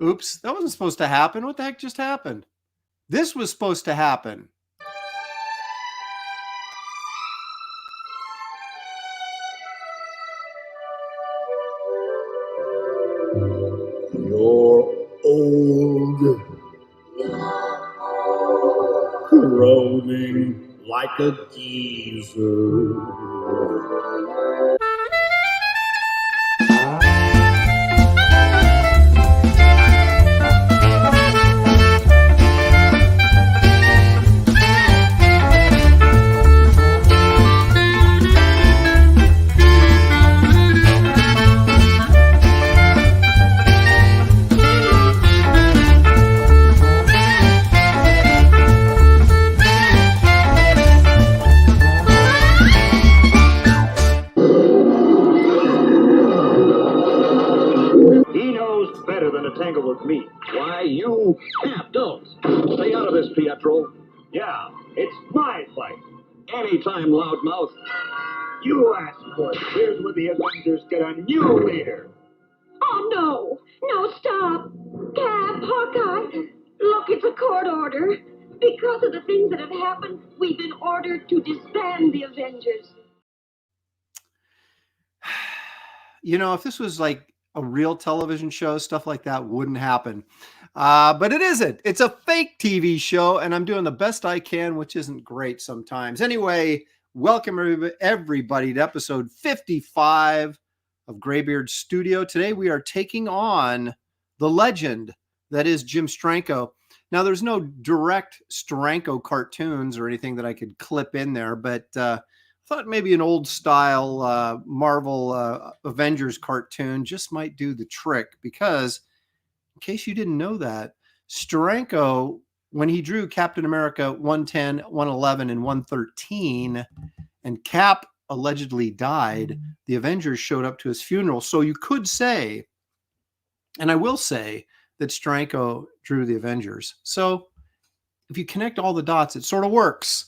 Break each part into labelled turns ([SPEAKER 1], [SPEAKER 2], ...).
[SPEAKER 1] Oops, that wasn't supposed to happen. What the heck just happened? This was supposed to happen.
[SPEAKER 2] You're old, groaning like a geezer.
[SPEAKER 3] Tangle with me. Why, you don't. Stay out of this, Pietro. Yeah, it's my fight. Anytime, loudmouth. You asked for it. Here's where the Avengers get a new leader.
[SPEAKER 4] Oh, no. No, stop. Cap, Hawkeye. Look, it's a court order. Because of the things that have happened, we've been ordered to disband the Avengers.
[SPEAKER 1] You know, if this was like a real television show, stuff like that wouldn't happen. But it isn't. It's a fake TV show, and I'm doing the best I can, which isn't great sometimes. Anyway, welcome everybody to episode 55 of Graybeard'S Studio. Today we are taking on the legend that is Jim Steranko. Now, there's no direct Steranko cartoons or anything that I could clip in there, but thought maybe an old style Marvel Avengers cartoon just might do the trick, because in case you didn't know that, Steranko, when he drew Captain America 110, 111, and 113, and Cap allegedly died, the Avengers showed up to his funeral. So you could say, and I will say, that Steranko drew the Avengers. So if you connect all the dots, it sort of works.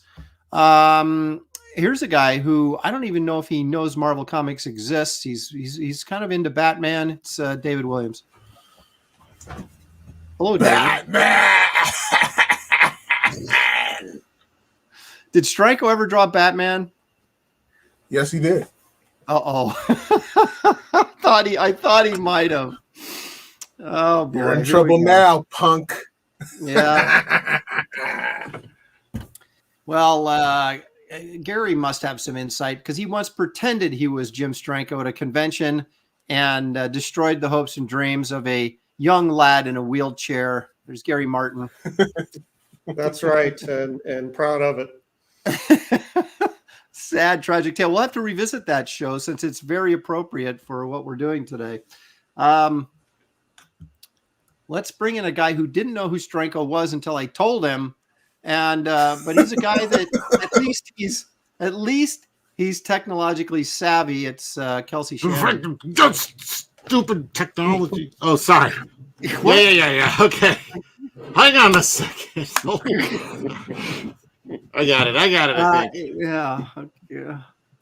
[SPEAKER 1] Here's a guy who I don't even know if he knows Marvel Comics exists. He's kind of into Batman. It's David Williams. Hello, David. Batman. Did Steranko ever draw Batman?
[SPEAKER 2] Yes, he did.
[SPEAKER 1] Uh-oh. I thought he might have. Oh, boy.
[SPEAKER 2] You're in trouble now, punk.
[SPEAKER 1] Yeah. Well, Gary must have some insight, because he once pretended he was Jim Steranko at a convention and destroyed the hopes and dreams of a young lad in a wheelchair. There's Gary Martin.
[SPEAKER 5] That's right, and proud of it.
[SPEAKER 1] Sad, tragic tale. We'll have to revisit that show since it's very appropriate for what we're doing today. Let's bring in a guy who didn't know who Steranko was until I told him. And but he's a guy that at least he's technologically savvy. It's Kelsey Shannon.
[SPEAKER 6] That's stupid technology. Oh, sorry. Yeah. Okay. Hang on a second. I got it. I think.
[SPEAKER 1] Yeah.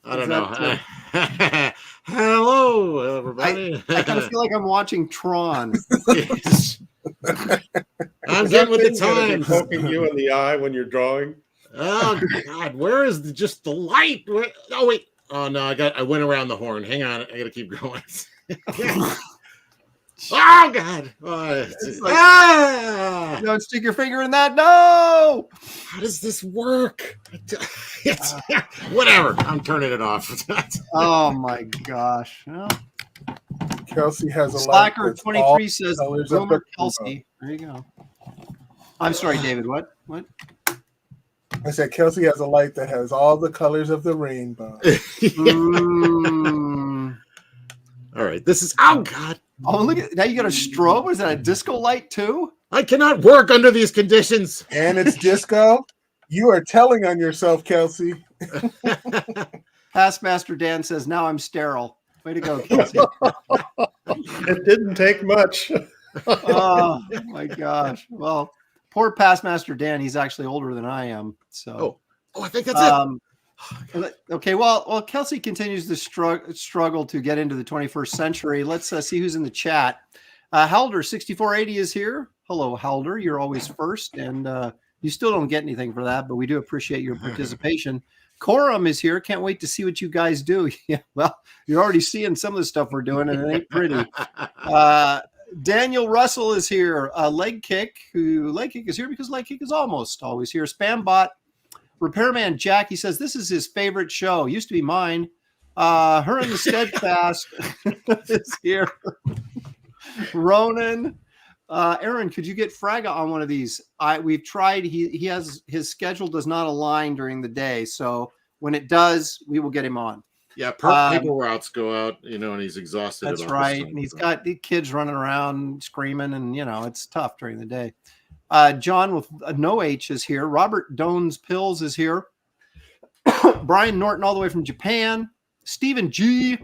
[SPEAKER 6] I don't know. Hello, everybody.
[SPEAKER 1] I kind of feel like I'm watching Tron.
[SPEAKER 6] I'm getting with the times.
[SPEAKER 5] Poking you in the eye when you're drawing.
[SPEAKER 6] Oh God, where is just the light? Oh wait. Oh no, I went around the horn. Hang on, I gotta keep going. Oh God!
[SPEAKER 1] Don't stick your finger in that. No.
[SPEAKER 6] How does this work? Whatever. I'm turning it off.
[SPEAKER 1] Oh my gosh. Well,
[SPEAKER 2] Kelsey has a
[SPEAKER 1] Slacker 23 says Boomer Kelsey. There you go. I'm sorry, David. What?
[SPEAKER 2] I said Kelsey has a light that has all the colors of the rainbow.
[SPEAKER 6] All right. This is God.
[SPEAKER 1] Oh, look at now! You got a strobe. Is that a disco light too?
[SPEAKER 6] I cannot work under these conditions.
[SPEAKER 2] And it's disco. You are telling on yourself, Kelsey.
[SPEAKER 1] Pastmaster Dan says, "Now I'm sterile." Way to go, Kelsey.
[SPEAKER 5] It didn't take much.
[SPEAKER 1] Oh my gosh! Well, poor Pastmaster Dan. He's actually older than I am. So,
[SPEAKER 6] I think that's it.
[SPEAKER 1] Okay, well, Kelsey continues to struggle to get into the 21st century. Let's see who's in the chat. Halder 6480 is here. Hello, Halder. You're always first, and you still don't get anything for that, but we do appreciate your participation. Corum is here. Can't wait to see what you guys do. Yeah, well, you're already seeing some of the stuff we're doing, and it ain't pretty. Daniel Russell is here. Leg Kick is here because Leg Kick is almost always here. Spambot Repairman Jack, he says this is his favorite show. Used to be mine. Her and the Steadfast is here. Ronan. Aaron, could you get Fraga on one of these? We've tried. He has his schedule does not align during the day, so when it does, we will get him on.
[SPEAKER 6] Yeah, paper routes go out, and he's exhausted.
[SPEAKER 1] That's right, and he's got the kids running around screaming, and it's tough during the day. John with no H is here. Robert Doan's Pills is here. Brian Norton all the way from Japan. Stephen G.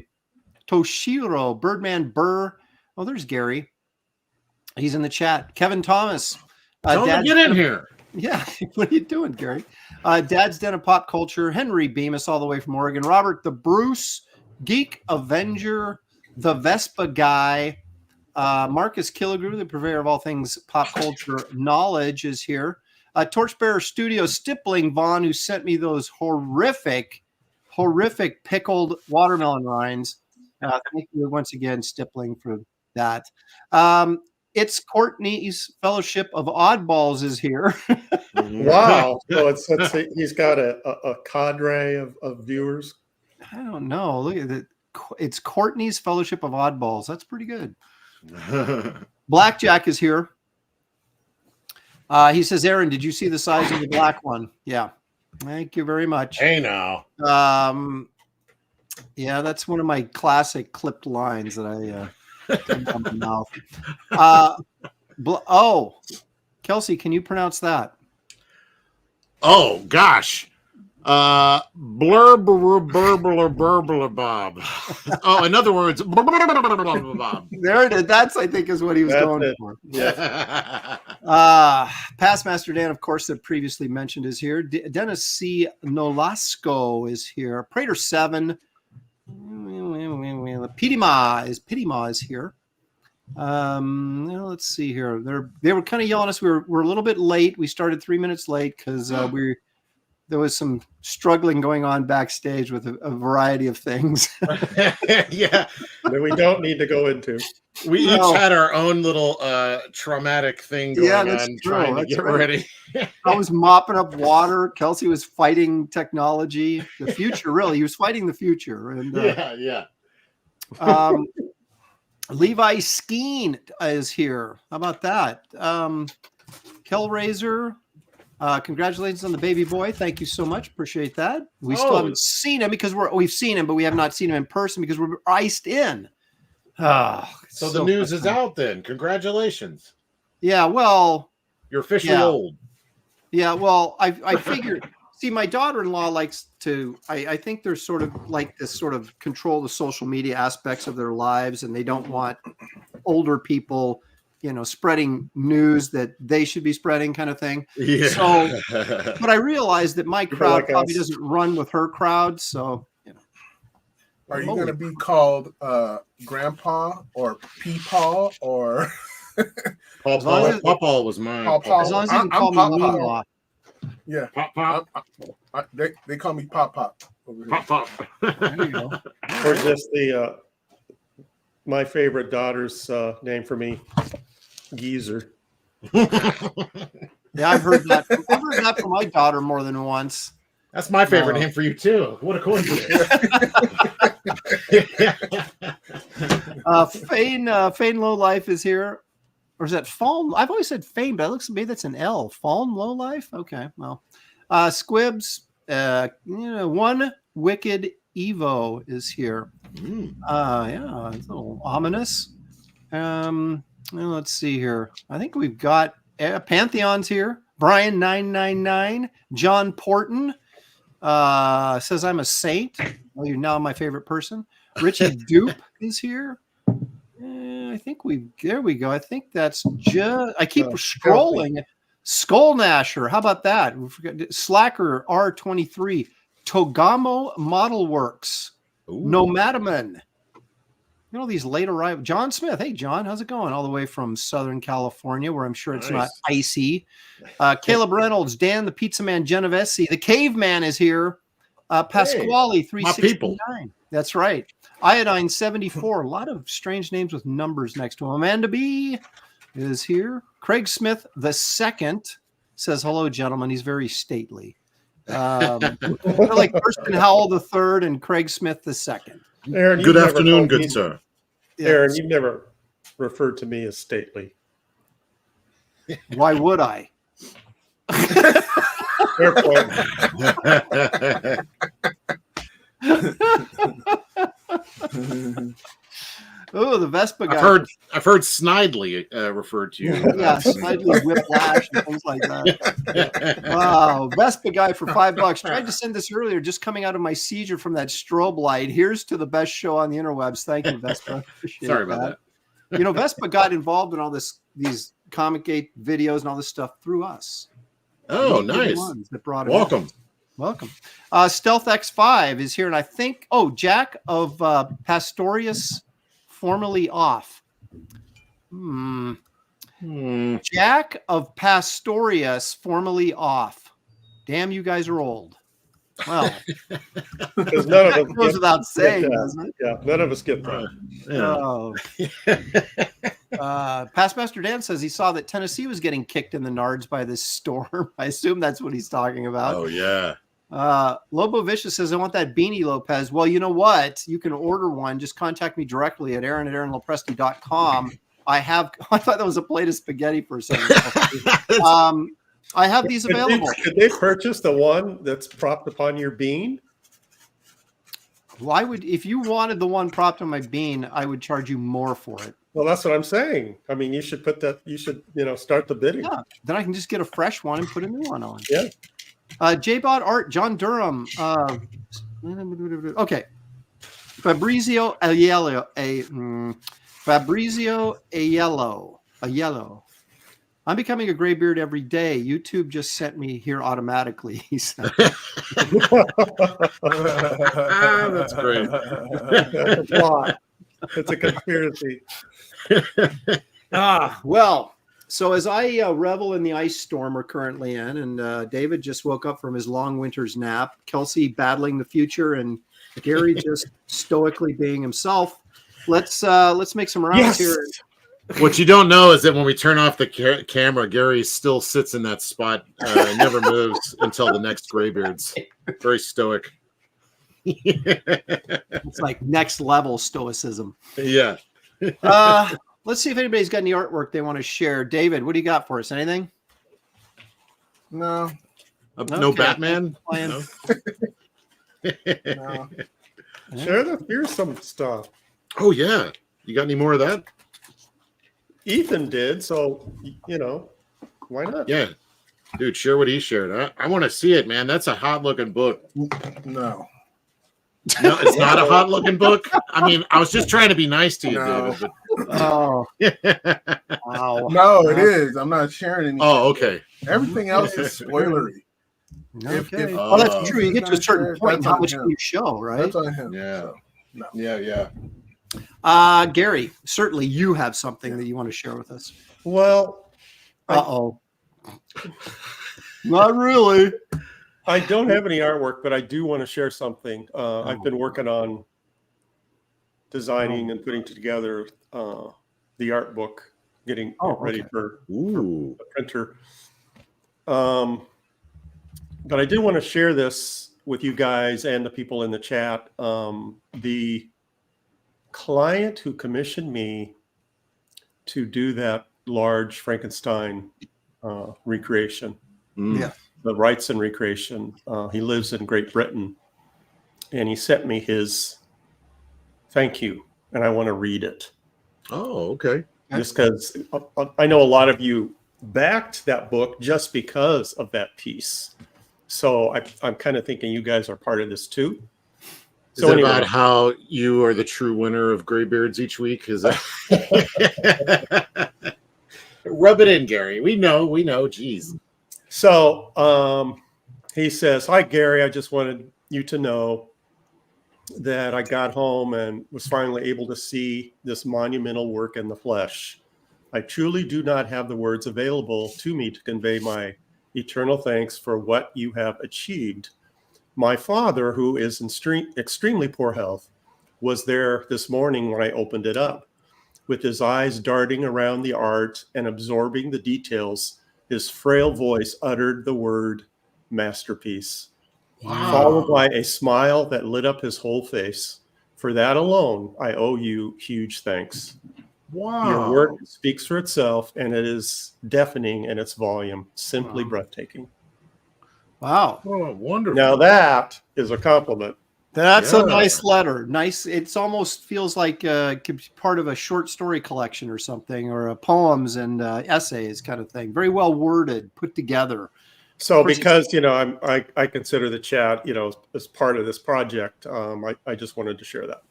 [SPEAKER 1] Toshiro, Birdman Burr. Oh, there's Gary. He's in the chat. Kevin Thomas.
[SPEAKER 6] Tell him to get in here.
[SPEAKER 1] Yeah. What are you doing, Gary? Dad's Den of Pop Culture. Henry Bemis all the way from Oregon. Robert the Bruce. Geek Avenger. The Vespa Guy. Marcus Killigrew, the purveyor of all things pop culture knowledge, is here. Torchbearer Studio Stippling Vaughn, who sent me those horrific pickled watermelon rinds. Thank you once again, Stippling, for that. It's Courtney's Fellowship of Oddballs is here.
[SPEAKER 5] Wow. So he's got a cadre of viewers.
[SPEAKER 1] I don't know. Look at it. It's Courtney's Fellowship of Oddballs. That's pretty good. Blackjack is here. He says, Aaron, did you see the size of the black one? Yeah. Thank you very much.
[SPEAKER 6] Hey, now.
[SPEAKER 1] Yeah, that's one of my classic clipped lines that I on my mouth. Kelsey, can you pronounce that?
[SPEAKER 6] Oh, gosh. Blur Bob. Oh, in other words, Bob.
[SPEAKER 1] There it is. That's, I think, is what he was going for.
[SPEAKER 5] Yeah.
[SPEAKER 1] Pastmaster Dan, of course, that previously mentioned, is here. Dennis C. Nolasco is here. Prater 7. Pitima is here. Let's see here. They were kind of yelling at us. We're a little bit late. We started 3 minutes late because there was some struggling going on backstage with a variety of things.
[SPEAKER 6] Yeah,
[SPEAKER 5] that we don't need to go into.
[SPEAKER 6] We each had our own little traumatic thing going on, trying to get ready.
[SPEAKER 1] I was mopping up water. Kelsey was fighting technology, the future. Really, he was fighting the future. And
[SPEAKER 6] yeah.
[SPEAKER 1] Levi Skeen is here. How about that? Hellraiser. Congratulations on the baby boy. Thank you so much. Appreciate that. We still haven't seen him because we've seen him, but we have not seen him in person because we're iced in.
[SPEAKER 6] So the news is out then. Congratulations.
[SPEAKER 1] Yeah, well,
[SPEAKER 6] you're officially old.
[SPEAKER 1] Yeah, well, I figured. See, my daughter-in-law likes to. I think they're sort of like this sort of control the social media aspects of their lives, and they don't want older people, spreading news that they should be spreading, kind of thing.
[SPEAKER 6] Yeah.
[SPEAKER 1] So, but I realized that my crowd probably doesn't run with her crowd, so.
[SPEAKER 2] Are you going to be called Grandpa or Peepaw or
[SPEAKER 6] Pawpaw was mine.
[SPEAKER 1] As long as you can call me Meemaw.
[SPEAKER 2] Yeah.
[SPEAKER 6] Pop.
[SPEAKER 2] They call me Pop.
[SPEAKER 6] Pop.
[SPEAKER 1] There you go.
[SPEAKER 5] Or just my favorite daughter's name for me, Geezer.
[SPEAKER 1] Yeah, I've heard that. I've heard that from my daughter more than once.
[SPEAKER 6] That's my favorite name for you too. What a coincidence.
[SPEAKER 1] Fane Low Life is here. Or is that Fallen? I've always said Fane, but it looks to me that's an L. Fallen Low Life? Okay, well. Squibs, One Wicked Evo is here. Yeah, it's a little ominous. Let's see here. I think we've got Pantheon's here. Brian 999, John Porton says I'm a saint. Well, you're now my favorite person. Richie Dupe is here. I think there we go. I think that's just. I keep scrolling. Skull Nasher. How about that? Slacker R23. Togamo Model Works. Nomadaman. You know, these late arrivals. John Smith. Hey, John, how's it going? All the way from Southern California, where I'm sure it's not icy. Caleb Reynolds, Dan, the Pizza Man Genovese. The Caveman is here. Pasquale, 369. That's right. Iodine 74. A lot of strange names with numbers next to him. Amanda B is here. Craig Smith the second says, hello, gentlemen. He's very stately. Like Kirsten Howell the third and Craig Smith the second.
[SPEAKER 5] Aaron,
[SPEAKER 6] good afternoon, good sir.
[SPEAKER 5] Aaron, you've never referred to me as stately.
[SPEAKER 1] Why would I?
[SPEAKER 5] Fair point.
[SPEAKER 1] Oh, the Vespa guy.
[SPEAKER 6] I've heard Snidely referred to you.
[SPEAKER 1] Yeah, Snidely Whiplash and things like that. Wow, Vespa guy for $5. Tried to send this earlier, just coming out of my seizure from that strobe light. Here's to the best show on the interwebs. Thank you, Vespa.
[SPEAKER 6] Sorry about that.
[SPEAKER 1] You know, Vespa got involved in all these Comic Gate videos and all this stuff through us.
[SPEAKER 6] Oh, nice.
[SPEAKER 1] That brought it
[SPEAKER 6] Welcome.
[SPEAKER 1] Welcome. Stealth X5 is here, and I think, Jack of Pastorius, formerly off. Jack of Pastorius, formerly off. Damn, you guys are old. Well,
[SPEAKER 5] Because none of
[SPEAKER 1] that
[SPEAKER 5] us
[SPEAKER 1] goes without saying, doesn't it?
[SPEAKER 5] Yeah, none of us get that.
[SPEAKER 1] Past Master Dan says he saw that Tennessee was getting kicked in the nards by this storm. I assume that's what he's talking about.
[SPEAKER 6] Oh, yeah.
[SPEAKER 1] Lobo Vicious says, I want that beanie, Lopez. Well, you know what? You can order one. Just contact me directly at aaron@aaronlopresti.com. I thought that was a plate of spaghetti for a second. I have these available.
[SPEAKER 5] Could they purchase the one that's propped upon your bean?
[SPEAKER 1] Why would, if you wanted the one propped on my bean, I would charge you more for it.
[SPEAKER 5] Well, that's what I'm saying. I mean, you should put that. You should, start the bidding.
[SPEAKER 1] Yeah. Then I can just get a fresh one and put a new one on.
[SPEAKER 5] Yeah.
[SPEAKER 1] J-Bot Art, John Durham. Okay. Fabrizio Aiello. I'm becoming a graybeard every day. YouTube just sent me here automatically. He said.
[SPEAKER 6] That's great.
[SPEAKER 5] That's a plot. It's a conspiracy.
[SPEAKER 1] Well, so as I revel in the ice storm we're currently in, and David just woke up from his long winter's nap, Kelsey battling the future, and Gary just stoically being himself. Let's make some rounds here.
[SPEAKER 6] What you don't know is that when we turn off the camera, Gary still sits in that spot and never moves until the next Graybeard's. Very stoic.
[SPEAKER 1] It's like next level stoicism.
[SPEAKER 6] Yeah.
[SPEAKER 1] Let's see if anybody's got any artwork they want to share. David, what do you got for us? Anything?
[SPEAKER 2] No.
[SPEAKER 6] No Batman?
[SPEAKER 1] No.
[SPEAKER 2] No.
[SPEAKER 5] Here's some stuff.
[SPEAKER 6] Oh, yeah. You got any more of that?
[SPEAKER 5] Ethan did, so why not?
[SPEAKER 6] Yeah. Dude, share what he shared. I want to see it, man. That's a hot looking book.
[SPEAKER 2] No.
[SPEAKER 6] No, it's not a hot looking book. I mean, I was just trying to be nice to you,
[SPEAKER 2] No.
[SPEAKER 6] David.
[SPEAKER 1] Oh. Wow.
[SPEAKER 2] No, it is. I'm not sharing anything.
[SPEAKER 6] Oh, okay.
[SPEAKER 2] Everything else is spoilery.
[SPEAKER 1] Okay.
[SPEAKER 2] If-
[SPEAKER 1] Oh, that's true. You get to a certain point.
[SPEAKER 2] That's
[SPEAKER 1] How
[SPEAKER 2] on
[SPEAKER 1] much
[SPEAKER 2] him.
[SPEAKER 1] can you show, right?
[SPEAKER 2] That's on him.
[SPEAKER 6] Yeah.
[SPEAKER 2] So, no.
[SPEAKER 6] Yeah.
[SPEAKER 1] Gary, certainly you have something that you want to share with us.
[SPEAKER 5] Well,
[SPEAKER 1] Uh-oh. Not really.
[SPEAKER 5] I don't have any artwork, but I do want to share something. I've been working on designing and putting together the art book, getting it ready for
[SPEAKER 6] Ooh.
[SPEAKER 5] the printer. But I did want to share this with you guys and the people in the chat. The client who commissioned me to do that large Frankenstein recreation,
[SPEAKER 1] Yeah.
[SPEAKER 5] the Wrightson recreation, he lives in Great Britain, and he sent me his thank you, and I want to read it.
[SPEAKER 6] Oh, okay.
[SPEAKER 5] Just because I know a lot of you backed that book just because of that piece. So I'm kind of thinking you guys are part of this too.
[SPEAKER 6] Is it about how you are the true winner of Graybeard's each week? Is that rub it in, Gary? We know. Jeez.
[SPEAKER 5] So he says, "Hi, Gary. I just wanted you to know that I got home and was finally able to see this monumental work in the flesh. I truly do not have the words available to me to convey my eternal thanks for what you have achieved. My father, who is in extremely poor health, was there this morning when I opened it up. With his eyes darting around the art and absorbing the details, his frail voice uttered the word masterpiece, followed by a smile that lit up his whole face. For that alone, I owe you huge thanks.
[SPEAKER 6] Wow.
[SPEAKER 5] Your work speaks for itself, and it is deafening in its volume, simply breathtaking.
[SPEAKER 1] Wow.
[SPEAKER 6] Oh, wonderful.
[SPEAKER 5] Now that is a compliment.
[SPEAKER 1] That's a
[SPEAKER 6] Yeah.
[SPEAKER 1] nice letter. Nice. It's almost feels like could be part of a short story collection or something, or a poems and essays kind of thing. Very well worded, put together.
[SPEAKER 5] So because, I consider the chat, as part of this project, I just wanted to share that.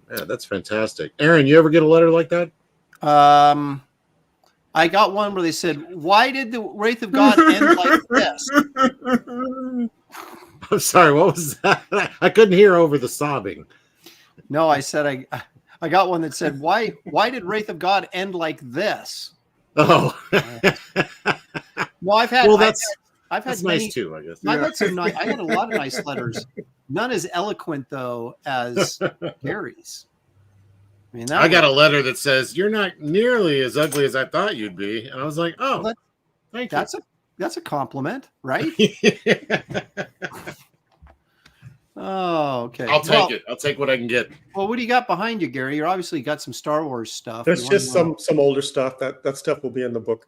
[SPEAKER 6] Yeah, that's fantastic. Aaron, you ever get a letter like that?
[SPEAKER 1] I got one where they said, "Why did the Wraith of God end like this?"
[SPEAKER 6] I'm sorry, what was that? I couldn't hear over the sobbing.
[SPEAKER 1] No, I said I got one that said, "Why did Wraith of God end like this?"
[SPEAKER 6] Oh.
[SPEAKER 1] No, I've had.
[SPEAKER 6] Well,
[SPEAKER 1] I've had
[SPEAKER 6] that's
[SPEAKER 1] many,
[SPEAKER 6] nice too, I guess.
[SPEAKER 1] I've had some. I had a lot of nice letters. None as eloquent though as Gary's. I mean,
[SPEAKER 6] I got a letter that says, "You're not nearly as ugly as I thought you'd be," and I was like, "Oh,
[SPEAKER 1] well,
[SPEAKER 6] thank
[SPEAKER 1] that's a compliment, right?
[SPEAKER 6] you."
[SPEAKER 1] Oh, okay.
[SPEAKER 6] I'll take it. I'll take what I can get.
[SPEAKER 1] Well, what do you got behind you, Gary? You're obviously got some Star Wars stuff.
[SPEAKER 5] There's
[SPEAKER 1] You
[SPEAKER 5] just
[SPEAKER 1] wanna-
[SPEAKER 5] some older stuff. That stuff will be in the book.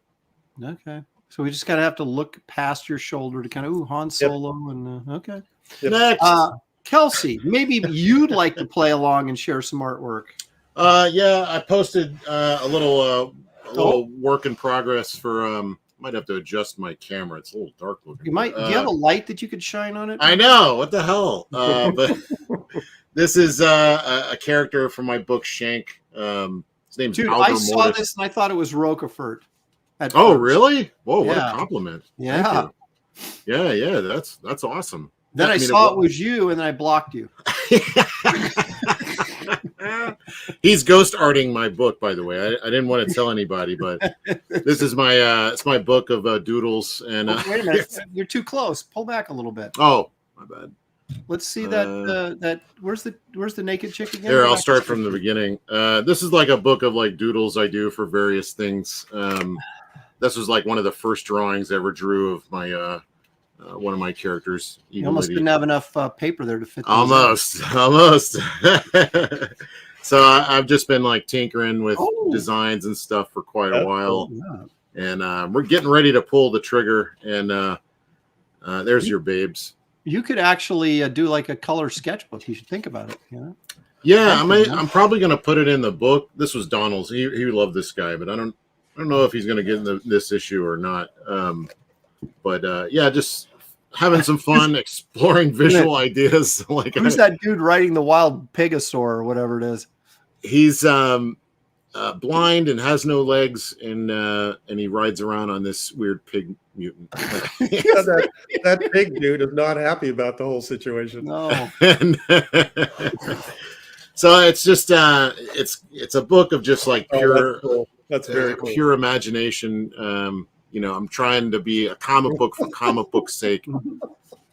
[SPEAKER 1] Okay. So we just gotta have to look past your shoulder to kind of Han Solo and okay.
[SPEAKER 5] Yep.
[SPEAKER 6] Next.
[SPEAKER 1] Kelsey, maybe you'd like to play along and share some artwork.
[SPEAKER 6] Yeah, I posted a little work in progress for might have to adjust my camera. It's a little dark looking.
[SPEAKER 1] You might. Do you have a light that you could shine on it?
[SPEAKER 6] I know. What the hell? But this is a character from my book Shank. His name's
[SPEAKER 1] Dude,
[SPEAKER 6] Albert
[SPEAKER 1] I saw
[SPEAKER 6] Mortis.
[SPEAKER 1] this and I thought it was Roquefort. at
[SPEAKER 6] Oh,
[SPEAKER 1] first.
[SPEAKER 6] really? Whoa, what
[SPEAKER 1] Yeah.
[SPEAKER 6] a compliment.
[SPEAKER 1] Yeah.
[SPEAKER 6] Thank you. Yeah, that's awesome.
[SPEAKER 1] Then I
[SPEAKER 6] mean,
[SPEAKER 1] saw it was you, and then I blocked you.
[SPEAKER 6] He's ghost arting my book, by the way. I didn't want to tell anybody, but this is my it's my book of doodles and
[SPEAKER 1] Wait a minute, you're too close. Pull back a little bit.
[SPEAKER 6] oh, my bad.
[SPEAKER 1] Let's see that. Where's the naked chick again?
[SPEAKER 6] Here, I'll start from the beginning. This is like a book of like doodles I do for various things. This was like one of the first drawings I ever drew of my one of my characters.
[SPEAKER 1] You almost didn't have enough paper there to fit.
[SPEAKER 6] Almost. So I've just been like tinkering with designs and stuff for quite a while, and we're getting ready to pull the trigger. And there's your babes.
[SPEAKER 1] You could actually do like a color sketchbook. You should think about it. You know?
[SPEAKER 6] Yeah, I'm probably gonna put it in the book. This was Donald's. He loved this guy, but I don't know if he's gonna get in this issue or not. But yeah, just having some fun exploring visual ideas. Like,
[SPEAKER 1] who's that dude riding the wild pegasaur or whatever it is?
[SPEAKER 6] He's blind and has no legs, and he rides around on this weird pig mutant.
[SPEAKER 5] Yeah, that pig dude is not happy about the whole situation.
[SPEAKER 1] No.
[SPEAKER 6] And, so it's just it's a book of just like pure
[SPEAKER 5] that's cool. That's very cool.
[SPEAKER 6] pure imagination. I'm trying to be a comic book for comic book's sake.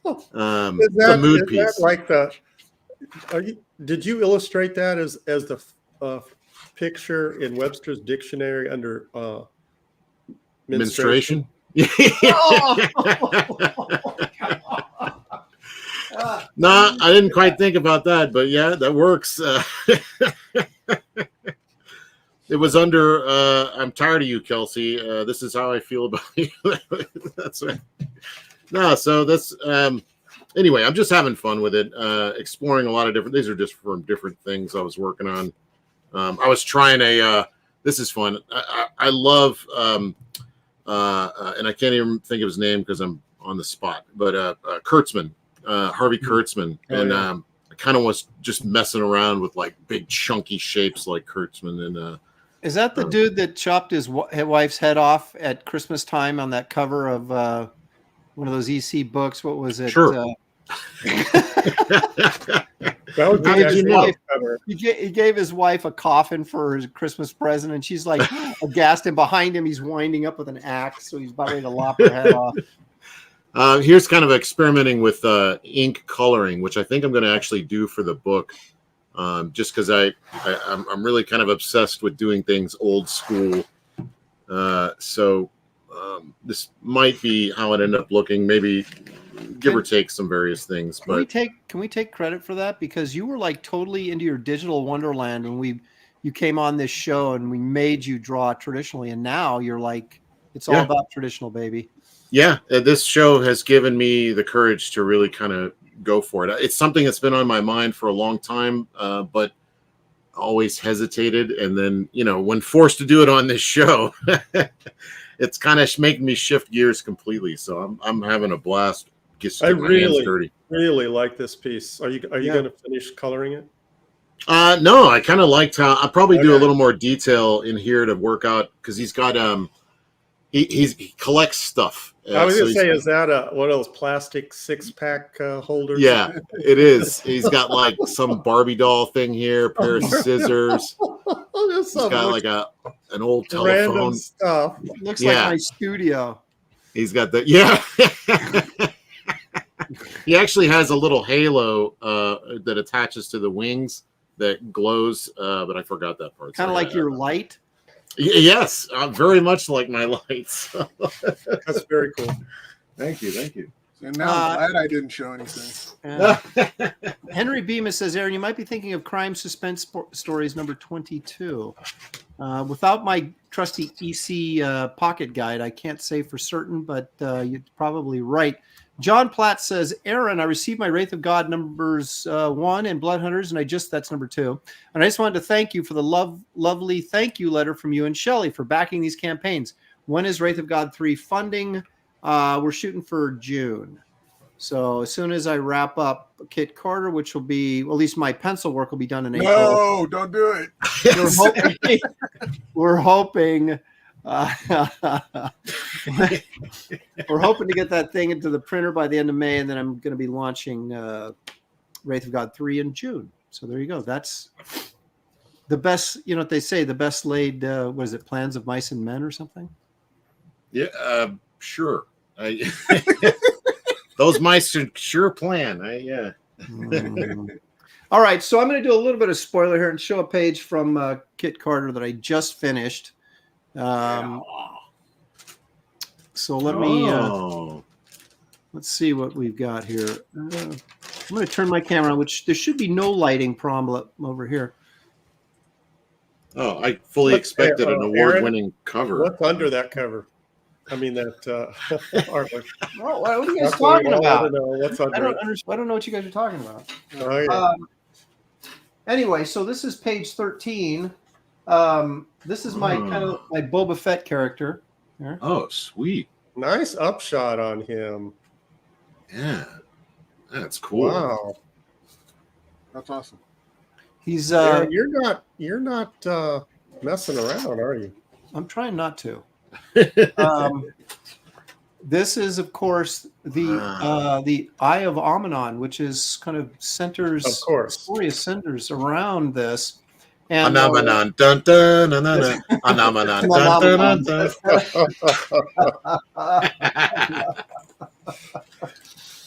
[SPEAKER 6] It's a mood piece.
[SPEAKER 5] Like did you illustrate that as the picture in Webster's dictionary under menstruation?
[SPEAKER 6] No, I didn't quite think about that, but yeah, that works. It was under I'm tired of you, Kelsey. This is how I feel about you. That's right. No, so that's anyway, I'm just having fun with it, exploring a lot of different. These are just from different things I was working on. I was trying this is fun. I love and I can't even think of his name because I'm on the spot, but Kurtzman, Harvey Kurtzman. And I kind of was just messing around with like big chunky shapes like Kurtzman. And
[SPEAKER 1] is that the dude that chopped his wife's head off at Christmas time on that cover of one of those EC books? What was it?
[SPEAKER 6] Sure.
[SPEAKER 5] That would be
[SPEAKER 6] How did you know?
[SPEAKER 5] cover.
[SPEAKER 1] He gave his wife a coffin for his Christmas present, and she's like aghast. And behind him, he's winding up with an axe, so he's about ready to lop her head off.
[SPEAKER 6] Here's kind of experimenting with ink coloring, which I think I'm going to actually do for the book, just because I'm really kind of obsessed with doing things old school. So this might be how it ended up looking. Maybe give or take some various things. But
[SPEAKER 1] Can we take credit for that? Because you were like totally into your digital wonderland when you came on this show and we made you draw traditionally, and now you're like, it's all about traditional, baby.
[SPEAKER 6] Yeah, this show has given me the courage to really kind of go for it. It's something that's been on my mind for a long time, but always hesitated. And then, when forced to do it on this show, it's kind of making me shift gears completely. So I'm having a blast.
[SPEAKER 5] I really like this piece. Are you going to finish coloring it?
[SPEAKER 6] No, I kind of liked how I'll probably do a little more detail in here to work out, because he's got he collects stuff.
[SPEAKER 5] I was going to say, is that one of those plastic 6-pack holders?
[SPEAKER 6] Yeah, it is. He's got like some Barbie doll thing here, a pair of scissors. He's got like an old telephone.
[SPEAKER 5] Random stuff.
[SPEAKER 1] Looks like my studio.
[SPEAKER 6] He's got the He actually has a little halo that attaches to the wings that glows, but I forgot that part.
[SPEAKER 1] Kind of like your light.
[SPEAKER 6] Yes, very much like my lights.
[SPEAKER 5] That's very cool.
[SPEAKER 2] Thank you. So now I'm glad I didn't show anything.
[SPEAKER 1] Henry Bemis says, Aaron, you might be thinking of Crime Suspense Stories number 22. Without my trusty EC pocket guide, I can't say for certain, but you're probably right. John Platt says, Aaron, I received my Wraith of God numbers 1 and Blood Hunters, and that's number 2. And I just wanted to thank you for the lovely thank you letter from you and Shelley for backing these campaigns. When is Wraith of God 3 funding? We're shooting for June. So as soon as I wrap up Kit Carter, which will be, well, at least my pencil work will be done in April.
[SPEAKER 2] No, don't do it.
[SPEAKER 1] We're hoping we're hoping to get that thing into the printer by the end of May, and then I'm going to be launching Wraith of God 3 in June. So there you go. That's the best, what they say, the best laid, what is it, plans of mice and men or something?
[SPEAKER 6] Yeah, sure. Those mice should sure plan.
[SPEAKER 1] All right, so I'm going to do a little bit of spoiler here and show a page from Kit Carter that I just finished. So let me let's see what we've got here. I'm going to turn my camera on, which there should be no lighting problem over here.
[SPEAKER 6] Oh, I fully expected an award-winning cover.
[SPEAKER 5] What's under that cover? I mean, that artwork.
[SPEAKER 1] Oh, what are you guys talking about?
[SPEAKER 5] I
[SPEAKER 1] don't know what you guys are talking about.
[SPEAKER 5] Oh, yeah.
[SPEAKER 1] Anyway, so this is page 13. This is my kind of my Boba Fett character. Here.
[SPEAKER 6] Oh, sweet!
[SPEAKER 5] Nice upshot on him.
[SPEAKER 6] Yeah, that's cool.
[SPEAKER 5] Wow,
[SPEAKER 2] that's awesome.
[SPEAKER 1] He's
[SPEAKER 5] you're not messing around, are you?
[SPEAKER 1] I'm trying not to. This is, of course, the Eye of Amanon, which is kind of centers,
[SPEAKER 5] of course,
[SPEAKER 1] story centers around this. And
[SPEAKER 6] Anamanon, dun dun dun dun dun. Anamanon, dun dun dun.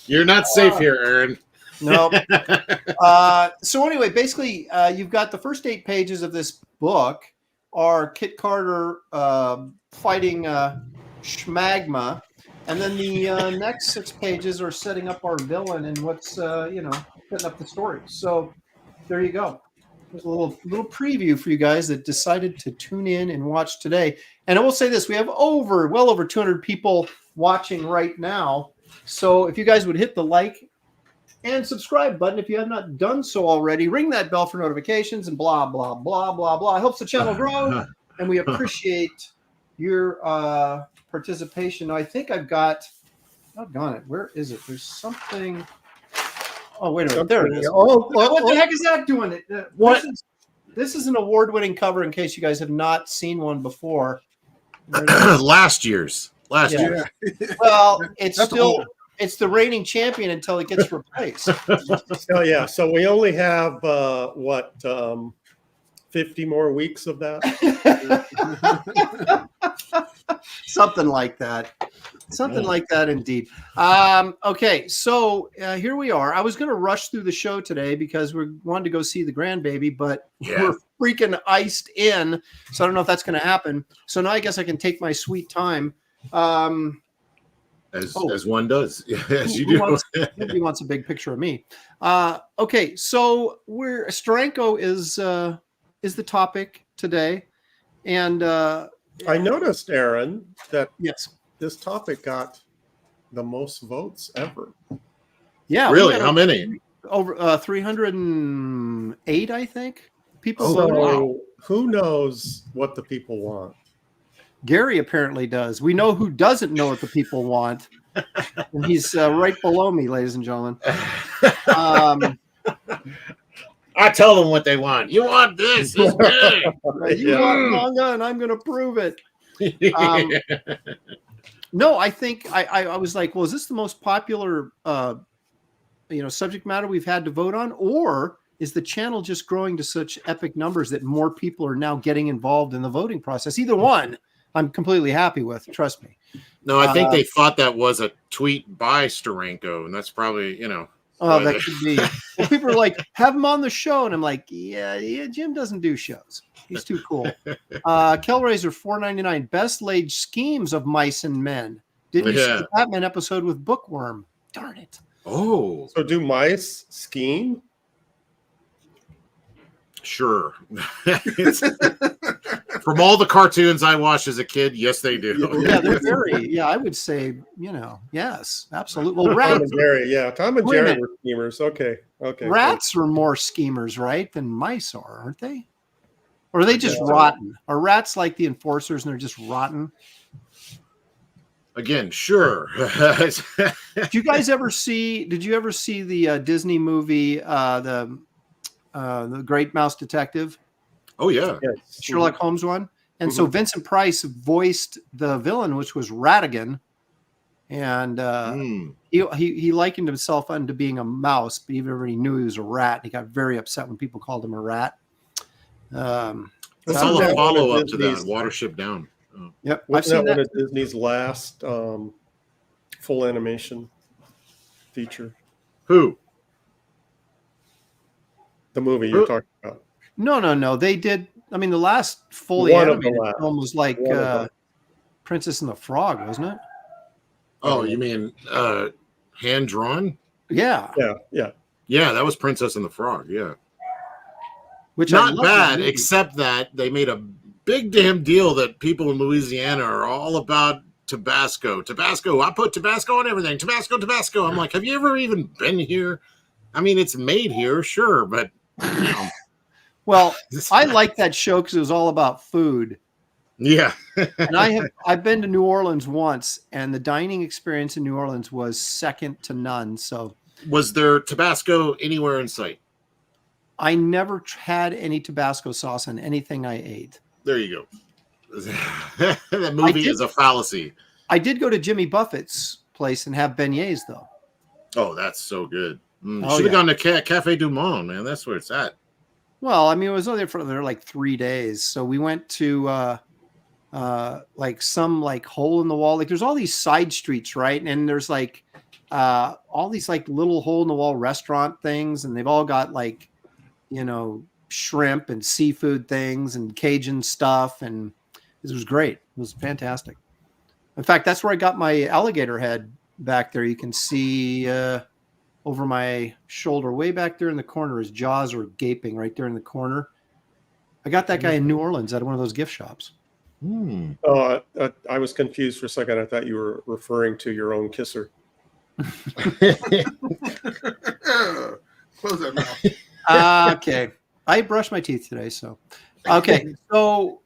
[SPEAKER 6] You're not safe here, Aaron.
[SPEAKER 1] No. So anyway, basically, you've got the first 8 pages of this book are Kit Carter fighting Schmagma, and then the next 6 pages are setting up our villain and what's setting up the story. So there you go. There's a little preview for you guys that decided to tune in and watch today. And I will say this: we have well over 200 people watching right now. So if you guys would hit the like and subscribe button if you have not done so already, ring that bell for notifications and blah, blah, blah, blah, blah. It helps the channel grow, and we appreciate your participation. Now, I think I've got, doggone it, where is it? There's something. Oh, wait a minute. There it is. What the heck is that doing?
[SPEAKER 6] What?
[SPEAKER 1] This is an award-winning cover in case you guys have not seen one before.
[SPEAKER 6] Last year.
[SPEAKER 1] Well, it's It's the reigning champion until it gets replaced.
[SPEAKER 5] Oh yeah. So we only have 50 more weeks of that.
[SPEAKER 1] Something like that. Something like that, indeed. Okay, so here we are. I was going to rush through the show today because we wanted to go see the grandbaby, but we're freaking iced in, so I don't know if that's going to happen. So now I guess I can take my sweet time.
[SPEAKER 6] As one does, as you do.
[SPEAKER 1] Nobody wants a big picture of me. Okay, so Steranko is the topic today, and
[SPEAKER 5] I noticed, Aaron, that
[SPEAKER 1] yes,
[SPEAKER 5] this topic got the most votes ever.
[SPEAKER 1] Yeah,
[SPEAKER 6] really? How many?
[SPEAKER 1] Over 308, I think. People.
[SPEAKER 5] So
[SPEAKER 1] voted.
[SPEAKER 5] who knows what the people want?
[SPEAKER 1] Gary apparently does. We know who doesn't know what the people want, and he's right below me, ladies and gentlemen.
[SPEAKER 6] I tell them what they want. You want this? It's good.
[SPEAKER 1] You want manga, and I'm going to prove it. No, I think I was like, well, is this the most popular subject matter we've had to vote on, or is the channel just growing to such epic numbers that more people are now getting involved in the voting process? Either one, I'm completely happy with. Trust me.
[SPEAKER 6] No, I think they thought that was a tweet by Steranko, and that's probably,
[SPEAKER 1] Oh, that could be. Well, people are like, have him on the show. And I'm like, yeah, Jim doesn't do shows. He's too cool. Kellraiser 499, best laid schemes of mice and men. Didn't you see the Batman episode with Bookworm? Darn it.
[SPEAKER 6] Oh.
[SPEAKER 5] So do mice scheme?
[SPEAKER 6] Sure. From all the cartoons I watched as a kid, yes, they do.
[SPEAKER 1] Yeah, they're very, I would say, yes, absolutely. Well, rats,
[SPEAKER 5] Tom and Jerry, Tom and Jerry were schemers. Okay.
[SPEAKER 1] Rats are more schemers, right, than mice are, aren't they? Or are they just rotten? Are rats like the enforcers and they're just rotten?
[SPEAKER 6] Again, sure.
[SPEAKER 1] Did you ever see the Disney movie, the Great Mouse Detective?
[SPEAKER 6] Oh yeah,
[SPEAKER 1] Sherlock Holmes one. And so Vincent Price voiced the villain, which was Ratigan, and he likened himself unto being a mouse, but everybody knew he was a rat. He got very upset when people called him a rat.
[SPEAKER 6] I saw a follow up to that, Watership Down.
[SPEAKER 1] Oh. Yep,
[SPEAKER 5] I've seen that. One of Disney's last full animation feature.
[SPEAKER 6] Who?
[SPEAKER 5] The movie you're talking about.
[SPEAKER 1] No. They did. I mean, the last fully animated film was like Princess and the Frog, wasn't it?
[SPEAKER 6] Oh, you mean hand drawn?
[SPEAKER 1] Yeah.
[SPEAKER 6] Yeah, that was Princess and the Frog. Yeah.
[SPEAKER 1] Which
[SPEAKER 6] not bad, except that they made a big damn deal that people in Louisiana are all about Tabasco. Tabasco. I put Tabasco on everything. Tabasco. I'm like, have you ever even been here? I mean, it's made here, sure, but
[SPEAKER 1] well, I like that show because it was all about food.
[SPEAKER 6] Yeah.
[SPEAKER 1] And I've been to New Orleans once, and the dining experience in New Orleans was second to none. So, was
[SPEAKER 6] there Tabasco anywhere in sight?
[SPEAKER 1] I never had any Tabasco sauce on anything I ate.
[SPEAKER 6] There you go. That movie is a fallacy.
[SPEAKER 1] I did go to Jimmy Buffett's place and have beignets, though.
[SPEAKER 6] Oh, that's so good. Should have gone to Cafe Du Monde, man. That's where it's at.
[SPEAKER 1] Well, I mean, it was only for like 3 days. So we went to like some like hole in the wall. Like there's all these side streets, right? And there's like all these like little hole in the wall restaurant things, and they've all got like, shrimp and seafood things and Cajun stuff. And it was great. It was fantastic. In fact, that's where I got my alligator head back there. You can see over my shoulder, way back there in the corner, his jaws are gaping right there in the corner. I got that guy in New Orleans at one of those gift shops.
[SPEAKER 5] Oh, I was confused for a second. I thought you were referring to your own kisser.
[SPEAKER 2] Close that mouth.
[SPEAKER 1] Okay. I brushed my teeth today, so. Okay, so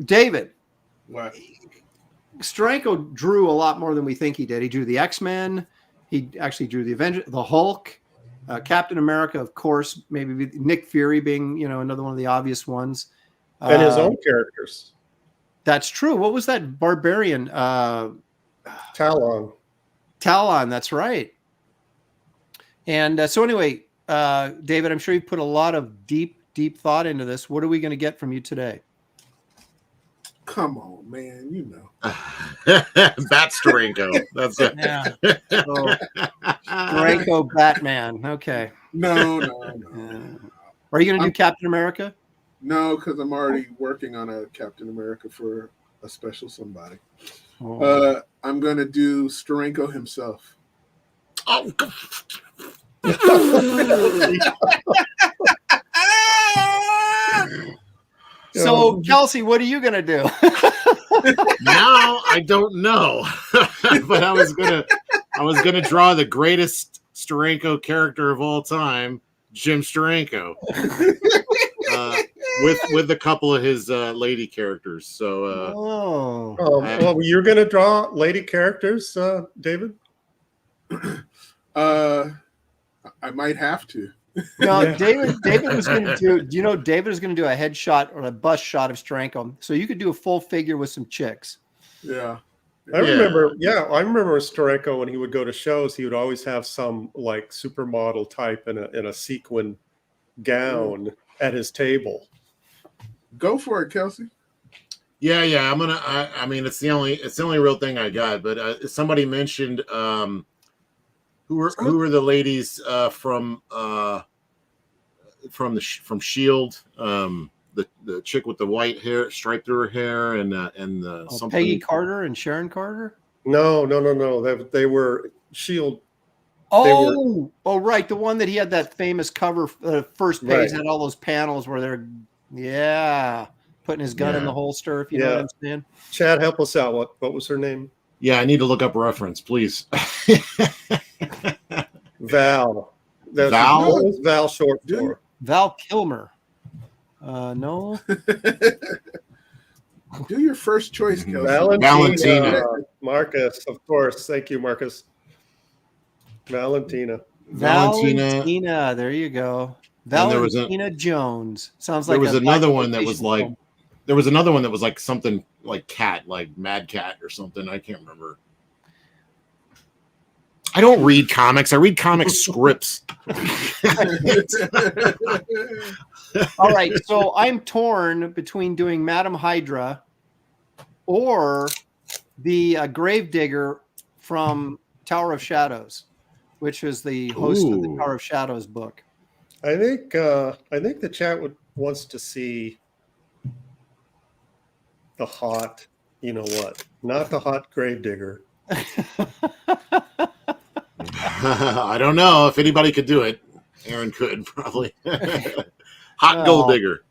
[SPEAKER 1] David.
[SPEAKER 2] What?
[SPEAKER 1] Steranko drew a lot more than we think he did. He drew the X-Men. He actually drew the Avengers, the Hulk, Captain America, of course, maybe Nick Fury being, another one of the obvious ones.
[SPEAKER 5] And his own characters.
[SPEAKER 1] That's true. What was that barbarian?
[SPEAKER 5] Talon.
[SPEAKER 1] Talon, that's right. And so anyway, David, I'm sure you put a lot of deep thought into this. What are we going to get from you today?
[SPEAKER 2] Come on, man. You know.
[SPEAKER 6] Bat Steranko. That's it.
[SPEAKER 1] Yeah. So, Steranko Batman. Okay.
[SPEAKER 2] No.
[SPEAKER 1] Are you going to do Captain America?
[SPEAKER 2] No, because I'm already working on a Captain America for a special somebody.
[SPEAKER 1] Oh.
[SPEAKER 2] I'm going to do Steranko himself.
[SPEAKER 6] Oh,
[SPEAKER 1] So, Kelsey, what are you going to do?
[SPEAKER 6] now I don't know, but I was gonna draw the greatest Steranko character of all time, Jim Steranko, with a couple of his lady characters. So,
[SPEAKER 5] well, you're going to draw lady characters, David?
[SPEAKER 2] I might have to.
[SPEAKER 1] No, yeah. David was going to do. Do you know David is going to do a headshot or a bust shot of Steranko? So you could do a full figure with some chicks.
[SPEAKER 2] Yeah.
[SPEAKER 5] I remember Steranko when he would go to shows, he would always have some like supermodel type in a sequin gown at his table.
[SPEAKER 2] Go for it, Kelsey.
[SPEAKER 6] Yeah. I mean, it's the only real thing I got. But somebody mentioned who were the ladies from Shield? The chick with the white hair stripe through her hair and something.
[SPEAKER 1] Peggy Carter and Sharon Carter?
[SPEAKER 5] No. They were Shield.
[SPEAKER 1] Oh, right. The one that he had that famous cover, first page had all those panels where they're, putting his gun in the holster, if you know what I'm saying.
[SPEAKER 5] Chad, help us out. What was her name?
[SPEAKER 6] Yeah, I need to look up reference, please.
[SPEAKER 5] Val.
[SPEAKER 6] Val?
[SPEAKER 5] What was Val short for?
[SPEAKER 1] Val Kilmer. No.
[SPEAKER 2] Do your first choice, Kelsey.
[SPEAKER 6] Valentina.
[SPEAKER 5] Marcus, of course. Thank you, Marcus. Valentina.
[SPEAKER 1] There you go. Valentina Jones. Sounds like
[SPEAKER 6] there was another one that was like something like cat, like Mad Cat or something. I can't remember. I don't read comics. I read comic scripts.
[SPEAKER 1] All right. So I'm torn between doing Madam Hydra or the Gravedigger from Tower of Shadows, which was the host of the Tower of Shadows book.
[SPEAKER 5] I think the chat wants to see the hot, you know what? Not the hot Gravedigger.
[SPEAKER 6] I don't know if anybody could do it. Aaron could probably. Hot gold digger.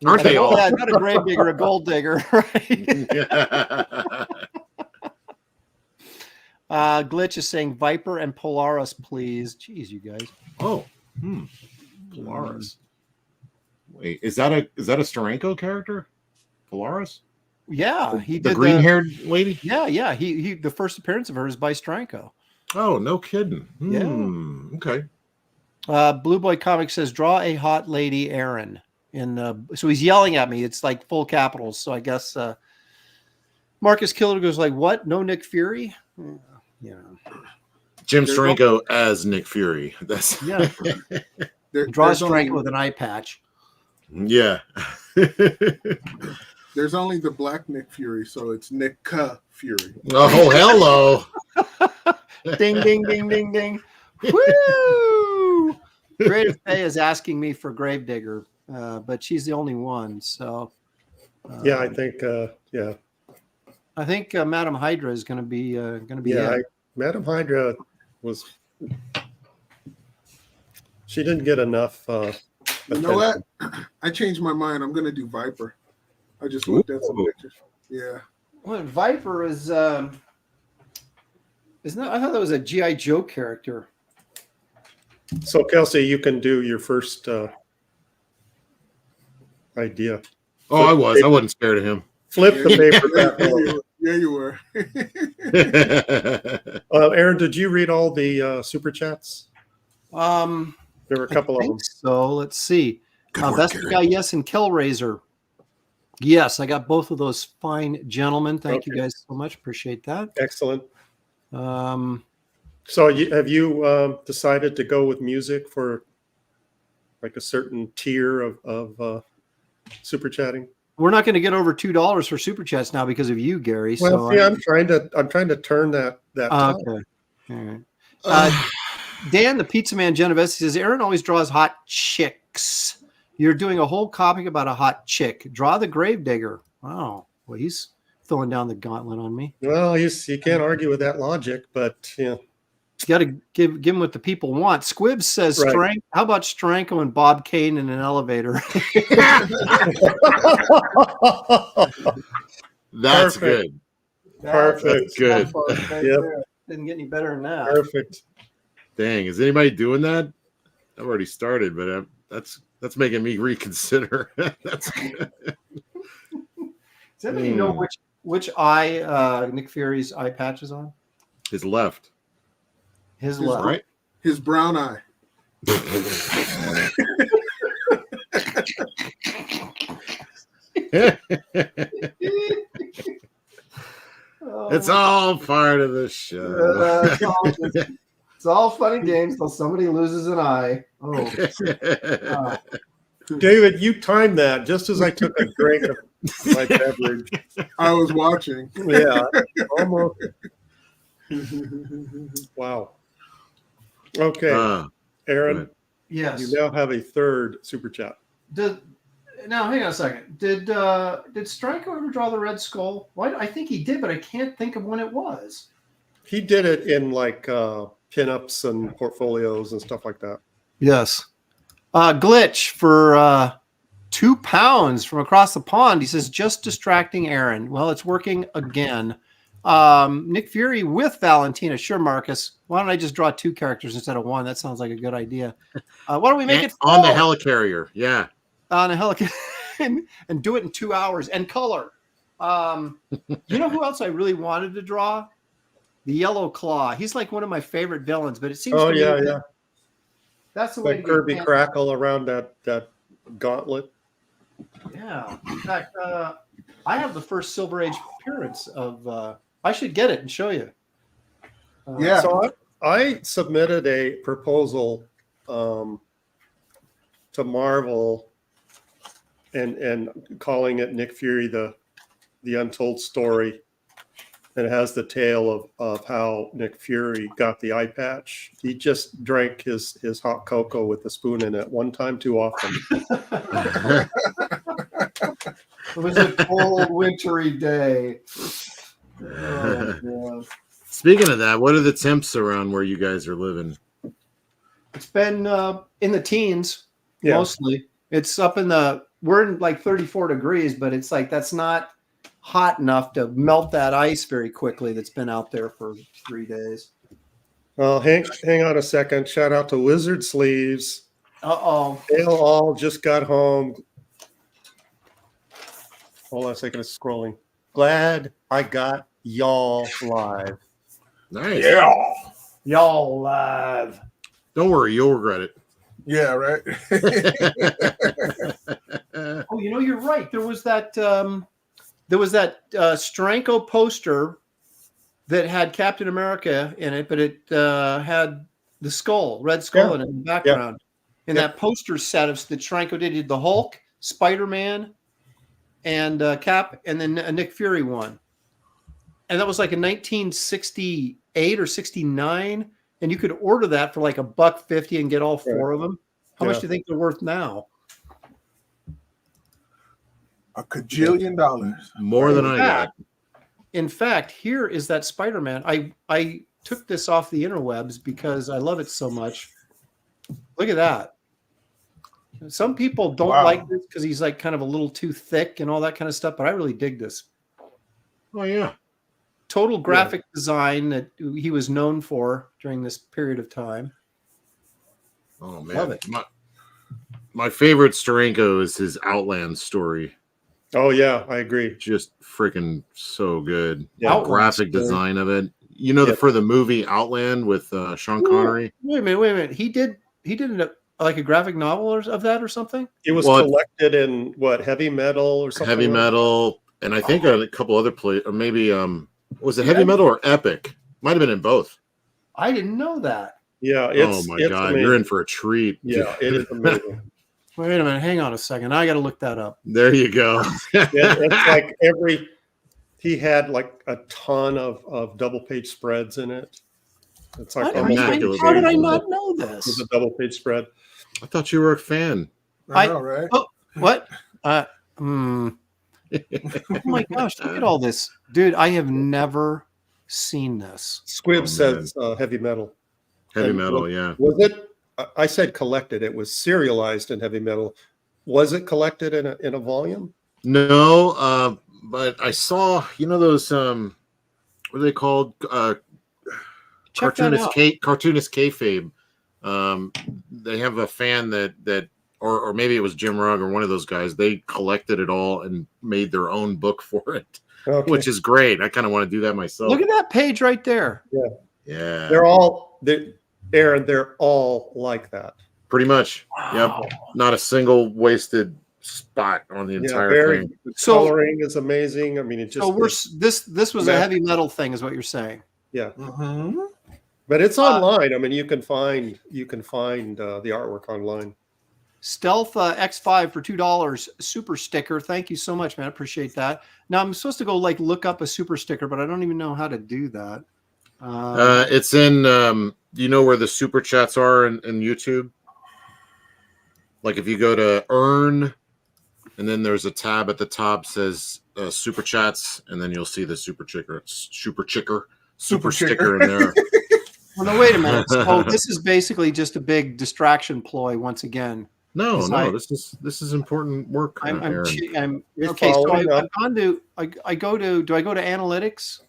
[SPEAKER 6] Aren't they all?
[SPEAKER 1] Yeah, not a grave digger, a gold digger, right? Glitch is saying Viper and Polaris, please. Jeez, you guys.
[SPEAKER 6] Oh, Polaris. Wait, is that a Steranko character? Polaris?
[SPEAKER 1] Yeah, he
[SPEAKER 6] the
[SPEAKER 1] did
[SPEAKER 6] green-haired lady.
[SPEAKER 1] Yeah. He the first appearance of her is by Steranko.
[SPEAKER 6] Oh, no kidding.
[SPEAKER 1] Yeah.
[SPEAKER 6] Okay.
[SPEAKER 1] Blue Boy Comics says, draw a hot lady, Aaron. So he's yelling at me. It's like full capitals. So I guess Marcus Killer goes like, what? No Nick Fury? Yeah.
[SPEAKER 6] Jim Steranko as Nick Fury. That's
[SPEAKER 1] draw Steranko with an eye patch.
[SPEAKER 6] Yeah.
[SPEAKER 2] There's only the black Nick Fury, so it's Nick Fury.
[SPEAKER 6] Oh, hello.
[SPEAKER 1] Ding, ding, ding, ding, ding. Woo! Great Faye is asking me for Gravedigger, but she's the only one. So,
[SPEAKER 5] I think,
[SPEAKER 1] I think Madam Hydra is going to be
[SPEAKER 5] Madam Hydra was. She didn't get enough.
[SPEAKER 2] You know what? I changed my mind. I'm going to do Viper. I just looked at some pictures. Yeah.
[SPEAKER 1] Well, Viper is. Isn't that? I thought that was a G.I. Joe character.
[SPEAKER 5] So, Kelsey, you can do your first idea.
[SPEAKER 6] Oh, I wasn't scared of him.
[SPEAKER 5] Flip the paper.
[SPEAKER 2] Yeah, you were.
[SPEAKER 5] Aaron, did you read all the super chats? There were a couple of them.
[SPEAKER 1] So let's see. Best guy, yes, and Killraiser. Yes, I got both of those fine gentlemen. Thank you guys so much. Appreciate that.
[SPEAKER 5] Excellent. So have you decided to go with music for like a certain tier of super chatting?
[SPEAKER 1] We're not going to get over $2 for super chats now because of you, Gary.
[SPEAKER 5] Well,
[SPEAKER 1] so
[SPEAKER 5] see, I'm trying to turn that tide.
[SPEAKER 1] okay. All right. Dan, the Pizza Man Genovese, says Aaron always draws hot chicks. You're doing a whole copy about a hot chick. Draw the Gravedigger. Wow. Well, he's throwing down the gauntlet on me.
[SPEAKER 5] Well, you can't argue with that logic, but yeah.
[SPEAKER 1] You got to give him what the people want. Squibs says,
[SPEAKER 5] Right.
[SPEAKER 1] How about Steranko and Bob Kane in an elevator?
[SPEAKER 6] That's
[SPEAKER 5] Perfect.
[SPEAKER 6] good.
[SPEAKER 5] Perfect.
[SPEAKER 6] That's good.
[SPEAKER 5] Yep.
[SPEAKER 1] Didn't get any better than that.
[SPEAKER 5] Perfect.
[SPEAKER 6] Dang, is anybody doing that? I've already started, but that's making me reconsider. That's good.
[SPEAKER 1] Does anybody know which eye Nick Fury's eye patch is on?
[SPEAKER 6] His left.
[SPEAKER 1] His
[SPEAKER 2] His
[SPEAKER 1] left.
[SPEAKER 6] Right?
[SPEAKER 2] His brown eye.
[SPEAKER 6] It's all part of the show.
[SPEAKER 1] It's all fun and games till somebody loses an eye. Oh,
[SPEAKER 5] David, you timed that just as I took a drink of my beverage.
[SPEAKER 2] I was watching.
[SPEAKER 5] Yeah, almost. Wow. Okay,
[SPEAKER 6] Go
[SPEAKER 5] Aaron,
[SPEAKER 6] ahead.
[SPEAKER 1] yes.
[SPEAKER 5] you now have a third super chat.
[SPEAKER 1] Now, hang on a second. Did Steranko ever draw the Red Skull? Why? I think he did, but I can't think of when it was.
[SPEAKER 5] He did it in like pinups and portfolios and stuff like that.
[SPEAKER 1] Yes. Glitch for £2 from across the pond. He says, just distracting Aaron. Well, it's working again. Nick Fury with Valentina. Sure, Marcus. Why don't I just draw 2 characters instead of 1? That sounds like a good idea. Why don't we make it
[SPEAKER 6] on the
[SPEAKER 1] fall?
[SPEAKER 6] helicarrier? Yeah.
[SPEAKER 1] On a helicarrier and do it in 2 hours and color. You know who else I really wanted to draw? The Yellow Claw. He's like one of my favorite villains, but it seems
[SPEAKER 5] Oh
[SPEAKER 1] to me
[SPEAKER 5] yeah,
[SPEAKER 1] that
[SPEAKER 5] yeah.
[SPEAKER 1] that's the way
[SPEAKER 5] Like
[SPEAKER 1] to get
[SPEAKER 5] Kirby
[SPEAKER 1] Pam-
[SPEAKER 5] Crackle around that gauntlet.
[SPEAKER 1] Yeah. In fact, I have the first Silver Age appearance of. I should get it and show you.
[SPEAKER 2] Yeah.
[SPEAKER 5] So I submitted a proposal to Marvel and calling it Nick Fury the Untold Story. And it has the tale of how Nick Fury got the eye patch. He just drank his hot cocoa with a spoon in it one time too often.
[SPEAKER 1] It was a cold, wintry day. Oh, God.
[SPEAKER 6] Speaking of that, what are the temps around where you guys are living?
[SPEAKER 1] It's been in the teens
[SPEAKER 5] Yeah.
[SPEAKER 1] mostly. It's up we're in like 34 degrees, but it's like that's not hot enough to melt that ice very quickly that's been out there for 3 days.
[SPEAKER 5] Well, hang on a second. Shout out to Wizard Sleeves.
[SPEAKER 1] Uh-oh.
[SPEAKER 5] They all just got home. Hold on a second, it's scrolling. Glad I got y'all live.
[SPEAKER 6] Nice.
[SPEAKER 2] Yeah.
[SPEAKER 1] Y'all live.
[SPEAKER 6] Don't worry, you'll regret it.
[SPEAKER 2] Yeah, right.
[SPEAKER 1] Oh, you're right. There was that Steranko poster that had Captain America in it, but it had the skull, red skull in it in the background. In that poster set of the Steranko did the Hulk, Spider-Man, and Cap, and then a Nick Fury one. And that was like in 1968 or 69. And you could order that for like $1.50 and get all 4 of them. How much do you think they're worth now?
[SPEAKER 2] $1 kajillion.
[SPEAKER 6] More than I got.
[SPEAKER 1] In fact, here is that Spider-Man. I took this off the interwebs because I love it so much. Look at that. Some people don't like this because he's like kind of a little too thick and all that kind of stuff, but I really dig this.
[SPEAKER 6] Oh, yeah.
[SPEAKER 1] Total graphic design that he was known for during this period of time.
[SPEAKER 6] Oh, man.
[SPEAKER 1] Love it.
[SPEAKER 6] My favorite Steranko is his Outland story.
[SPEAKER 5] Oh yeah, I agree.
[SPEAKER 6] Just freaking so good.
[SPEAKER 5] Yeah.
[SPEAKER 6] The graphic design of it. You know, for the movie Outland with Sean Connery.
[SPEAKER 1] Wait a minute. He did like a graphic novel of that or something?
[SPEAKER 5] It was collected in what, Heavy Metal or something?
[SPEAKER 6] Heavy Metal, and I think a couple other or maybe was it Heavy Metal or Epic? Might have been in both.
[SPEAKER 1] I didn't know that.
[SPEAKER 5] Yeah,
[SPEAKER 6] Oh my God,
[SPEAKER 5] amazing.
[SPEAKER 6] you're in for a treat.
[SPEAKER 5] Yeah, it is amazing.
[SPEAKER 1] Wait a minute, hang on a second. I got to look that up.
[SPEAKER 6] There you go.
[SPEAKER 5] It's like he had like a ton of double page spreads in it. It's like
[SPEAKER 1] How
[SPEAKER 6] immaculate.
[SPEAKER 1] did I not know
[SPEAKER 5] It's
[SPEAKER 1] this?
[SPEAKER 5] a double page spread.
[SPEAKER 6] I thought you were a fan.
[SPEAKER 2] I know, right?
[SPEAKER 1] Oh, what? Oh my gosh, look at all this. Dude, I have never seen this.
[SPEAKER 5] Squibb
[SPEAKER 6] Oh,
[SPEAKER 5] says heavy metal.
[SPEAKER 6] Heavy
[SPEAKER 5] And
[SPEAKER 6] metal, yeah.
[SPEAKER 5] Was it? I said collected. It was serialized in heavy metal. Was it collected in a volume?
[SPEAKER 6] No, but I saw, you know, those what are they called?
[SPEAKER 1] Check that out.
[SPEAKER 6] Cartoonist kayfabe. They have a fan that or maybe it was Jim Rugg or one of those guys. They collected it all and made their own book for it, which is great. I kind of want to do that myself.
[SPEAKER 1] Look at that page right there.
[SPEAKER 6] Yeah,
[SPEAKER 5] Aaron, they're all like that.
[SPEAKER 6] pretty much.
[SPEAKER 1] Wow.
[SPEAKER 6] Yep, not a single wasted spot on the entire thing.
[SPEAKER 5] The
[SPEAKER 1] So-
[SPEAKER 5] coloring is amazing. I mean, it just.
[SPEAKER 1] So this was a heavy metal thing, is what you're saying.
[SPEAKER 5] Yeah,
[SPEAKER 2] Mm-hmm.
[SPEAKER 5] but it's online. I mean, you can find the artwork online.
[SPEAKER 1] Stealth X5 for $2 super sticker. Thank you so much, man. I appreciate that. Now I'm supposed to go like look up a super sticker, but I don't even know how to do that.
[SPEAKER 6] It's in. You know where the super chats are in YouTube? Like if you go to earn, and then there's a tab at the top says super chats, and then you'll see the super sticker in there.
[SPEAKER 1] Well, no, wait a minute. So this is basically just a big distraction ploy once again.
[SPEAKER 6] No, this is important work.
[SPEAKER 1] I'm
[SPEAKER 5] You're
[SPEAKER 1] okay. So
[SPEAKER 5] following up.
[SPEAKER 1] I've gone to. I go to. Do I go to analytics?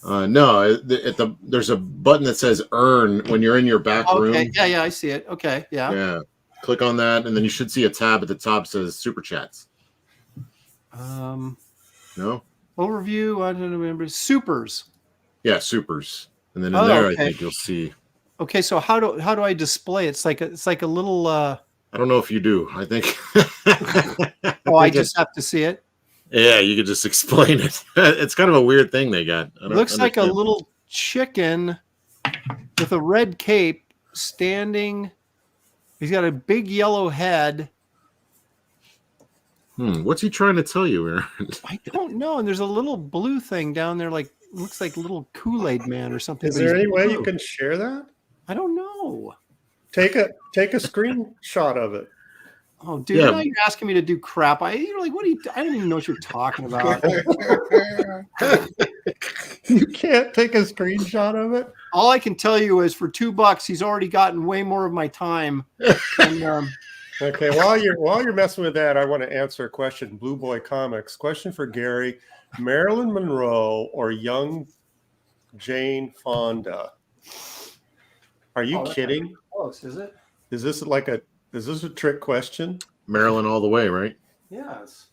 [SPEAKER 6] No, there's a button that says earn when you're in your back room.
[SPEAKER 1] Okay. Yeah, I see it. Okay. Yeah.
[SPEAKER 6] Yeah. Click on that, and then you should see a tab at the top that says super chats. No?
[SPEAKER 1] Overview. I don't remember. Supers.
[SPEAKER 6] Yeah, supers. And then in there,
[SPEAKER 1] okay.
[SPEAKER 6] I think you'll see.
[SPEAKER 1] Okay, so how do I display it? It's like a little.
[SPEAKER 6] I don't know if you do. I think.
[SPEAKER 1] I just have to see it.
[SPEAKER 6] Yeah, you could just explain it. It's kind of a weird thing they got.
[SPEAKER 1] Looks like a little chicken with a red cape standing. He's got a big yellow head.
[SPEAKER 6] What's he trying to tell you, Aaron?
[SPEAKER 1] I don't know. And there's a little blue thing down there, like looks like a little Kool-Aid man or something.
[SPEAKER 5] Is there any way you can share that?
[SPEAKER 1] I don't know.
[SPEAKER 5] Take a screenshot of it.
[SPEAKER 1] Oh, dude! Now you're asking me to do crap. You're like, what are you? I don't even know what you're talking about.
[SPEAKER 5] You can't take a screenshot of it.
[SPEAKER 1] All I can tell you is for $2, he's already gotten way more of my time. And,
[SPEAKER 5] okay, while you're messing with that, I want to answer a question. Blue Boy Comics question for Gary: Marilyn Monroe or young Jane Fonda? Are you kidding?
[SPEAKER 1] Close, is it?
[SPEAKER 5] Is this a trick question?
[SPEAKER 6] Maryland all the way, right?
[SPEAKER 1] Yes.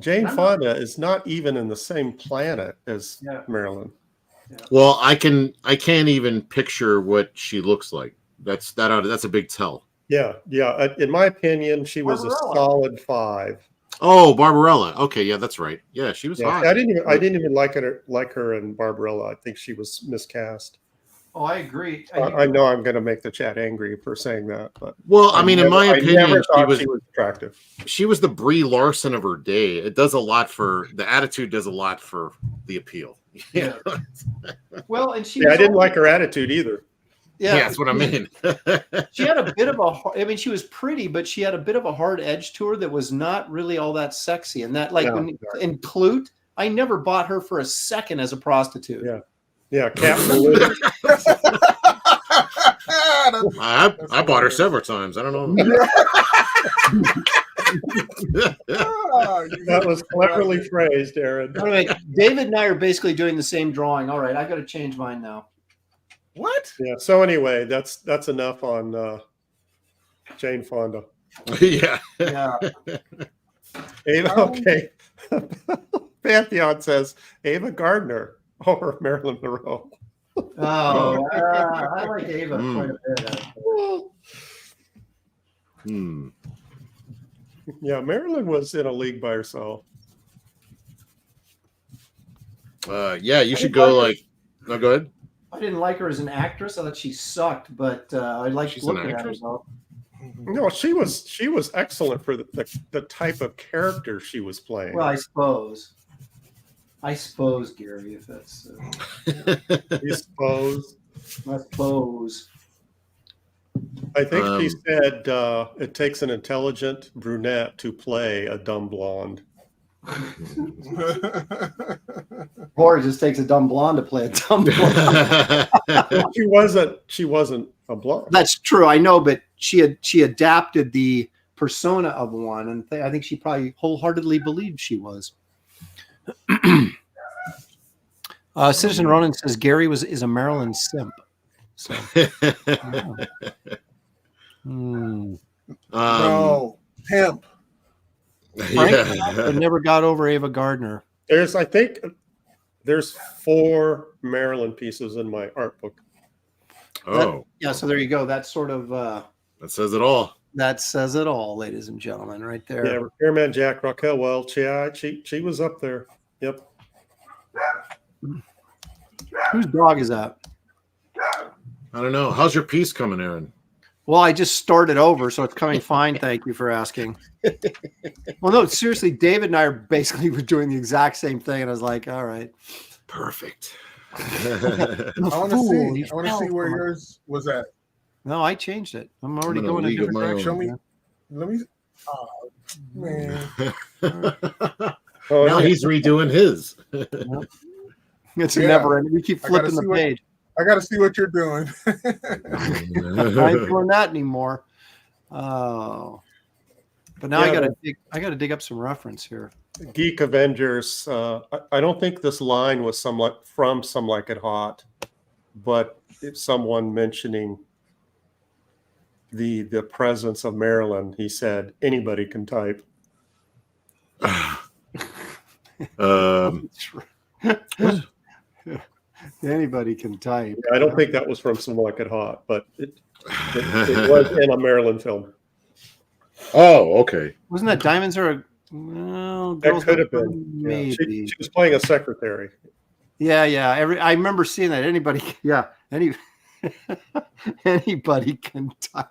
[SPEAKER 5] Jane Fonda is not even in the same planet as Marilyn.
[SPEAKER 1] Yeah.
[SPEAKER 6] Well, I can't even picture what she looks like. That's a big tell.
[SPEAKER 5] Yeah. In my opinion, she was a solid 5.
[SPEAKER 6] Oh, Barbarella. Okay, yeah, that's right. Yeah, she was hot.
[SPEAKER 5] I didn't even like her in Barbarella. I think she was miscast.
[SPEAKER 1] Oh, I agree.
[SPEAKER 5] I know I'm going to make the chat angry for saying that, but
[SPEAKER 6] in my opinion,
[SPEAKER 5] she was attractive.
[SPEAKER 6] She was the Brie Larson of her day. It does a lot for the attitude. Does a lot for the appeal.
[SPEAKER 1] Yeah. Well, and
[SPEAKER 5] I didn't like her attitude either.
[SPEAKER 6] Yeah, that's what I mean.
[SPEAKER 1] She had a bit of a. I mean, she was pretty, but she had a bit of a hard edge to her that was not really all that sexy. And that, in Clute, I never bought her for a second as a prostitute.
[SPEAKER 5] Yeah, Cat.
[SPEAKER 6] I bought her several times. I don't know.
[SPEAKER 5] That was cleverly phrased, Aaron.
[SPEAKER 1] Anyway, David and I are basically doing the same drawing. All right, I got to change mine now.
[SPEAKER 2] What?
[SPEAKER 5] Yeah. So anyway, that's enough on Jane Fonda.
[SPEAKER 6] Yeah.
[SPEAKER 5] Ava, okay. Pantheon says Ava Gardner or Marilyn Monroe.
[SPEAKER 1] Oh, I like Ava quite a bit.
[SPEAKER 5] Yeah, Marilyn was in a league by herself.
[SPEAKER 6] Yeah, you should go like. No, go ahead.
[SPEAKER 1] I didn't like her as an actress. I thought she sucked, but I liked
[SPEAKER 6] She's an
[SPEAKER 1] looking at her.
[SPEAKER 6] actress?
[SPEAKER 1] Though.
[SPEAKER 5] No, she was excellent for the type of character she was playing.
[SPEAKER 1] Well, I suppose, Gary, if that's.
[SPEAKER 5] You suppose.
[SPEAKER 1] I suppose.
[SPEAKER 5] I think she said it takes an intelligent brunette to play a dumb blonde.
[SPEAKER 1] Or it just takes a dumb blonde to play a dumb blonde.
[SPEAKER 5] She wasn't a blonde.
[SPEAKER 1] That's true. I know, but she adapted the persona of one, and I think she probably wholeheartedly believed she was. Citizen Ronan says Gary is a Maryland simp. So, yeah.
[SPEAKER 2] No, pimp.
[SPEAKER 1] Frank never got over Ava Gardner.
[SPEAKER 5] I think there's 4 Maryland pieces in my art book.
[SPEAKER 1] Yeah, so there you go. That's sort of
[SPEAKER 6] that says it all.
[SPEAKER 1] That says it all, ladies and gentlemen, right there.
[SPEAKER 5] Yeah, Repairman Jack Raquel Welch. Yeah, she was up there. Yep.
[SPEAKER 1] Whose dog is that?
[SPEAKER 6] I don't know. How's your piece coming, Aaron?
[SPEAKER 1] Well, I just started over, so it's coming fine. Thank you for asking. Well, no, seriously, David and I are basically doing the exact same thing, and I was like, all right.
[SPEAKER 6] Perfect.
[SPEAKER 2] I want to see where yours was at.
[SPEAKER 1] No, I changed it. I'm already
[SPEAKER 6] I'm in a
[SPEAKER 1] going a
[SPEAKER 6] league of
[SPEAKER 1] different
[SPEAKER 6] my own.
[SPEAKER 1] direction.
[SPEAKER 2] Show me. Let me. Oh, man.
[SPEAKER 6] Now he's redoing his.
[SPEAKER 1] It's never ending. We keep
[SPEAKER 2] I gotta
[SPEAKER 1] flipping the
[SPEAKER 2] see what-
[SPEAKER 1] page.
[SPEAKER 2] I got to see what you're doing.
[SPEAKER 1] I ain't doing that anymore. Oh, but now
[SPEAKER 5] Yeah,
[SPEAKER 1] I gotta dig up some reference here.
[SPEAKER 5] Geek Avengers. I don't think this line was from Some Like It Hot, but it's someone mentioning the presence of Maryland. He said anybody can type.
[SPEAKER 1] Anybody can type.
[SPEAKER 5] I don't think that was from Some Like It Hot, but it was in a Maryland film.
[SPEAKER 6] Oh, okay.
[SPEAKER 1] Wasn't that Diamonds Are? Well,
[SPEAKER 5] That
[SPEAKER 1] Girls
[SPEAKER 5] could have
[SPEAKER 1] Don't
[SPEAKER 5] been.
[SPEAKER 1] Cry,
[SPEAKER 5] Yeah,
[SPEAKER 1] maybe.
[SPEAKER 5] she was playing a secretary.
[SPEAKER 1] Yeah. I remember seeing that. Anybody can type.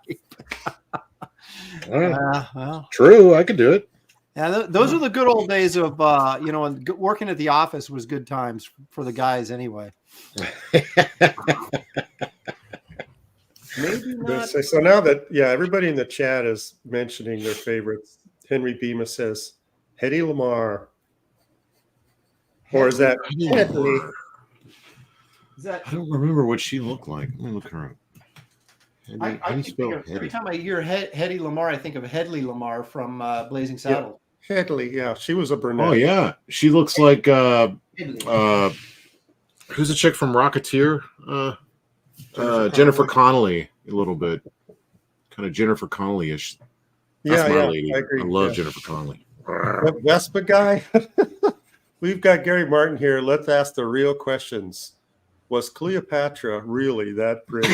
[SPEAKER 1] Well,
[SPEAKER 6] True, I could do it.
[SPEAKER 1] yeah, those are the good old days of and working at the office was good times for the guys anyway. Maybe not.
[SPEAKER 5] So now that everybody in the chat is mentioning their favorites. Henry Bemis says Hedy Lamarr, or is that Hedley?
[SPEAKER 6] I don't remember what she looked like. Let me look her up.
[SPEAKER 1] Every time I hear Hedy Lamarr, I think of Hedley Lamarr from Blazing Saddles.
[SPEAKER 5] Hedley, yeah, she was a brunette.
[SPEAKER 6] Oh yeah, she looks like
[SPEAKER 1] Hedley.
[SPEAKER 6] who's the chick from Rocketeer? Jennifer Connelly, a little bit, kind of Jennifer Connelly-ish. That's my lady.
[SPEAKER 5] I agree.
[SPEAKER 6] I love Jennifer Connelly.
[SPEAKER 5] The Vespa guy. We've got Gary Martin here. Let's ask the real questions. Was Cleopatra really that pretty?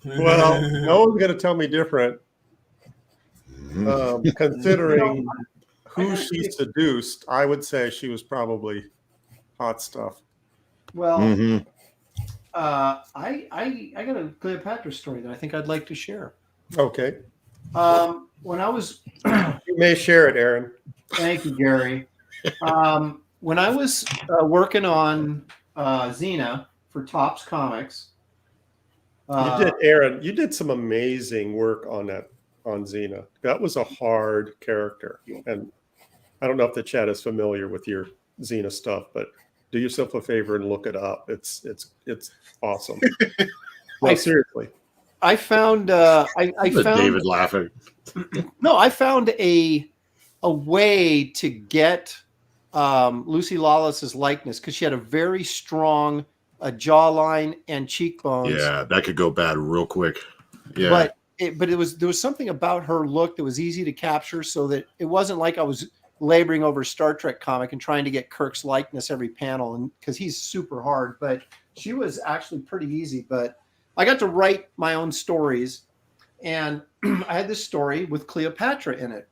[SPEAKER 5] Well, no one's going to tell me different. Considering who she seduced, I would say she was probably hot stuff.
[SPEAKER 1] Well,
[SPEAKER 6] Mhm.
[SPEAKER 1] I got a Cleopatra story that I think I'd like to share.
[SPEAKER 5] Okay.
[SPEAKER 1] When I was,
[SPEAKER 5] You may share it, Aaron.
[SPEAKER 1] thank you, Gary. When I was working on Xena for Topps Comics,
[SPEAKER 5] You did some amazing work on Xena. That was a hard character. And I don't know if the chat is familiar with your Xena stuff, but do yourself a favor and look it up. It's awesome. No, seriously.
[SPEAKER 1] I found I found
[SPEAKER 6] David laughing.
[SPEAKER 1] No, I found a way to get Lucy Lawless's likeness because she had a very strong jawline and cheekbones.
[SPEAKER 6] Yeah, that could go bad real quick. Yeah,
[SPEAKER 1] But there was something about her look that was easy to capture, so that it wasn't like I was laboring over a Star Trek comic and trying to get Kirk's likeness every panel, and because he's super hard. But she was actually pretty easy. But I got to write my own stories, and I had this story with Cleopatra in it.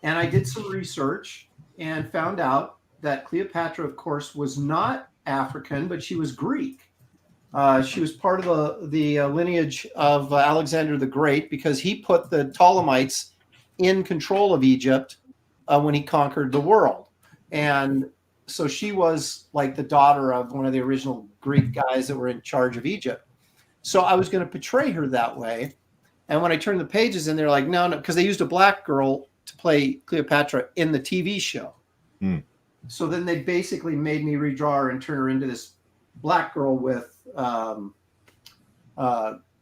[SPEAKER 1] And I did some research and found out that Cleopatra, of course, was not African, but she was Greek. She was part of the lineage of Alexander the Great because he put the Ptolemies in control of Egypt when he conquered the world. And so she was like the daughter of one of the original Greek guys that were in charge of Egypt. So I was going to portray her that way. And when I turned the pages in, they're like, no, because they used a black girl to play Cleopatra in the TV show. So then they basically made me redraw her and turn her into this black girl with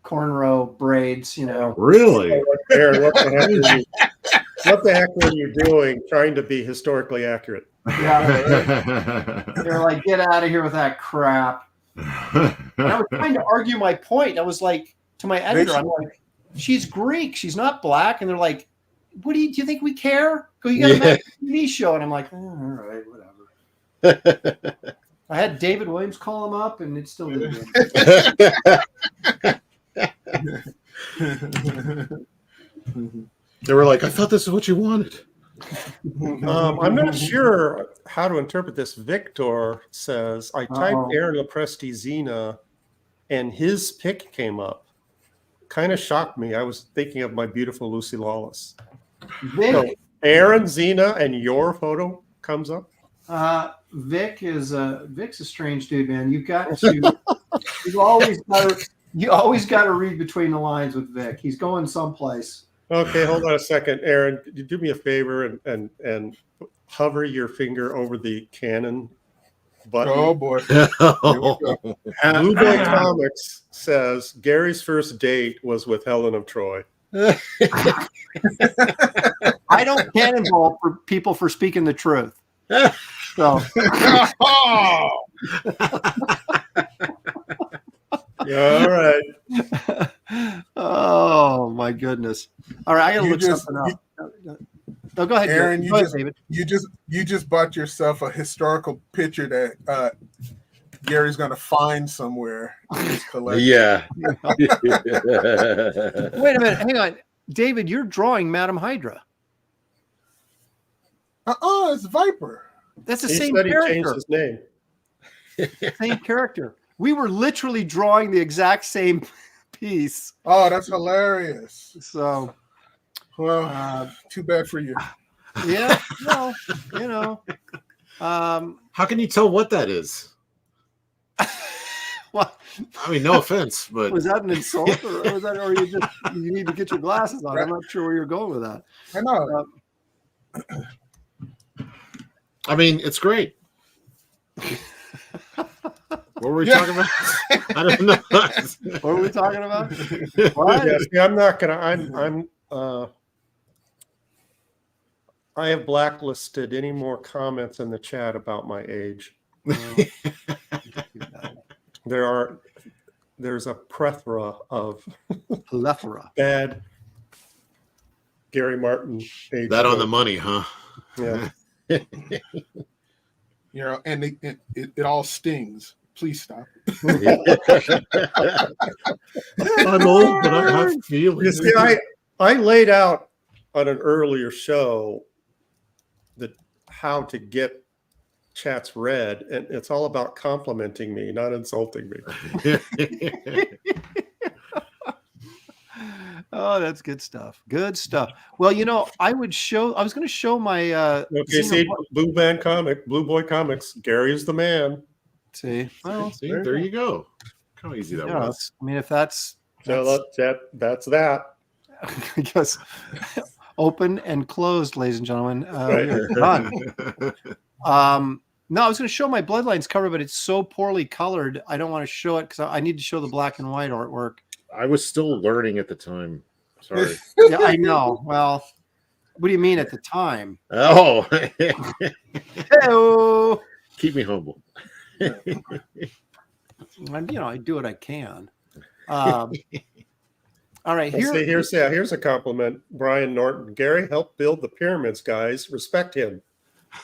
[SPEAKER 1] cornrow braids, you know.
[SPEAKER 6] Really?
[SPEAKER 5] Aaron, what the heck were you doing trying to be historically accurate?
[SPEAKER 1] Yeah. They're like, get out of here with that crap. And I was trying to argue my point. I was like, to my editor, I'm like, she's Greek. She's not black. And they're like, do you think we care? Go, you got to make a TV show. And I'm like, all right, whatever. I had David Williams call him up, and it still didn't.
[SPEAKER 6] They were like, I thought this is what you wanted.
[SPEAKER 5] I'm not sure how to interpret this. Victor says, I typed Aaron Lopresti Xena, and his pic came up. Kind of shocked me. I was thinking of my beautiful Lucy Lawless. So Aaron, Xena, and your photo comes up?
[SPEAKER 1] Vic's a strange dude, man. You've got to you always got to read between the lines with Vic. He's going someplace.
[SPEAKER 5] Okay, hold on a second, Aaron. Could you do me a favor and hover your finger over the Canon button?
[SPEAKER 2] Oh boy.
[SPEAKER 5] Blue Boy Comics says Gary's first date was with Helen of Troy.
[SPEAKER 1] I don't cannonball for people for speaking the truth. So.
[SPEAKER 5] All right.
[SPEAKER 1] Oh my goodness! All right, I gotta look something up. No, go ahead,
[SPEAKER 2] Aaron.
[SPEAKER 1] David.
[SPEAKER 2] You just bought yourself a historical picture that Gary's gonna find somewhere in his collection.
[SPEAKER 6] Yeah.
[SPEAKER 1] Wait a minute, hang on, David. You're drawing Madam Hydra.
[SPEAKER 2] It's Viper.
[SPEAKER 1] That's the
[SPEAKER 5] He
[SPEAKER 1] same
[SPEAKER 5] said he
[SPEAKER 1] character.
[SPEAKER 5] changed his name.
[SPEAKER 1] Same character. We were literally drawing the exact same piece.
[SPEAKER 2] Oh, that's hilarious.
[SPEAKER 1] So,
[SPEAKER 2] well, too bad for you.
[SPEAKER 1] Yeah, well, you know.
[SPEAKER 6] How can you tell what that is?
[SPEAKER 1] What?
[SPEAKER 6] I mean, no offense, but
[SPEAKER 1] Was that an insult, or was that, or you need to get your glasses on? I'm not sure where you're going with that.
[SPEAKER 2] I know.
[SPEAKER 6] I mean, it's great. What were we talking about? I don't know.
[SPEAKER 1] What were we talking about? What?
[SPEAKER 5] Yeah, see, I'm not gonna. I have blacklisted any more comments in the chat about my age. There's a plethora of bad Gary Martin age.
[SPEAKER 6] That on the money, huh?
[SPEAKER 5] Yeah.
[SPEAKER 2] You know, and it all stings. Please stop.
[SPEAKER 6] I'm old, but I have feelings.
[SPEAKER 5] You see, I laid out on an earlier show how to get chats read, and it's all about complimenting me, not insulting me.
[SPEAKER 1] Oh, that's good stuff. Good stuff. Well, you know, I was going to show my
[SPEAKER 5] Okay, see, Blue Boy Comics, Gary is the man.
[SPEAKER 1] See, well,
[SPEAKER 6] See, there you go. How easy that was.
[SPEAKER 1] I mean, if that's
[SPEAKER 5] That's that.
[SPEAKER 1] I guess open and closed, ladies and gentlemen.
[SPEAKER 5] Right.
[SPEAKER 1] We are done. No, I was going to show my Bloodlines cover, but it's so poorly colored. I don't want to show it because I need to show the black and white artwork.
[SPEAKER 6] I was still learning at the time. Sorry.
[SPEAKER 1] Yeah, I know. Well, what do you mean at the time?
[SPEAKER 6] Oh.
[SPEAKER 1] Hello.
[SPEAKER 6] Keep me humble.
[SPEAKER 1] I do what I can. All right,
[SPEAKER 5] Here's a compliment. Brian Norton. Gary helped build the pyramids, guys. Respect him.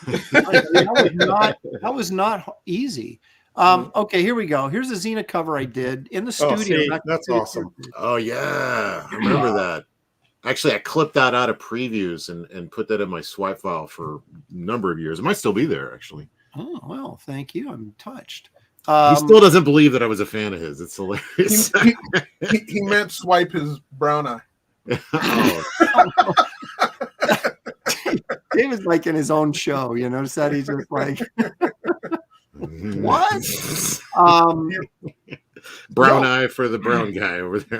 [SPEAKER 1] that was not easy. Okay, here we go. Here's a Xena cover I did in the studio.
[SPEAKER 5] That's awesome.
[SPEAKER 6] Oh yeah, I remember that. Actually, I clipped that out of previews and put that in my swipe file for a number of years. It might still be there, actually.
[SPEAKER 1] Oh, well, thank you. I'm touched.
[SPEAKER 6] He still doesn't believe that I was a fan of his. It's hilarious.
[SPEAKER 2] He meant swipe his brown eye.
[SPEAKER 6] Oh.
[SPEAKER 1] David's like in his own show. You notice that he's just like, what?
[SPEAKER 6] Brown eye for the brown guy over there.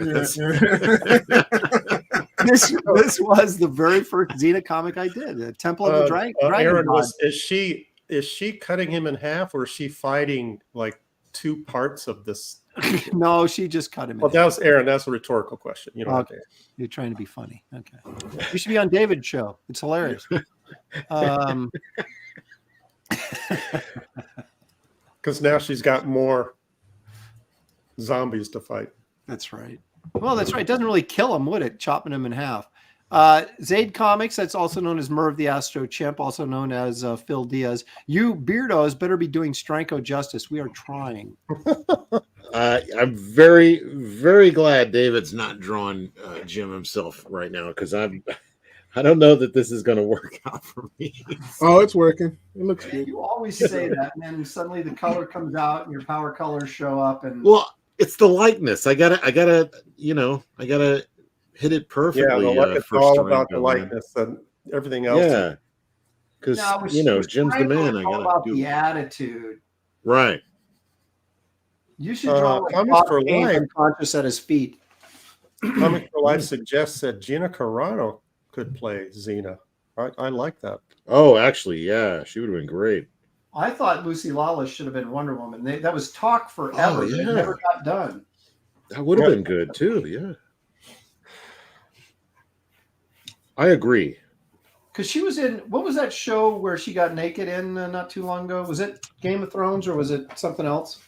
[SPEAKER 1] This was the very first Xena comic I did. The Temple of the Dragon.
[SPEAKER 5] Aaron, is she cutting him in half, or is she fighting like two parts of this?
[SPEAKER 1] No, she just cut him.
[SPEAKER 5] Well, that was Aaron. That's a rhetorical question. You know.
[SPEAKER 1] Okay. You're trying to be funny. Okay. You should be on David's show. It's hilarious.
[SPEAKER 5] Because now she's got more zombies to fight.
[SPEAKER 1] That's right. Well, that's right. It doesn't really kill him, would it? Chopping him in half. Zaid Comics, that's also known as Merv the Astro Chimp, also known as Phil Diaz. You Beardos better be doing Steranko justice. We are trying.
[SPEAKER 6] I'm very, very glad David's not drawing Jim himself right now, because I don't know that this is going to work out for me.
[SPEAKER 2] Oh, it's working. It looks good.
[SPEAKER 1] You always say that, and then suddenly the color comes out and your power colors show up. And
[SPEAKER 6] Well, it's the likeness. I gotta hit it perfectly.
[SPEAKER 5] It's
[SPEAKER 6] for
[SPEAKER 5] all
[SPEAKER 6] Steranko,
[SPEAKER 5] about the
[SPEAKER 6] man.
[SPEAKER 5] likeness and everything else.
[SPEAKER 6] Yeah, because Jim's the man. I
[SPEAKER 1] all
[SPEAKER 6] gotta
[SPEAKER 1] about
[SPEAKER 6] do
[SPEAKER 1] the
[SPEAKER 6] it.
[SPEAKER 1] attitude.
[SPEAKER 6] Right.
[SPEAKER 1] You should draw like
[SPEAKER 5] Comics for
[SPEAKER 1] Bob Kane
[SPEAKER 5] Life.
[SPEAKER 1] unconscious at his feet.
[SPEAKER 5] Comic for Life suggests that Gina Carano could play Xena. I like that.
[SPEAKER 6] Oh, actually, yeah, she would have been great.
[SPEAKER 1] I thought Lucy Lawless should have been Wonder Woman. That was talk forever.
[SPEAKER 6] Oh, yeah.
[SPEAKER 1] It never got done.
[SPEAKER 6] That would have been good too. Yeah, I agree.
[SPEAKER 1] Because she was in, what was that show where she got naked in not too long ago? Was it Game of Thrones or was it something else?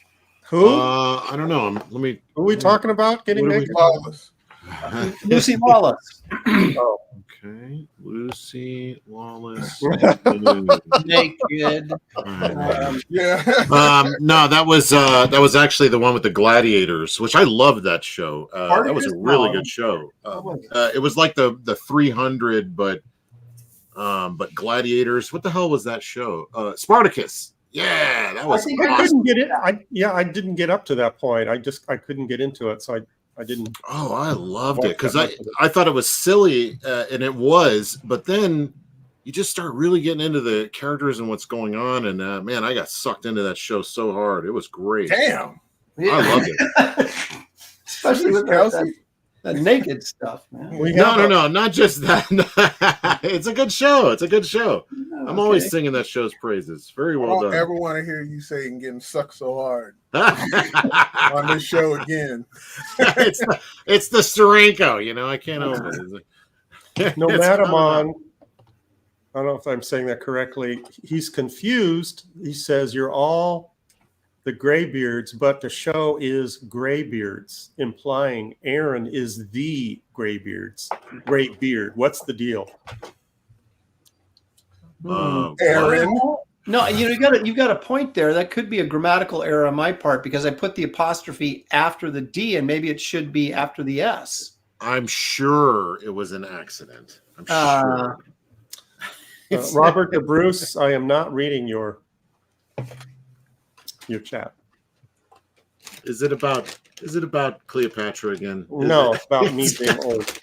[SPEAKER 5] Who?
[SPEAKER 6] I don't know. Let me.
[SPEAKER 5] Who are we talking about? Getting
[SPEAKER 6] What are we
[SPEAKER 5] naked?
[SPEAKER 2] Lawless.
[SPEAKER 1] Lucy Lawless.
[SPEAKER 5] Oh.
[SPEAKER 6] Okay, Lucy Lawless.
[SPEAKER 1] Naked.
[SPEAKER 2] Yeah.
[SPEAKER 6] No, that was actually the one with the gladiators, which I loved that show. That was a really good show. It was like the 300, but gladiators. What the hell was that show? Spartacus. Yeah, that was.
[SPEAKER 5] I couldn't get it. I didn't get up to that point. I couldn't get into it, so I didn't.
[SPEAKER 6] Oh, I loved it because I thought it was silly, and it was. But then you just start really getting into the characters and what's going on, and man, I got sucked into that show so hard. It was great.
[SPEAKER 2] Damn.
[SPEAKER 6] I loved it.
[SPEAKER 1] Especially with that naked stuff, man.
[SPEAKER 6] No, not just that. It's a good show. It's a good show. I'm always singing that show's praises. Very well
[SPEAKER 2] I don't
[SPEAKER 6] done.
[SPEAKER 2] ever want to hear you saying getting sucked so hard on this show again.
[SPEAKER 6] it's the Steranko, I can't open it.
[SPEAKER 5] No, Madamon, I don't know if I'm saying that correctly. He's confused. He says you're all the Graybeards, but the show is Graybeard'S, implying Aaron is the Graybeard'S. Graybeard. What's the deal?
[SPEAKER 2] Aaron.
[SPEAKER 1] No, you've got a point there. That could be a grammatical error on my part because I put the apostrophe after the D and maybe it should be after the S.
[SPEAKER 6] I'm sure it was an accident. I'm sure.
[SPEAKER 5] Robert DeBruce, I am not reading your chat.
[SPEAKER 6] Is it about Cleopatra again?
[SPEAKER 5] No, it's about me being old.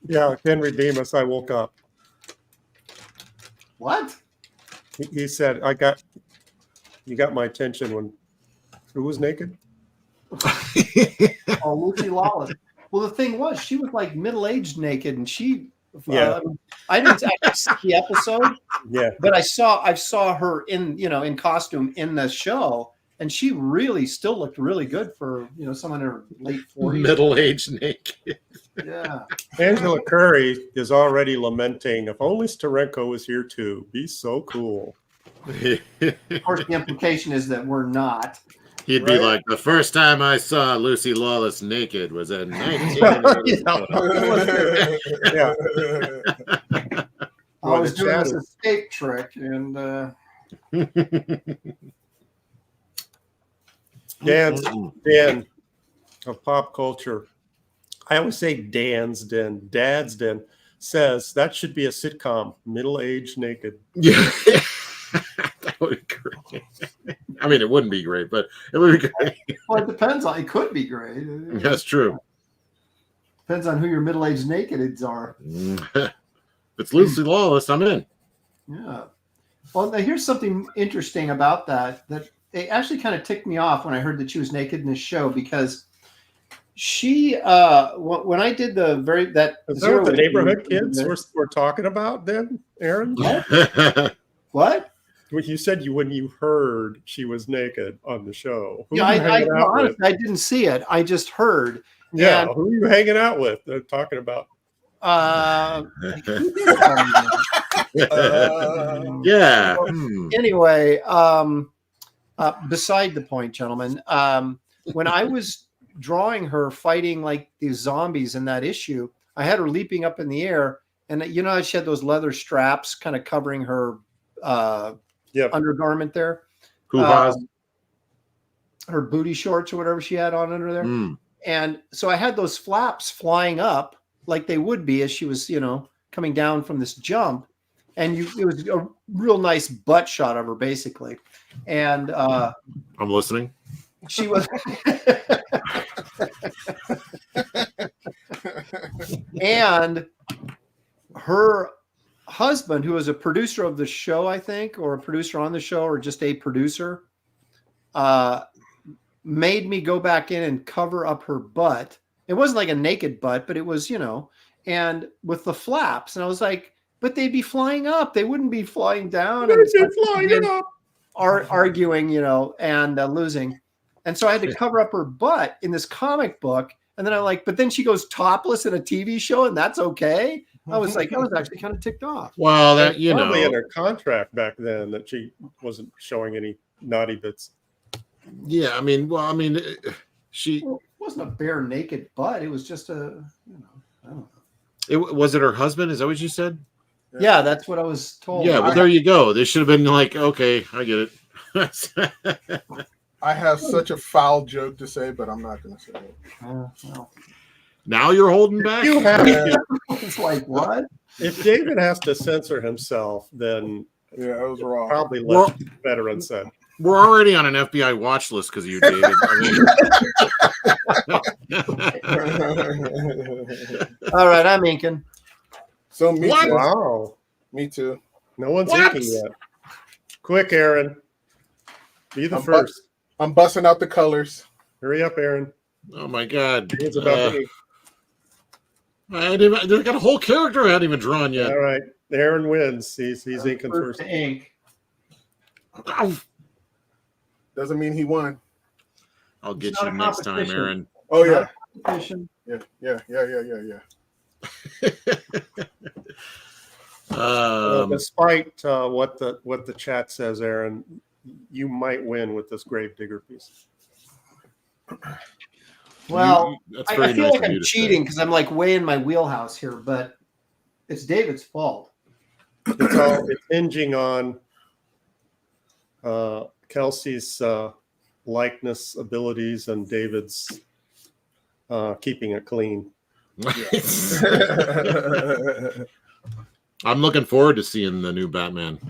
[SPEAKER 5] Yeah, Ken Redeemus, I woke up.
[SPEAKER 1] What?
[SPEAKER 5] He said, you got my attention when, who was naked?
[SPEAKER 1] Oh, Lucy Lawless. Well, the thing was, she was like middle-aged naked, and she. I didn't actually see the episode.
[SPEAKER 5] Yeah,
[SPEAKER 1] but I saw her in costume in the show, and she really still looked really good for someone in her late 40s.
[SPEAKER 6] Middle-aged naked.
[SPEAKER 1] Yeah.
[SPEAKER 5] Angela Curry is already lamenting, if only Steranko was here too. Be so cool.
[SPEAKER 1] Of course, the implication is that we're not.
[SPEAKER 6] He'd be like, the first time I saw Lucy Lawless naked was in 19.
[SPEAKER 5] Yeah.
[SPEAKER 1] I was doing this escape trick, and
[SPEAKER 5] Dan, of pop culture. I always say Dan's Den, Dad's Den, says that should be a sitcom, middle-aged naked.
[SPEAKER 6] Yeah. That would be great. I mean, it wouldn't be great, but it would be great.
[SPEAKER 1] Well, it depends on. It could be great.
[SPEAKER 6] That's true.
[SPEAKER 1] Depends on who your middle-aged nakeds are.
[SPEAKER 6] If it's loosely lawless, I'm in.
[SPEAKER 1] Yeah. Well, now here's something interesting about that it actually kind of ticked me off when I heard that she was naked in this show, because she when I did the
[SPEAKER 5] Is that what the neighborhood kids were talking about then, Aaron?
[SPEAKER 1] What?
[SPEAKER 5] You said when you heard she was naked on the show.
[SPEAKER 1] Yeah, honestly, I didn't see it. I just heard.
[SPEAKER 5] Yeah,
[SPEAKER 1] and,
[SPEAKER 5] who are you hanging out with? They're talking about.
[SPEAKER 6] Yeah.
[SPEAKER 1] Anyway, beside the point, gentlemen. When I was drawing her fighting like these zombies in that issue, I had her leaping up in the air, and she had those leather straps kind of covering her undergarment there. Her booty shorts or whatever she had on under there. And so I had those flaps flying up like they would be as she was, coming down from this jump. And it was a real nice butt shot of her, basically. And
[SPEAKER 6] I'm listening.
[SPEAKER 1] She was. And her husband, who was a producer of the show, I think, or a producer on the show, or just a producer, made me go back in and cover up her butt. It wasn't like a naked butt, but it was, and with the flaps. And I was like, but they'd be flying up. They wouldn't be flying down.
[SPEAKER 5] They'd be flying up.
[SPEAKER 1] Arguing, and losing. And so I had to cover up her butt in this comic book. And then I'm like, but then she goes topless in a TV show, and that's okay. I was actually kind of ticked off.
[SPEAKER 6] Well, that
[SPEAKER 5] probably in her contract back then that she wasn't showing any naughty bits.
[SPEAKER 6] Yeah, she
[SPEAKER 1] it wasn't a bare naked butt. It was just a, I don't know.
[SPEAKER 6] Was it her husband? Is that what you said?
[SPEAKER 1] Yeah, that's what I was told.
[SPEAKER 6] Yeah, well, there you go. They should have been like, okay, I get it.
[SPEAKER 2] I have such a foul joke to say, but I'm not going to say it.
[SPEAKER 1] Well.
[SPEAKER 6] Now you're holding back?
[SPEAKER 5] You have to.
[SPEAKER 1] It's like, what?
[SPEAKER 5] If David has to censor himself, then
[SPEAKER 2] yeah, it was wrong.
[SPEAKER 5] Probably let better unsaid.
[SPEAKER 6] We're already on an FBI watch list because of you, David.
[SPEAKER 1] All right, I'm inking.
[SPEAKER 2] So me
[SPEAKER 6] What?
[SPEAKER 2] too.
[SPEAKER 5] Wow.
[SPEAKER 2] Me too.
[SPEAKER 5] No one's
[SPEAKER 6] What?
[SPEAKER 5] inking yet. Quick, Aaron. Be the first.
[SPEAKER 2] I'm busting out the colors.
[SPEAKER 5] Hurry up, Aaron.
[SPEAKER 6] Oh my God.
[SPEAKER 5] It's about to ink.
[SPEAKER 6] I got a whole character I hadn't even drawn yet.
[SPEAKER 5] All right. Aaron wins. He's inking first.
[SPEAKER 1] To ink.
[SPEAKER 6] Ow.
[SPEAKER 2] Doesn't mean he won.
[SPEAKER 6] I'll get
[SPEAKER 1] It's
[SPEAKER 6] you
[SPEAKER 1] not a
[SPEAKER 6] next time,
[SPEAKER 1] competition.
[SPEAKER 6] Aaron.
[SPEAKER 2] Oh yeah.
[SPEAKER 1] Competition.
[SPEAKER 2] Yeah.
[SPEAKER 5] Despite what the chat says, Aaron, you might win with this Gravedigger piece.
[SPEAKER 1] Well,
[SPEAKER 6] That's
[SPEAKER 1] I
[SPEAKER 6] very
[SPEAKER 1] feel
[SPEAKER 6] nice
[SPEAKER 1] like
[SPEAKER 6] of you
[SPEAKER 1] I'm
[SPEAKER 6] to
[SPEAKER 1] cheating
[SPEAKER 6] say.
[SPEAKER 1] because I'm like way in my wheelhouse here, but it's David's fault.
[SPEAKER 5] It's hinging on Kelsey's likeness abilities and David's keeping it clean.
[SPEAKER 6] I'm looking forward to seeing the new Batman.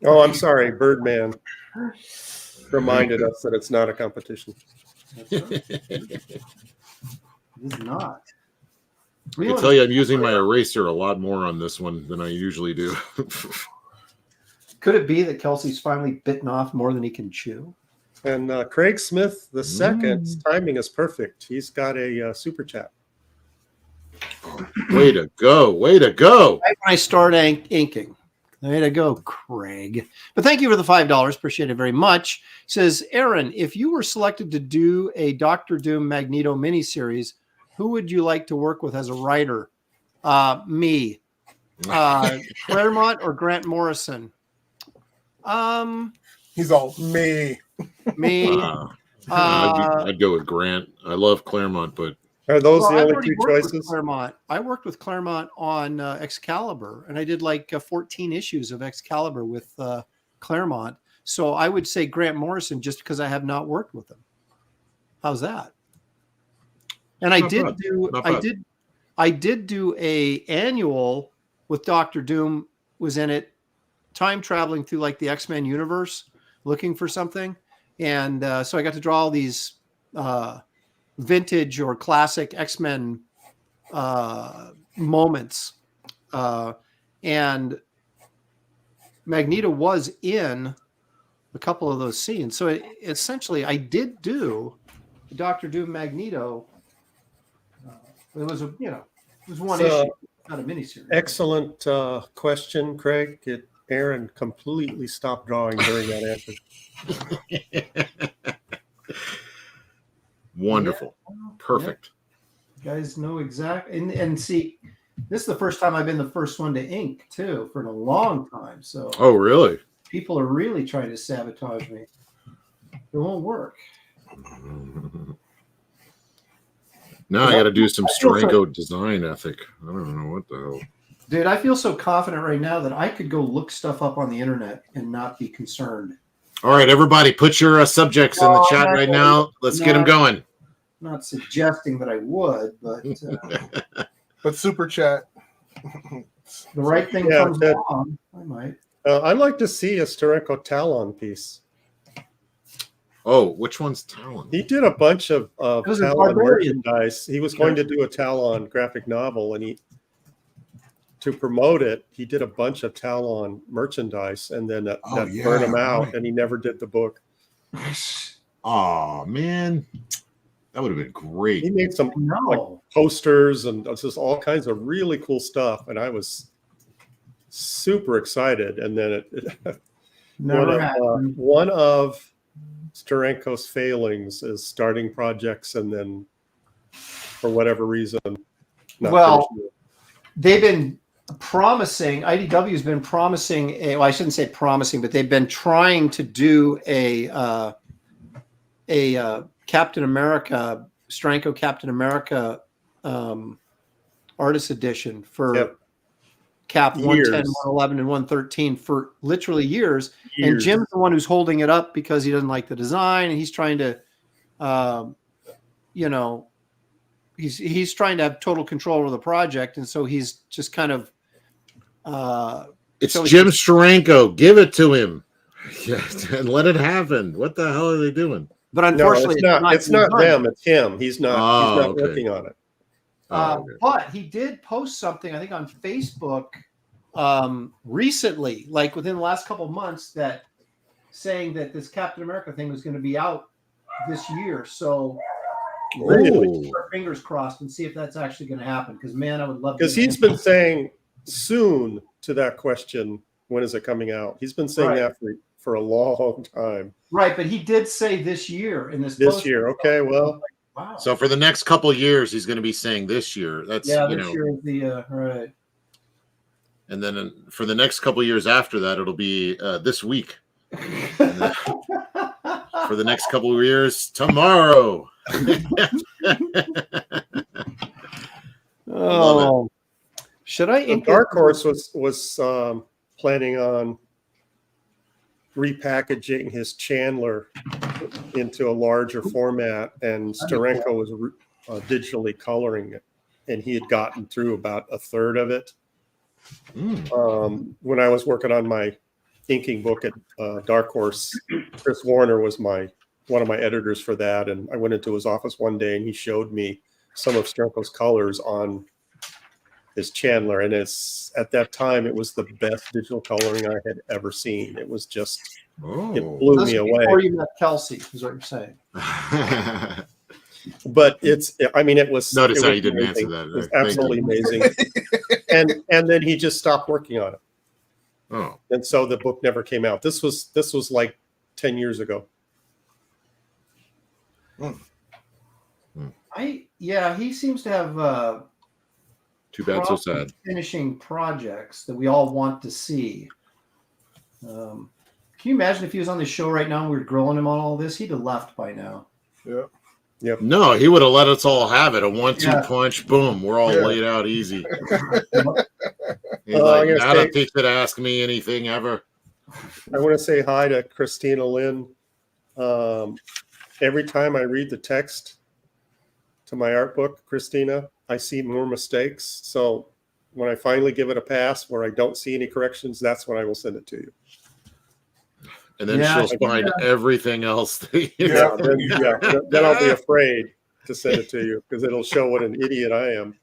[SPEAKER 5] Oh, I'm sorry. Birdman reminded us that it's not a competition.
[SPEAKER 1] It's not.
[SPEAKER 6] I can tell you I'm using my eraser a lot more on this one than I usually do.
[SPEAKER 1] Could it be that Kelsey's finally bitten off more than he can chew?
[SPEAKER 5] And Craig Smith the second's timing is perfect. He's got a super chat.
[SPEAKER 6] Way to go. Way to go.
[SPEAKER 1] Right when I start inking. Way to go, Craig. But thank you for the $5. Appreciate it very much. Says, Aaron, if you were selected to do a Doctor Doom Magneto miniseries, who would you like to work with as a writer? Me. Claremont or Grant Morrison?
[SPEAKER 2] He's all me.
[SPEAKER 1] Me.
[SPEAKER 6] I'd go with Grant. I love Claremont, but
[SPEAKER 5] Are those
[SPEAKER 1] Well,
[SPEAKER 5] the
[SPEAKER 1] I've
[SPEAKER 5] only
[SPEAKER 1] already
[SPEAKER 5] two
[SPEAKER 1] worked with
[SPEAKER 5] choices?
[SPEAKER 1] Claremont. I worked with Claremont on Excalibur, and I did like 14 issues of Excalibur with Claremont. So I would say Grant Morrison just because I have not worked with him. How's that? And I
[SPEAKER 6] Not
[SPEAKER 1] did
[SPEAKER 6] bad.
[SPEAKER 1] do
[SPEAKER 6] Not
[SPEAKER 1] I
[SPEAKER 6] bad.
[SPEAKER 1] did I did do a annual with Doctor Doom was in it, time traveling through like the X-Men universe, looking for something, and so I got to draw all these vintage or classic X-Men moments, and Magneto was in a couple of those scenes. So essentially, I did do Doctor Doom Magneto. It was a it was one
[SPEAKER 5] So,
[SPEAKER 1] issue, not a miniseries.
[SPEAKER 5] Excellent question, Craig. Aaron completely stopped drawing during that answer.
[SPEAKER 6] Wonderful. Perfect.
[SPEAKER 1] You guys know exactly, and see, this is the first time I've been the first one to ink too for a long time. So
[SPEAKER 6] Oh, really?
[SPEAKER 1] people are really trying to sabotage me. It won't work.
[SPEAKER 6] Now I got to do some
[SPEAKER 1] I feel so-
[SPEAKER 6] Steranko design ethic. I don't know what the hell.
[SPEAKER 1] Dude, I feel so confident right now that I could go look stuff up on the internet and not be concerned.
[SPEAKER 6] All right, everybody, put your subjects in the
[SPEAKER 1] Oh,
[SPEAKER 6] chat
[SPEAKER 1] I'm
[SPEAKER 6] right
[SPEAKER 1] not-
[SPEAKER 6] now. Let's get them
[SPEAKER 1] not-
[SPEAKER 6] going.
[SPEAKER 1] Not suggesting that I would, but
[SPEAKER 2] But super chat.
[SPEAKER 1] the right thing
[SPEAKER 5] Yeah,
[SPEAKER 1] comes
[SPEAKER 5] that-
[SPEAKER 1] along, I might.
[SPEAKER 5] I'd like to see a Steranko Talon piece.
[SPEAKER 6] Oh, which one's Talon?
[SPEAKER 5] He did a bunch of
[SPEAKER 1] It was a
[SPEAKER 5] Talon
[SPEAKER 1] Barbarian.
[SPEAKER 5] merchandise. He was going to do a Talon graphic novel, and to promote it, he did a bunch of Talon merchandise, and then that
[SPEAKER 6] Oh, yeah,
[SPEAKER 5] burned him out,
[SPEAKER 6] right.
[SPEAKER 5] and he never did the book.
[SPEAKER 6] Oh, man. That would have been great.
[SPEAKER 5] He made some
[SPEAKER 1] No.
[SPEAKER 5] posters and just all kinds of really cool stuff, and I was super excited. And then
[SPEAKER 1] Never happened.
[SPEAKER 5] one of Steranko's failings is starting projects and then, for whatever reason, not
[SPEAKER 1] Well,
[SPEAKER 5] finishing it.
[SPEAKER 1] They've been promising, IDW has been promising, well, I shouldn't say promising, but they've been trying to do a Captain America, Steranko Captain America artist edition for
[SPEAKER 5] Yep.
[SPEAKER 1] Cap 110,
[SPEAKER 5] Years.
[SPEAKER 1] 111, and 113 for literally years. And
[SPEAKER 5] Years.
[SPEAKER 1] Jim's the one who's holding it up because he doesn't like the design, and he's trying to, he's trying to have total control over the project, and so he's just kind of.
[SPEAKER 6] It's
[SPEAKER 1] so
[SPEAKER 6] Jim Steranko. Give it to him. Yeah, and let it happen. What the hell are they doing?
[SPEAKER 1] But
[SPEAKER 5] No,
[SPEAKER 1] unfortunately,
[SPEAKER 5] it's not
[SPEAKER 1] done.
[SPEAKER 5] them. It's him. He's not
[SPEAKER 6] Okay.
[SPEAKER 5] working on it.
[SPEAKER 6] Oh, okay.
[SPEAKER 1] But he did post something, I think, on Facebook recently, like within the last couple of months, that saying that this Captain America thing was going to be out this year. So
[SPEAKER 5] Really?
[SPEAKER 1] keep our fingers crossed and see if that's actually going to happen. Because man, I would love.
[SPEAKER 5] Because
[SPEAKER 1] to
[SPEAKER 5] he's been saying soon to that question, when is it coming out? He's been saying
[SPEAKER 1] Right.
[SPEAKER 5] that for a long time.
[SPEAKER 1] right, but he did say this year in this.
[SPEAKER 5] This
[SPEAKER 1] post.
[SPEAKER 5] year, okay, well,
[SPEAKER 1] Wow.
[SPEAKER 6] So for the next couple of years, he's going to be saying this year. That's
[SPEAKER 1] yeah,
[SPEAKER 6] you
[SPEAKER 1] this
[SPEAKER 6] know,
[SPEAKER 1] year is the right.
[SPEAKER 6] and then for the next couple of years after that, it'll be this week. For the next couple of years, tomorrow.
[SPEAKER 1] Oh, should I?
[SPEAKER 5] the
[SPEAKER 1] ink
[SPEAKER 5] Dark
[SPEAKER 1] it?
[SPEAKER 5] Horse was planning on repackaging his Chandler into a larger format, and Steranko was digitally coloring it, and he had gotten through about a third of it. When I was working on my inking book at Dark Horse, Chris Warner was one of my editors for that, and I went into his office one day and he showed me some of Steranko's colors on his Chandler, and at that time it was the best digital coloring I had ever seen. It was just it blew
[SPEAKER 1] This
[SPEAKER 5] me
[SPEAKER 1] is
[SPEAKER 5] away.
[SPEAKER 1] Before you met Kelsey, is what you're saying.
[SPEAKER 5] But it was.
[SPEAKER 6] Notice
[SPEAKER 5] it
[SPEAKER 6] how
[SPEAKER 5] was
[SPEAKER 6] you didn't
[SPEAKER 5] amazing.
[SPEAKER 6] answer that.
[SPEAKER 5] It was
[SPEAKER 6] Thank you.
[SPEAKER 5] absolutely amazing. and then he just stopped working on it,
[SPEAKER 6] Oh,
[SPEAKER 5] and so the book never came out. This was like 10 years ago.
[SPEAKER 1] He seems to have
[SPEAKER 6] too bad, so sad.
[SPEAKER 1] finishing projects that we all want to see. Can you imagine if he was on the show right now and we were grilling him on all this? He'd have left by now.
[SPEAKER 2] Yeah.
[SPEAKER 6] No, he would have let us all have it. A 1-2
[SPEAKER 1] Yeah.
[SPEAKER 6] punch, boom, we're all
[SPEAKER 2] Yeah.
[SPEAKER 6] laid out easy. He's
[SPEAKER 5] I'm
[SPEAKER 6] like,
[SPEAKER 5] gonna
[SPEAKER 6] not
[SPEAKER 5] say-
[SPEAKER 6] if he could ask me anything ever.
[SPEAKER 5] I want to say hi to Christina Lynn. Every time I read the text to my art book, Christina, I see more mistakes. So when I finally give it a pass where I don't see any corrections, that's when I will send it to you.
[SPEAKER 6] And then
[SPEAKER 1] Yeah,
[SPEAKER 6] she'll find everything else.
[SPEAKER 2] Yeah.
[SPEAKER 5] Then I'll be afraid to send it to you because it'll show what an idiot I am.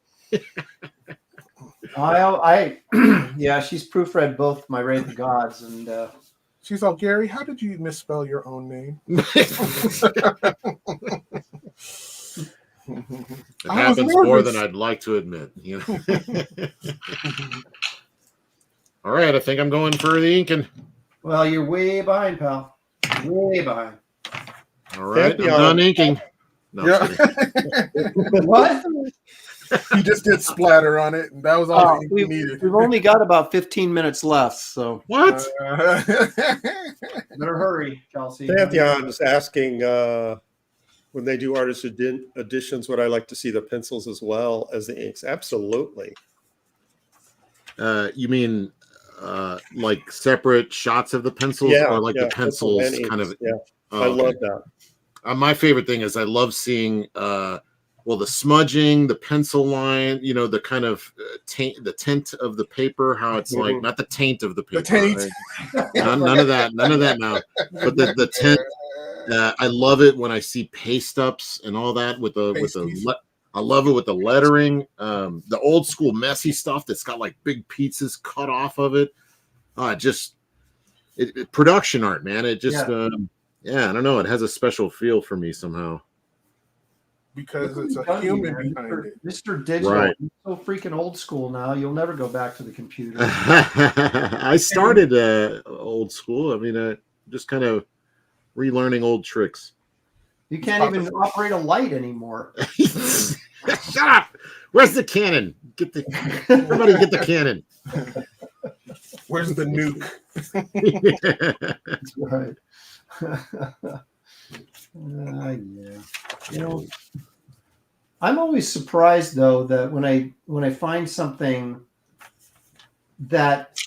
[SPEAKER 1] Yeah, she's proofread both my Raid the Gods and
[SPEAKER 2] She's all, Gary, how did you misspell your own name?
[SPEAKER 6] It happens more than I'd like to admit. You know. All right, I think I'm going for the inking.
[SPEAKER 1] well, you're way behind, pal. Way behind.
[SPEAKER 6] All right, I'm done inking. No,
[SPEAKER 2] Yeah.
[SPEAKER 1] What?
[SPEAKER 2] He just did splatter on it, and that was all he needed.
[SPEAKER 1] We've only got about 15 minutes left, so
[SPEAKER 6] what?
[SPEAKER 1] better hurry, Kelsey.
[SPEAKER 5] Pantheon is asking when they do artist editions, would I like to see the pencils as well as the inks? Absolutely.
[SPEAKER 6] You mean like separate shots of the pencils, or like the pencils kind of?
[SPEAKER 5] Yeah,
[SPEAKER 6] I
[SPEAKER 5] love that.
[SPEAKER 6] My favorite thing is I love seeing the smudging, the pencil line, you know, the kind of the tint of the paper, how it's like not the taint of the paper.
[SPEAKER 2] The taint.
[SPEAKER 6] Right? None of that now. But the tint. I love it when I see paste ups and all that with the I love it with the lettering. The old school messy stuff that's got like big pieces cut off of it. Production art, man. It just I don't know. It has a special feel for me somehow.
[SPEAKER 2] Because it's a human behind it.
[SPEAKER 1] Mr. Digital,
[SPEAKER 6] right.
[SPEAKER 1] You're so freaking old school now. You'll never go back to the computer.
[SPEAKER 6] I started old school. I mean, just kind of relearning old tricks.
[SPEAKER 1] You can't even operate a light anymore.
[SPEAKER 6] Shut up! Where's the cannon? Everybody get the cannon.
[SPEAKER 2] Where's the nuke?
[SPEAKER 1] That's right. Yeah. You know, I'm always surprised though that when I find something that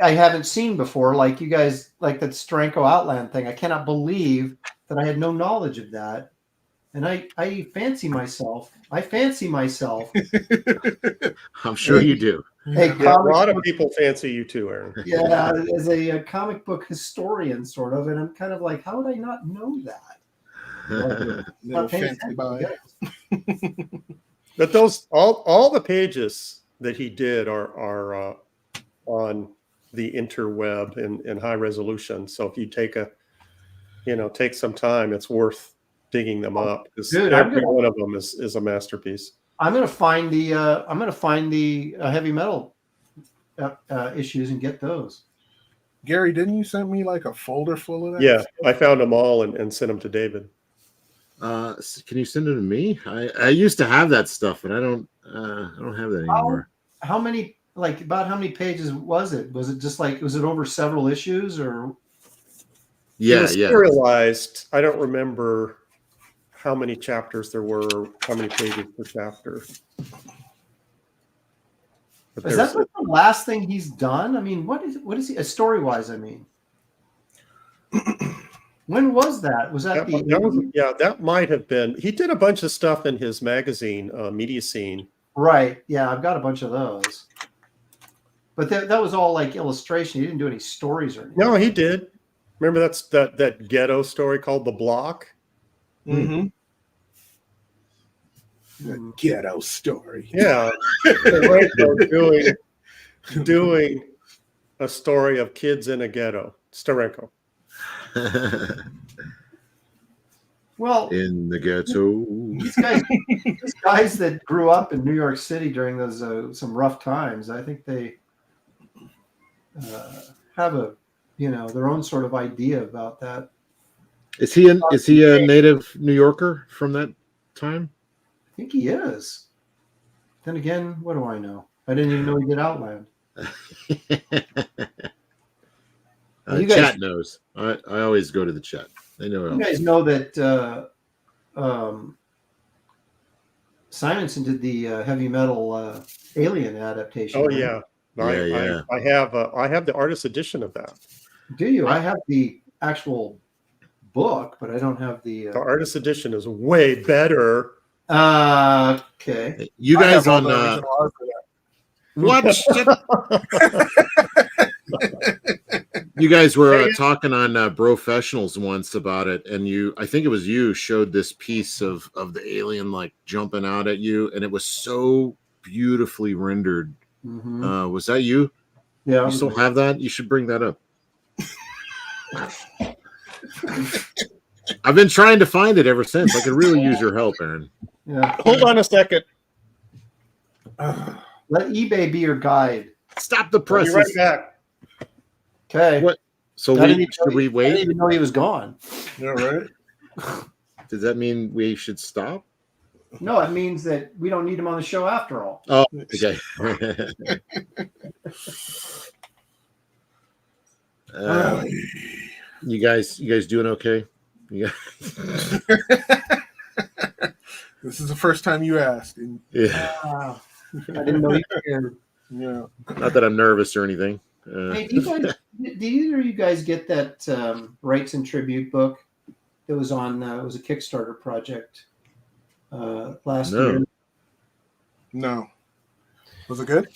[SPEAKER 1] I haven't seen before, like you guys, like that Steranko Outland thing, I cannot believe that I had no knowledge of that. And I fancy myself. I'm
[SPEAKER 6] sure you do.
[SPEAKER 1] Hey,
[SPEAKER 5] a lot of people fancy you too, Aaron.
[SPEAKER 1] Yeah, as a comic book historian, sort of, and I'm kind of like, how would I not know that?
[SPEAKER 5] But those all the pages that he did are on the interweb in high resolution. So if you take some time, it's worth digging them up because every one of them is a masterpiece.
[SPEAKER 1] I'm gonna find the heavy metal issues and get those.
[SPEAKER 2] Gary, didn't you send me like a folder full of that?
[SPEAKER 5] Yeah, I found them all and sent them to David.
[SPEAKER 6] Can you send it to me? I used to have that stuff, but I don't have that anymore.
[SPEAKER 1] How many pages was it? Was it just was it over several issues or?
[SPEAKER 5] Yeah, serialized. I don't remember how many chapters there were, how many pages per chapter.
[SPEAKER 1] Is that the last thing he's done? I mean, what is he story-wise? I mean, when was that? Was that
[SPEAKER 5] that might have been. He did a bunch of stuff in his magazine, Media Scene.
[SPEAKER 1] Right. Yeah, I've got a bunch of those. But that was all like illustration. He didn't do any stories or anything.
[SPEAKER 5] No, he did. Remember that ghetto story called The Block?
[SPEAKER 2] Mm-hmm. The ghetto story.
[SPEAKER 5] Yeah. doing a story of kids in a ghetto. Steranko.
[SPEAKER 1] Well,
[SPEAKER 6] in the ghetto.
[SPEAKER 1] These guys that grew up in New York City during those some rough times, I think they have their own sort of idea about that.
[SPEAKER 6] Is he a native New Yorker from that time?
[SPEAKER 1] I think he is. Then again, what do I know? I didn't even know he did Outland.
[SPEAKER 6] Chat knows. I always go to the chat. They know.
[SPEAKER 1] You guys know that Simonson did the heavy metal Alien adaptation.
[SPEAKER 5] Oh
[SPEAKER 1] right?
[SPEAKER 5] yeah.
[SPEAKER 6] Yeah.
[SPEAKER 5] I have the artist edition of that.
[SPEAKER 1] Do you? I have the actual book, but I don't have the
[SPEAKER 5] artist edition is way better
[SPEAKER 1] Okay.
[SPEAKER 6] You
[SPEAKER 2] I
[SPEAKER 6] guys
[SPEAKER 2] have all
[SPEAKER 6] on
[SPEAKER 2] the original art for that.
[SPEAKER 6] what? You guys were talking on Brofessionals once about it, and I think it was you showed this piece of the alien like jumping out at you, and it was so beautifully rendered.
[SPEAKER 1] Mhm.
[SPEAKER 6] Was that you?
[SPEAKER 1] Yeah.
[SPEAKER 6] You still have that? You should bring that up. I've been trying to find it ever since. I could really use your help, Aaron.
[SPEAKER 1] Yeah.
[SPEAKER 5] Hold on a second.
[SPEAKER 1] Let eBay be your guide.
[SPEAKER 6] Stop the
[SPEAKER 5] I'll be
[SPEAKER 6] presses.
[SPEAKER 5] right back.
[SPEAKER 1] Okay.
[SPEAKER 6] What? So
[SPEAKER 1] I didn't
[SPEAKER 6] should we
[SPEAKER 1] I didn't
[SPEAKER 6] wait?
[SPEAKER 1] even know he was gone.
[SPEAKER 2] Yeah, right.
[SPEAKER 6] Does that mean we should stop?
[SPEAKER 1] No, it means that we don't need him on the show after all.
[SPEAKER 6] Oh, okay. You guys doing okay? Yeah.
[SPEAKER 2] This is the first time you asked. And,
[SPEAKER 6] Yeah.
[SPEAKER 1] Wow. I didn't know you cared.
[SPEAKER 2] yeah.
[SPEAKER 6] Not that I'm nervous or anything.
[SPEAKER 1] Hey, did either of you guys get that Rights and Tribute book that was on? It was a Kickstarter project last year.
[SPEAKER 2] No. Was it good?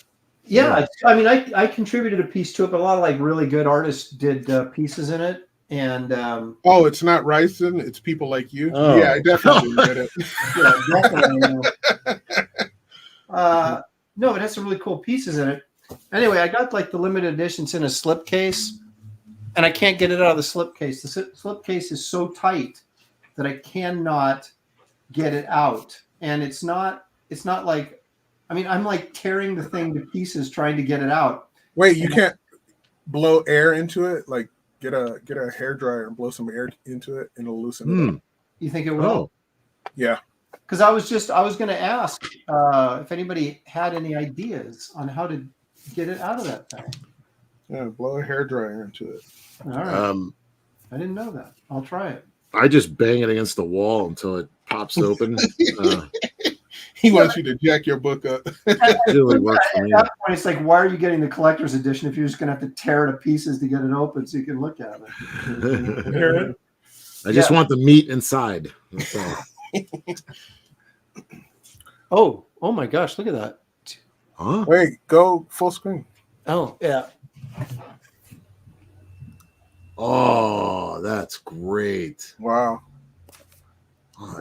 [SPEAKER 1] Yeah, I mean, I contributed a piece to it, but a lot of like really good artists did pieces in it, and
[SPEAKER 2] Oh, it's not Ryson. It's people like you.
[SPEAKER 6] Oh.
[SPEAKER 2] Yeah, I definitely did it.
[SPEAKER 1] yeah, definitely. No, it has some really cool pieces in it. Anyway, I got like the limited editions in a slipcase, and I can't get it out of the slipcase. The slipcase is so tight that I cannot get it out, and it's not like, I mean, I'm like tearing the thing to pieces trying to get it out.
[SPEAKER 2] Wait, you can't blow air into it? Like get a hair dryer and blow some air into it and it'll loosen it up.
[SPEAKER 1] You think it will?
[SPEAKER 6] Oh.
[SPEAKER 2] Yeah.
[SPEAKER 1] Because I was going to ask if anybody had any ideas on how to get it out of that thing.
[SPEAKER 2] Yeah, blow a hair dryer into it.
[SPEAKER 1] All right. I didn't know that. I'll try it.
[SPEAKER 6] I just bang it against the wall until it pops open.
[SPEAKER 2] He wants you to jack your book up.
[SPEAKER 6] It really works for
[SPEAKER 1] At
[SPEAKER 6] me.
[SPEAKER 1] that point, it's like, why are you getting the collector's edition if you're just going to have to tear it to pieces to get it open so you can look at it?
[SPEAKER 6] I just want the meat inside. That's all.
[SPEAKER 1] Oh my gosh, look at that.
[SPEAKER 6] Huh?
[SPEAKER 2] Wait, go full screen.
[SPEAKER 1] Oh, yeah.
[SPEAKER 6] Oh, that's great.
[SPEAKER 2] Wow.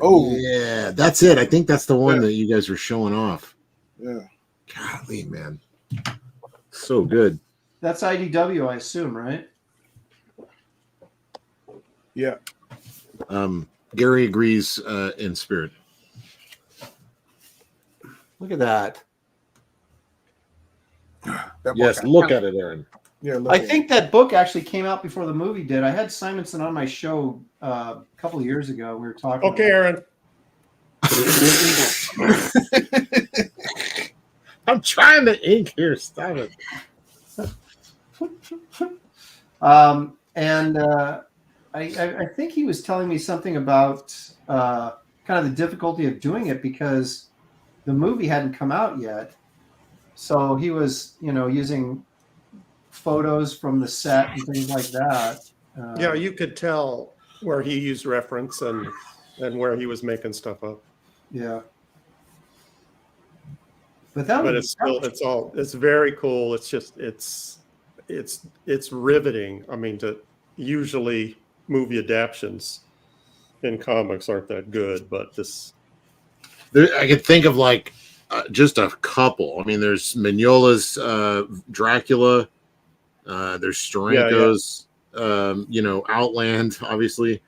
[SPEAKER 6] Oh, yeah, that's it. I think that's the one
[SPEAKER 2] Yeah.
[SPEAKER 6] that you guys were showing off.
[SPEAKER 2] Yeah.
[SPEAKER 6] Golly, man. So good.
[SPEAKER 1] That's IDW, I assume, right?
[SPEAKER 2] Yeah.
[SPEAKER 6] Gary agrees in spirit.
[SPEAKER 1] Look at that.
[SPEAKER 2] That
[SPEAKER 6] Yes,
[SPEAKER 2] book-
[SPEAKER 6] look at it, Aaron.
[SPEAKER 2] Yeah, look
[SPEAKER 1] I
[SPEAKER 2] at
[SPEAKER 1] think that book actually came out before the movie did. I had Simonson on my show a couple of years ago. We were talking.
[SPEAKER 5] Okay, Aaron.
[SPEAKER 6] I'm trying to ink here. Stop it.
[SPEAKER 1] I think he was telling me something about kind of the difficulty of doing it because the movie hadn't come out yet. So he was, using photos from the set and things like that.
[SPEAKER 5] Yeah, you could tell where he used reference and where he was making stuff up.
[SPEAKER 1] Yeah. But that
[SPEAKER 5] But
[SPEAKER 1] was
[SPEAKER 5] it's very cool. It's just it's riveting. I mean, usually movie adaptions in comics aren't that good, but this.
[SPEAKER 6] I could think of like just a couple. I mean, there's Mignola's Dracula. There's Steranko's, Outland, obviously.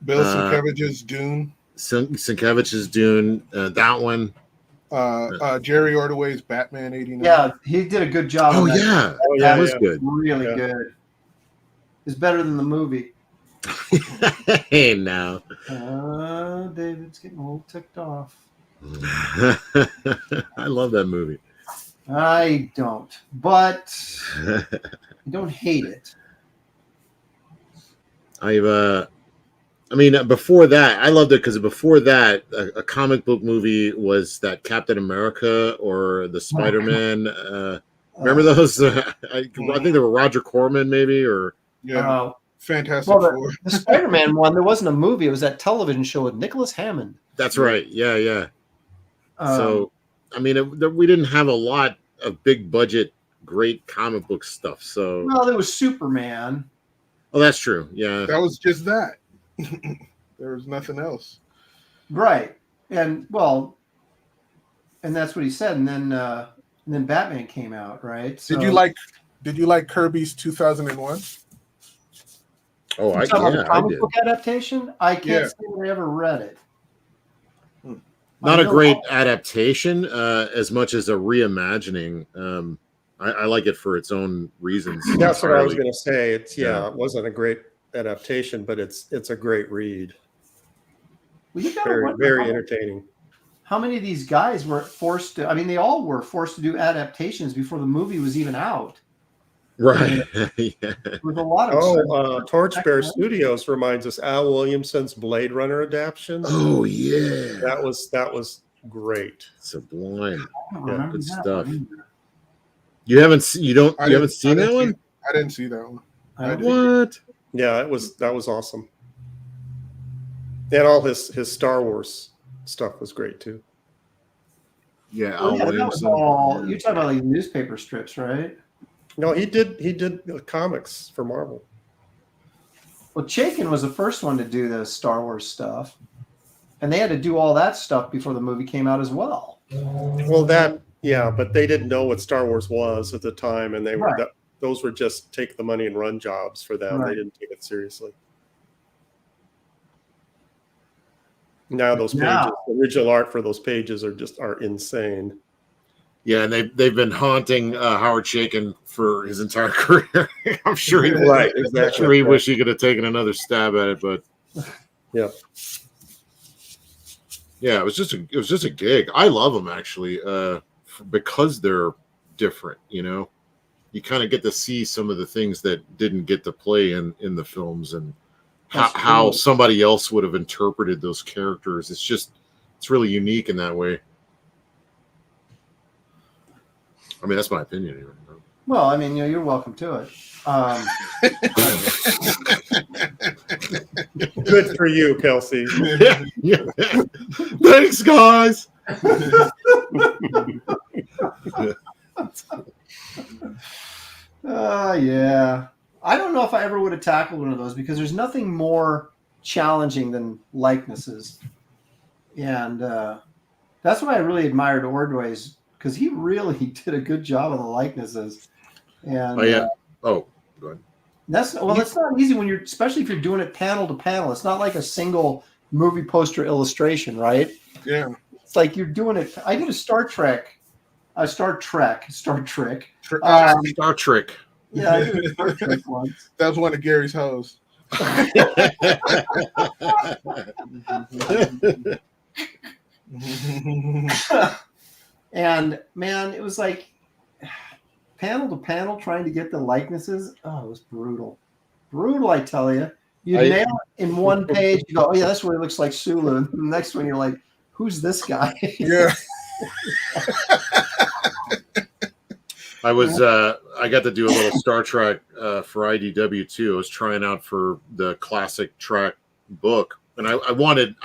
[SPEAKER 2] Bill Sienkiewicz's Dune.
[SPEAKER 6] Sienkiewicz's Dune. That one.
[SPEAKER 2] Jerry Ordway's Batman '89.
[SPEAKER 1] Yeah, he did a good job.
[SPEAKER 6] Oh
[SPEAKER 1] on that.
[SPEAKER 6] yeah,
[SPEAKER 5] yeah,
[SPEAKER 6] that was
[SPEAKER 5] yeah.
[SPEAKER 6] good.
[SPEAKER 1] Really
[SPEAKER 5] Yeah.
[SPEAKER 1] good. It's better than the movie.
[SPEAKER 6] Hey now.
[SPEAKER 1] David's getting a little ticked off.
[SPEAKER 6] I love that movie.
[SPEAKER 1] I don't, but I don't hate it.
[SPEAKER 6] Before that, I loved it because before that, a comic book movie was that Captain America or the Spider-Man. Remember those? I think they were Roger Corman, maybe, or
[SPEAKER 2] Yeah. Fantastic
[SPEAKER 1] Well,
[SPEAKER 2] Four.
[SPEAKER 1] the Spider-Man one, there wasn't a movie. It was that television show with Nicholas Hammond.
[SPEAKER 6] that's right. Yeah, yeah. So, I mean, we didn't have a lot of big budget, great comic book stuff. So,
[SPEAKER 1] well, there was Superman.
[SPEAKER 6] oh, that's true. Yeah.
[SPEAKER 2] That was just that. There was nothing else.
[SPEAKER 1] Right. And well, and that's what he said. And then Batman came out, right? So,
[SPEAKER 2] Did you like Kirby's 2001?
[SPEAKER 6] Oh, I
[SPEAKER 1] talking about the
[SPEAKER 6] I
[SPEAKER 1] comic
[SPEAKER 6] did.
[SPEAKER 1] book adaptation? I can't
[SPEAKER 2] Yeah.
[SPEAKER 1] say that I ever read it.
[SPEAKER 6] Not
[SPEAKER 1] I
[SPEAKER 6] a
[SPEAKER 1] know-
[SPEAKER 6] great adaptation, as much as a reimagining. I like it for its own reasons.
[SPEAKER 5] That's what I was
[SPEAKER 6] entirely.
[SPEAKER 5] going to say. It's
[SPEAKER 6] Yeah.
[SPEAKER 5] it wasn't a great adaptation, but it's a great read.
[SPEAKER 1] Well, you gotta
[SPEAKER 5] Very
[SPEAKER 1] wonder
[SPEAKER 5] very entertaining.
[SPEAKER 1] how many of these guys were forced to. I mean, they all were forced to do adaptations before the movie was even out.
[SPEAKER 6] Right. Yeah.
[SPEAKER 1] With a lot of
[SPEAKER 5] Torchbearer Studios reminds us Al Williamson's Blade Runner adaptation.
[SPEAKER 6] Oh yeah.
[SPEAKER 5] That was great.
[SPEAKER 6] Sublime.
[SPEAKER 1] I don't
[SPEAKER 6] Yeah,
[SPEAKER 1] remember
[SPEAKER 6] good
[SPEAKER 1] that
[SPEAKER 6] stuff.
[SPEAKER 1] one either.
[SPEAKER 6] You haven't seen that one?
[SPEAKER 2] I didn't see that one.
[SPEAKER 1] I did.
[SPEAKER 6] What?
[SPEAKER 5] Yeah, that was awesome. And all his Star Wars stuff was great too.
[SPEAKER 6] Yeah,
[SPEAKER 1] Oh,
[SPEAKER 6] Al
[SPEAKER 1] yeah, that was
[SPEAKER 6] Williamson.
[SPEAKER 1] all. You're talking about like newspaper strips, right?
[SPEAKER 5] No, he did comics for Marvel.
[SPEAKER 1] Well, Chaykin was the first one to do the Star Wars stuff, and they had to do all that stuff before the movie came out as well.
[SPEAKER 5] Well, but they didn't know what Star Wars was at the time, and they were
[SPEAKER 1] Right.
[SPEAKER 5] those were just take the money and run jobs for them.
[SPEAKER 1] Right.
[SPEAKER 5] They didn't take it seriously. Now those pages, the original art for those pages are insane.
[SPEAKER 6] Yeah, and they've been haunting Howard Chaykin for his entire career. I'm sure he
[SPEAKER 5] Right,
[SPEAKER 6] I'm
[SPEAKER 5] exactly.
[SPEAKER 6] sure he wished he could have taken another stab at it, but
[SPEAKER 5] Yeah.
[SPEAKER 6] yeah, it was just a gig. I love them actually, because they're different. You know, you kind of get to see some of the things that didn't get to play in the films, and how somebody else would have interpreted those characters. It's really unique in that way. I mean, that's my opinion. Even.
[SPEAKER 1] Well, I mean, you're welcome to it.
[SPEAKER 5] Good for you, Kelsey.
[SPEAKER 6] Yeah. Thanks, guys.
[SPEAKER 1] Yeah. I don't know if I ever would have tackled one of those because there's nothing more challenging than likenesses. And that's why I really admired Ordway's, because he really did a good job of the likenesses. And
[SPEAKER 6] Oh yeah. Go ahead.
[SPEAKER 1] it's not easy when especially if you're doing it panel to panel. It's not like a single movie poster illustration, right?
[SPEAKER 2] Yeah.
[SPEAKER 1] It's like you're doing it. I did a Star Trek.
[SPEAKER 6] Star Trek.
[SPEAKER 1] Yeah, I did a Star Trek once.
[SPEAKER 2] That was one of Gary's hoes.
[SPEAKER 1] And man, it was like panel to panel trying to get the likenesses. Oh, it was brutal. Brutal, I tell you. You nail it in one page. You go, oh yeah, that's where he looks like Sulu. And the next one, you're like, who's this guy?
[SPEAKER 2] Yeah.
[SPEAKER 6] I got to do a little Star Trek for IDW too. I was trying out for the classic Trek book, and I wanted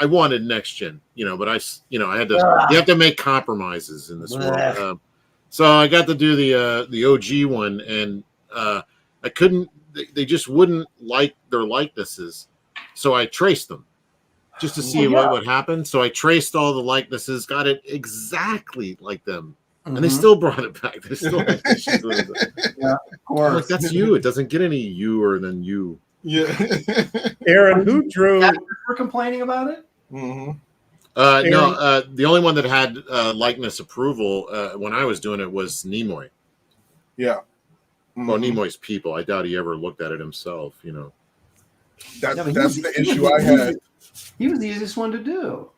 [SPEAKER 6] next gen, but I had to. You have to make compromises in this world. So I got to do the OG one, and I couldn't. They just wouldn't like their likenesses, so I traced them just to see what would happen. So I traced all the likenesses, got it exactly like them. And they still brought it back. They still had issues with it.
[SPEAKER 1] Yeah, of course.
[SPEAKER 6] I'm like, that's you. It doesn't get any you-er than you.
[SPEAKER 2] Yeah.
[SPEAKER 5] Aaron, who drew?
[SPEAKER 1] We're complaining about it.
[SPEAKER 2] Mm-hmm.
[SPEAKER 6] No, the only one that had likeness approval when I was doing it was Nimoy.
[SPEAKER 2] Yeah.
[SPEAKER 6] Well, Nimoy's people. I doubt he ever looked at it himself.
[SPEAKER 2] That's
[SPEAKER 1] Yeah, but
[SPEAKER 2] the issue I had.
[SPEAKER 1] He was the easiest one to do.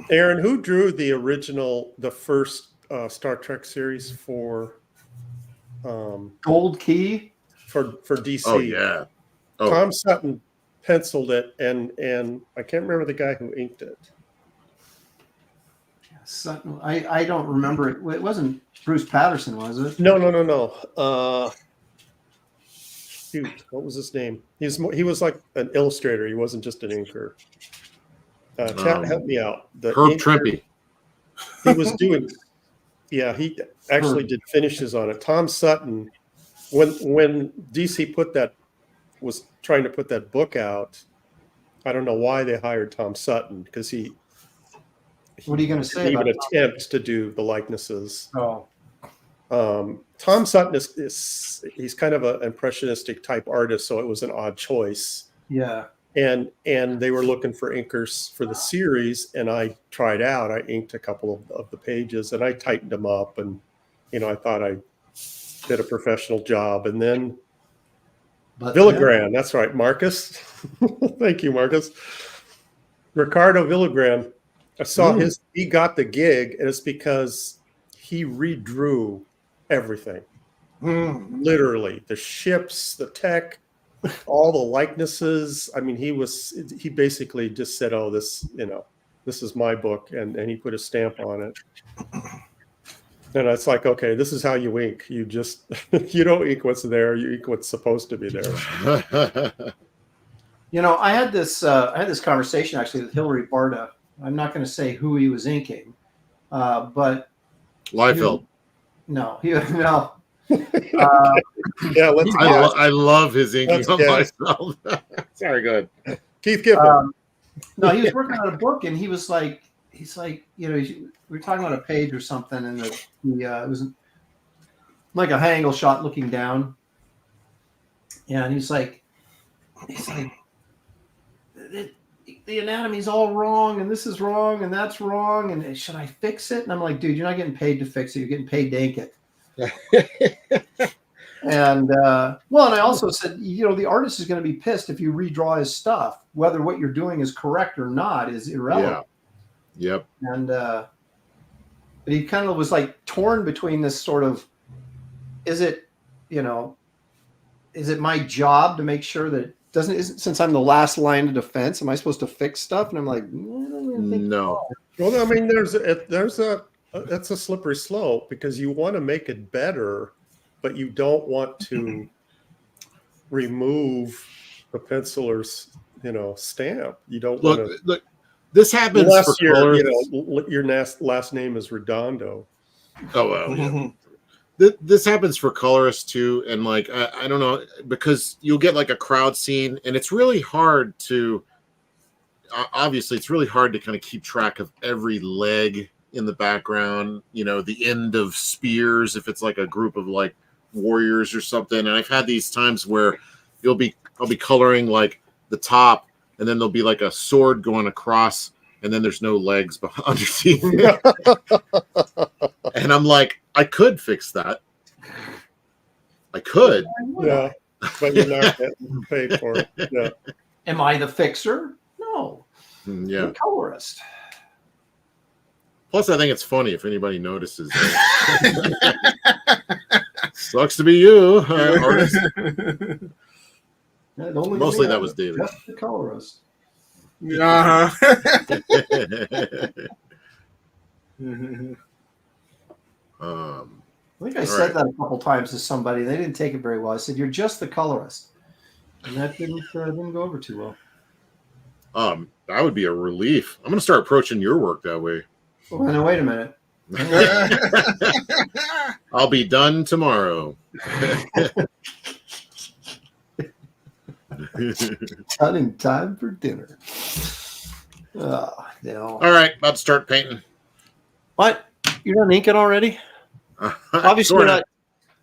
[SPEAKER 5] Aaron, who drew the first Star Trek series for
[SPEAKER 1] Gold Key.
[SPEAKER 5] for DC?
[SPEAKER 6] Oh yeah. Oh,
[SPEAKER 5] Tom Sutton penciled it, and I can't remember the guy who inked it.
[SPEAKER 1] Sutton, I don't remember it. It wasn't Bruce Patterson, was it?
[SPEAKER 5] No. Shoot, what was his name? He was like an illustrator. He wasn't just an inker. Chat, help me out. The
[SPEAKER 6] Herb
[SPEAKER 5] inker,
[SPEAKER 6] Trempy.
[SPEAKER 5] he was doing, yeah, he actually did finishes on it. Tom Sutton, when DC was trying to put that book out, I don't know why they hired Tom Sutton, because he
[SPEAKER 1] What are you going to say
[SPEAKER 5] didn't
[SPEAKER 1] about
[SPEAKER 5] even attempt to do the likenesses.
[SPEAKER 1] Oh,
[SPEAKER 5] Tom Sutton he's kind of an impressionistic type artist, so it was an odd choice.
[SPEAKER 1] yeah.
[SPEAKER 5] And they were looking for inkers for the series, and I tried out. I inked a couple of the pages, and I tightened them up, and I thought I did a professional job. And then Villagran, that's right, Marcus. Thank you, Marcus. Ricardo Villagran. I saw he got the gig, and it's because he redrew everything. Literally, the ships, the tech, all the likenesses. I mean, he basically just said, "Oh, this is my book," and he put a stamp on it. And it's like, okay, this is how you ink. You just you don't ink what's there. You ink what's supposed to be there.
[SPEAKER 1] I had this conversation actually with Hillary Barta. I'm not going to say who he was inking, but
[SPEAKER 6] Liefeld.
[SPEAKER 1] No.
[SPEAKER 5] Yeah,
[SPEAKER 6] I love his inking on myself. Sorry, go ahead.
[SPEAKER 5] Keith Giffen.
[SPEAKER 1] No, he was working on a book, and he's like, we were talking about a page or something, and it was like a high angle shot looking down, and he's like, the anatomy's all wrong, and this is wrong, and that's wrong, and should I fix it? And I'm like, dude, you're not getting paid to fix it. You're getting paid to ink it. And and I also said, the artist is going to be pissed if you redraw his stuff. Whether what you're doing is correct or not is irrelevant.
[SPEAKER 6] Yeah. Yep.
[SPEAKER 1] And but he kind of was like torn between this sort of, is it my job to make sure that since I'm the last line of defense, am I supposed to fix stuff? And I'm like,
[SPEAKER 6] no.
[SPEAKER 5] Well, I mean, that's a slippery slope, because you want to make it better, but you don't want to remove the pencil or stamp. You don't
[SPEAKER 6] look. This happens
[SPEAKER 5] unless
[SPEAKER 6] for colorists.
[SPEAKER 5] Your last name is Redondo.
[SPEAKER 6] Oh well. Yeah. This happens for colorists too, and like I don't know, because you'll get like a crowd scene, and it's really hard to. Obviously, it's really hard to kind of keep track of every leg in the background. The end of spears if it's like a group of like warriors or something. And I've had these times where I'll be coloring like the top, and then there'll be like a sword going across, and then there's no legs underneath it. And I'm like, I could fix that. I could.
[SPEAKER 5] Yeah, but you're not getting paid for it. Yeah.
[SPEAKER 1] Am I the fixer? No.
[SPEAKER 6] Yeah.
[SPEAKER 1] The colorist.
[SPEAKER 6] Plus, I think it's funny if anybody notices. Sucks to be you, artist. Mostly that was David.
[SPEAKER 1] Just the colorist.
[SPEAKER 2] Uh-huh.
[SPEAKER 1] I think I said that a couple times to somebody. They didn't take it very well. I said, "You're just the colorist," and that didn't go over too well.
[SPEAKER 6] That would be a relief. I'm going to start approaching your work that way.
[SPEAKER 1] Well, now, wait a minute.
[SPEAKER 6] I'll be done tomorrow.
[SPEAKER 1] Done in time for dinner. No.
[SPEAKER 6] All right, about to start painting.
[SPEAKER 1] What? You're not inking already? Obviously,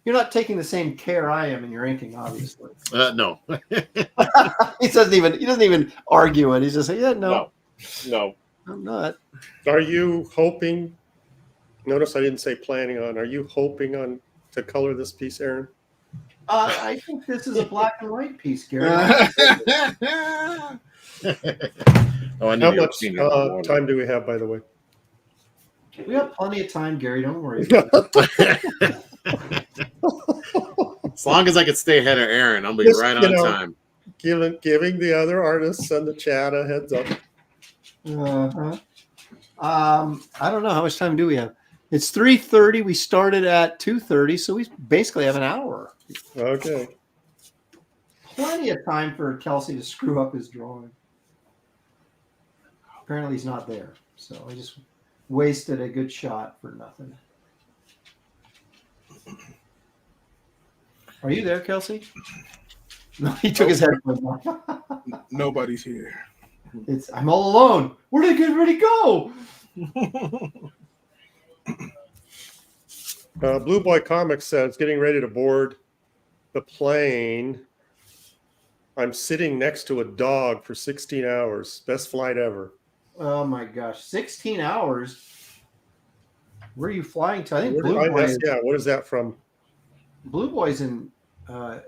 [SPEAKER 1] you're not taking the same care I am in your inking. Obviously,
[SPEAKER 6] no.
[SPEAKER 1] he doesn't even argue it. He's just like, yeah, no, I'm not.
[SPEAKER 5] Are you hoping? Notice I didn't say planning on. Are you hoping to color this piece, Aaron?
[SPEAKER 1] I think this is a black and white piece, Gary.
[SPEAKER 5] How much time do we have, by the way?
[SPEAKER 1] We have plenty of time, Gary. Don't worry about it.
[SPEAKER 6] As long as I can stay ahead of Aaron, I'll be right on time.
[SPEAKER 5] Giving the other artists and the chat a heads up.
[SPEAKER 1] Uh-huh. I don't know. How much time do we have? It's 3:30. We started at 2:30, so we basically have an hour.
[SPEAKER 5] Okay.
[SPEAKER 1] Plenty of time for Kelsey to screw up his drawing. Apparently he's not there. So I just wasted a good shot for nothing. Are you there, Kelsey? No, he took his headphones off.
[SPEAKER 2] Nobody's here.
[SPEAKER 1] I'm all alone. Where did I get ready to go?
[SPEAKER 5] Blue Boy Comics says, getting ready to board the plane. I'm sitting next to a dog for 16 hours. Best flight ever.
[SPEAKER 1] Oh my gosh, 16 hours. Where are you flying to? I think
[SPEAKER 5] What is that from?
[SPEAKER 1] Blue Boy's in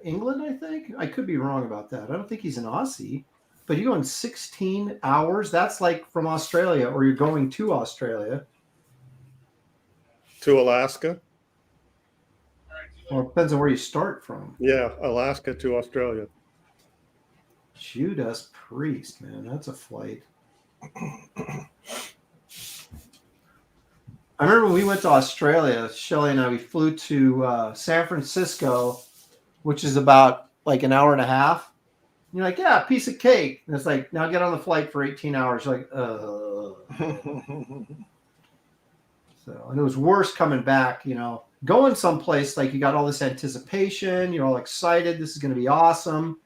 [SPEAKER 1] England, I think. I could be wrong about that. I don't think he's an Aussie. But you're going 16 hours? That's like from Australia, or you're going to Australia.
[SPEAKER 5] To Alaska?
[SPEAKER 1] Well, it depends on where you start from.
[SPEAKER 5] Yeah, Alaska to Australia.
[SPEAKER 1] Judas Priest, man. That's a flight. I remember when we went to Australia, Shelly and I, we flew to San Francisco, which is about like an hour and a half. You're like, yeah, piece of cake. And it's like, now get on the flight for 18 hours. You're like, So, and it was worse coming back, going someplace like you got all this anticipation. You're all excited. This is going to be awesome.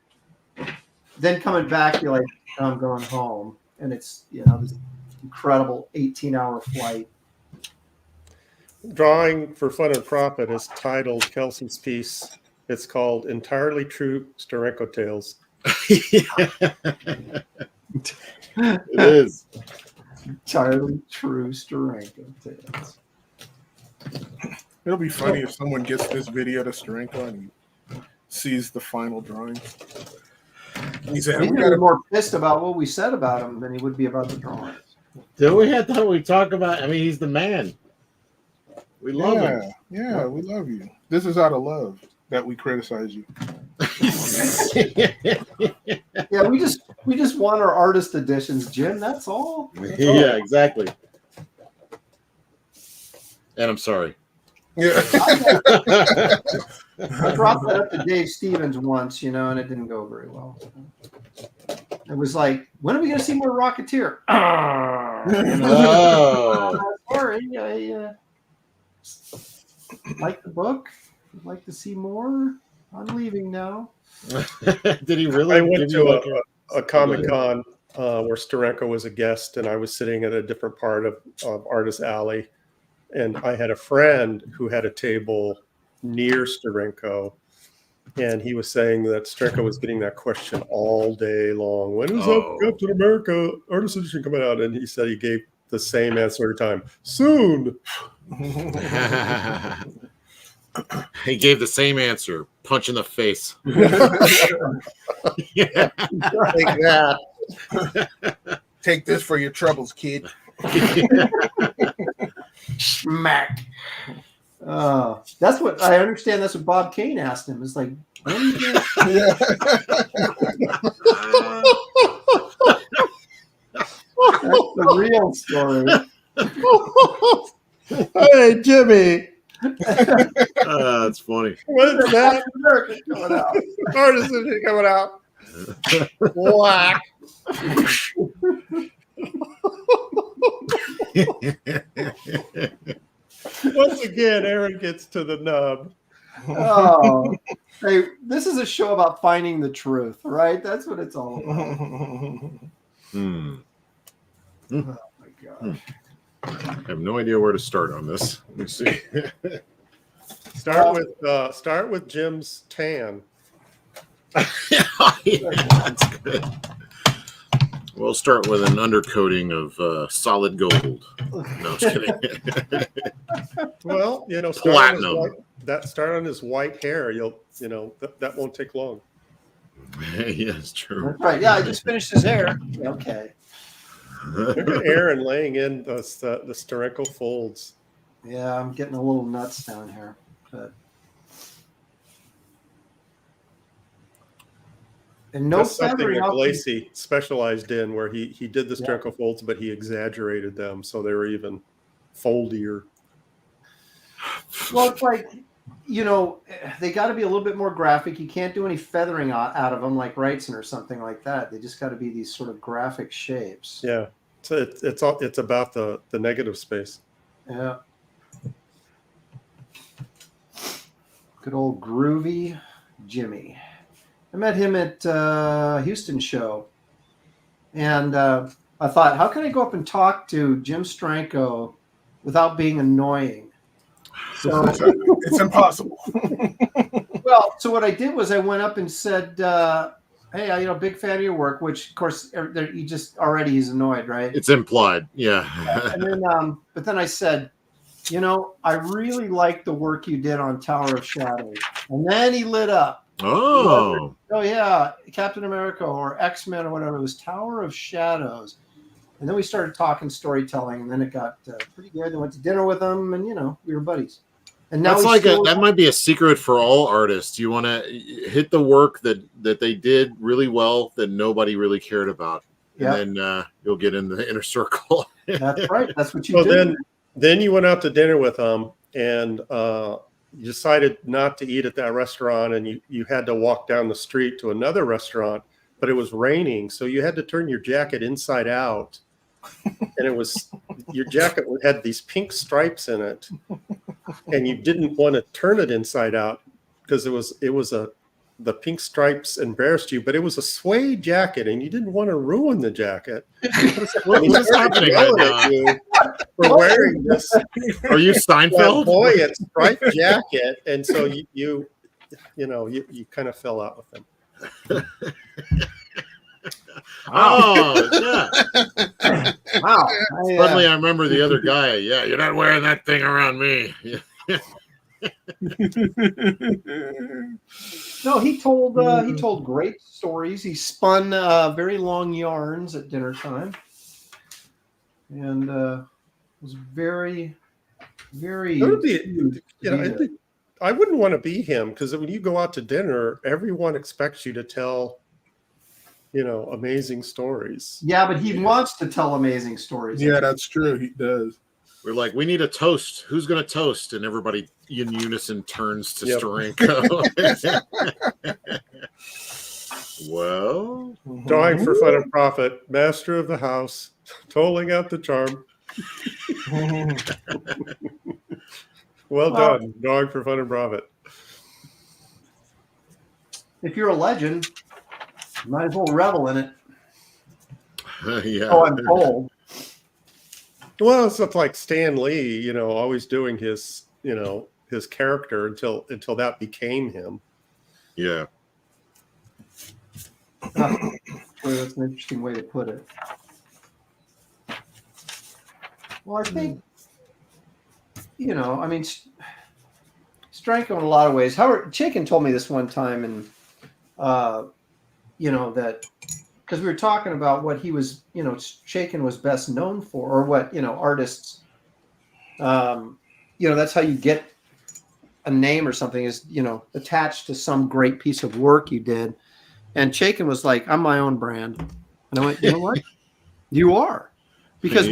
[SPEAKER 1] Then coming back, you're like, I'm going home. And it's, this incredible 18-hour flight.
[SPEAKER 5] Drawing for Fun and Profit is titled Kelsey's piece. It's called Entirely True Steranko Tales.
[SPEAKER 6] It is.
[SPEAKER 1] Entirely true Steranko Tales.
[SPEAKER 2] It'll be funny if someone gets this video to Steranko and he sees the final drawing. He said,
[SPEAKER 1] He'd be more pissed about what we said about him than he would be about the drawings.
[SPEAKER 6] Did we have that we talk about? I mean, he's the man. We love him.
[SPEAKER 2] Yeah, we love you. This is out of love that we criticize you.
[SPEAKER 1] Yeah, we just want our artist editions, Jim. That's all.
[SPEAKER 6] Yeah, exactly. And I'm sorry.
[SPEAKER 2] Yeah.
[SPEAKER 1] I dropped that up to Dave Stevens once, and it didn't go very well. It was like, when are we going to see more Rocketeer? Sorry, I like the book. I'd like to see more. I'm leaving now.
[SPEAKER 6] Did he really?
[SPEAKER 5] I went to a Comic-Con where Steranko was a guest, and I was sitting at a different part of Artist Alley. And I had a friend who had a table near Steranko, and he was saying that Steranko was getting that question all day long. When is Captain America Artist Edition coming out? And he said he gave the same answer every time. Soon.
[SPEAKER 6] He gave the same answer. Punch in the face.
[SPEAKER 2] Yeah. Take that. Take this for your troubles, kid.
[SPEAKER 1] Smack. That's what I understand. That's what Bob Kane asked him. It's like, when are you gonna... That's the real story.
[SPEAKER 5] Hey, Jimmy.
[SPEAKER 6] That's funny.
[SPEAKER 5] What is that?
[SPEAKER 1] America coming out.
[SPEAKER 5] Artist Edition coming out. Black. Once again, Aaron gets to the nub.
[SPEAKER 1] Oh, hey, this is a show about finding the truth, right? That's what it's all about.
[SPEAKER 6] Hmm.
[SPEAKER 1] Oh my God.
[SPEAKER 6] I have no idea where to start on this. Let me see.
[SPEAKER 5] Start with Jim's tan.
[SPEAKER 6] Yeah, that's good. We'll start with an undercoating of solid gold. No, just kidding.
[SPEAKER 5] Well,
[SPEAKER 6] Platinum.
[SPEAKER 5] Start on his white hair. That won't take long.
[SPEAKER 6] Yeah, it's true.
[SPEAKER 1] That's right. Yeah, I just finished his hair. Okay.
[SPEAKER 5] Look at Aaron laying in the Steranko folds.
[SPEAKER 1] Yeah, I'm getting a little nuts down here, but and no
[SPEAKER 5] That's something
[SPEAKER 1] feathering
[SPEAKER 5] that
[SPEAKER 1] off.
[SPEAKER 5] Lacey specialized in, where he did the Steranko folds, but he exaggerated them so they were even foldier.
[SPEAKER 1] Well, it's like, they got to be a little bit more graphic. You can't do any feathering out of them like Wrightson or something like that. They just got to be these sort of graphic shapes.
[SPEAKER 5] Yeah. So it's about the negative space.
[SPEAKER 1] Yeah. Good old groovy Jimmy. I met him at Houston show, and I thought, how can I go up and talk to Jim Steranko without being annoying? So
[SPEAKER 2] It's impossible.
[SPEAKER 1] well, so what I did was I went up and said, "Hey, big fan of your work." Which, of course, he's annoyed, right?
[SPEAKER 6] It's implied, yeah.
[SPEAKER 1] And then, but then I said, I really like the work you did on Tower of Shadows. And then he lit up.
[SPEAKER 6] Oh,
[SPEAKER 1] Yeah, Captain America or X-Men or whatever. It was Tower of Shadows. And then we started talking storytelling, and then it got pretty good. I went to dinner with him, and we were buddies. And now
[SPEAKER 6] that might be a secret for all artists. You want to hit the work that they did really well that nobody really cared about, and then you'll get in the inner circle.
[SPEAKER 1] That's right. That's what you do.
[SPEAKER 5] Then you went out to dinner with him, and you decided not to eat at that restaurant, and you had to walk down the street to another restaurant, but it was raining, so you had to turn your jacket inside out, and your jacket had these pink stripes in it, and you didn't want to turn it inside out because the pink stripes embarrassed you, but it was a suede jacket, and you didn't want to ruin the jacket.
[SPEAKER 6] What's happening right now?
[SPEAKER 5] For wearing this,
[SPEAKER 6] are you Seinfeld?
[SPEAKER 5] Flamboyant striped jacket, and so you kind of fell out with him.
[SPEAKER 6] Oh, yeah.
[SPEAKER 1] Wow.
[SPEAKER 6] Suddenly I remember the other guy. Yeah, you're not wearing that thing around me.
[SPEAKER 1] No, he told great stories. He spun very long yarns at dinner time, and was very, very.
[SPEAKER 5] I wouldn't want to be him, because when you go out to dinner, everyone expects you to tell, amazing stories.
[SPEAKER 1] Yeah, but he wants to tell amazing stories.
[SPEAKER 2] Yeah, that's true. He does.
[SPEAKER 6] We're like, we need a toast. Who's going to toast? And everybody in unison turns to Steranko. Well,
[SPEAKER 5] drawing for fun and profit, master of the house, tolling out the charm. Well done, drawing for fun and profit.
[SPEAKER 1] If you're a legend, you might as well revel in it.
[SPEAKER 6] Yeah.
[SPEAKER 1] Oh, I'm told.
[SPEAKER 5] Well, it's stuff like Stan Lee, always doing his character until that became him.
[SPEAKER 6] Yeah.
[SPEAKER 1] That's an interesting way to put it. Well, I think, Steranko in a lot of ways. Howard Chaykin told me this one time, and that because we were talking about what he was, Chaykin was best known for, or what artists, that's how you get a name or something is attached to some great piece of work you did. And Chaykin was like, "I'm my own brand," and I went, "You know what? You are," because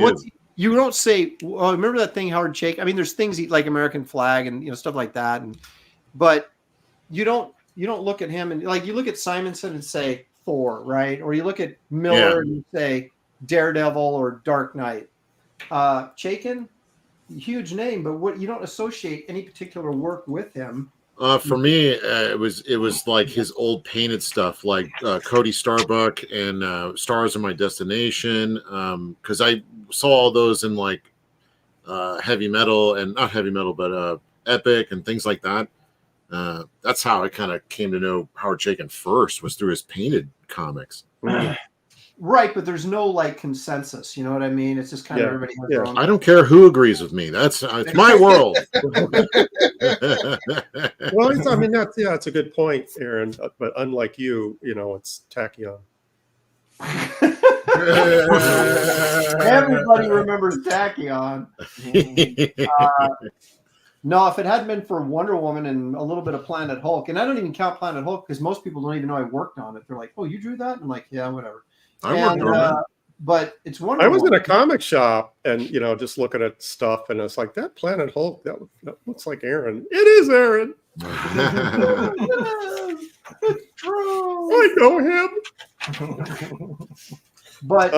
[SPEAKER 1] you don't say. Well, remember that thing Howard Chaykin? I mean, there's things like American flag and stuff like that, but you don't look at him and like you look at Simonson and say Thor, right? Or you look at Miller and you say Daredevil or Dark Knight. Chaykin, huge name, but you don't associate any particular work with him.
[SPEAKER 6] For me, it was like his old painted stuff, like Cody Starbuck and Stars Are My Destination, because I saw all those in like heavy metal, and not heavy metal, but Epic and things like that. That's how I kind of came to know Howard Chaykin first, was through his painted comics.
[SPEAKER 1] Right, but there's no like consensus. You know what I mean? It's just kind of everybody has their own.
[SPEAKER 6] I don't care who agrees with me. It's my world.
[SPEAKER 5] Well, that's a good point, Aaron. But unlike you, it's Tachyon.
[SPEAKER 1] Everybody remembers Tachyon. No, if it hadn't been for Wonder Woman and a little bit of Planet Hulk, and I don't even count Planet Hulk because most people don't even know I worked on it. They're like, "Oh, you drew that?" And I'm like, "Yeah, whatever."
[SPEAKER 6] I worked on that.
[SPEAKER 1] But it's Wonder
[SPEAKER 5] I was
[SPEAKER 1] Woman.
[SPEAKER 5] in a comic shop and just looking at stuff, and it's like, that Planet Hulk, that looks like Aaron. It is Aaron.
[SPEAKER 1] It's true.
[SPEAKER 5] I know him.
[SPEAKER 1] But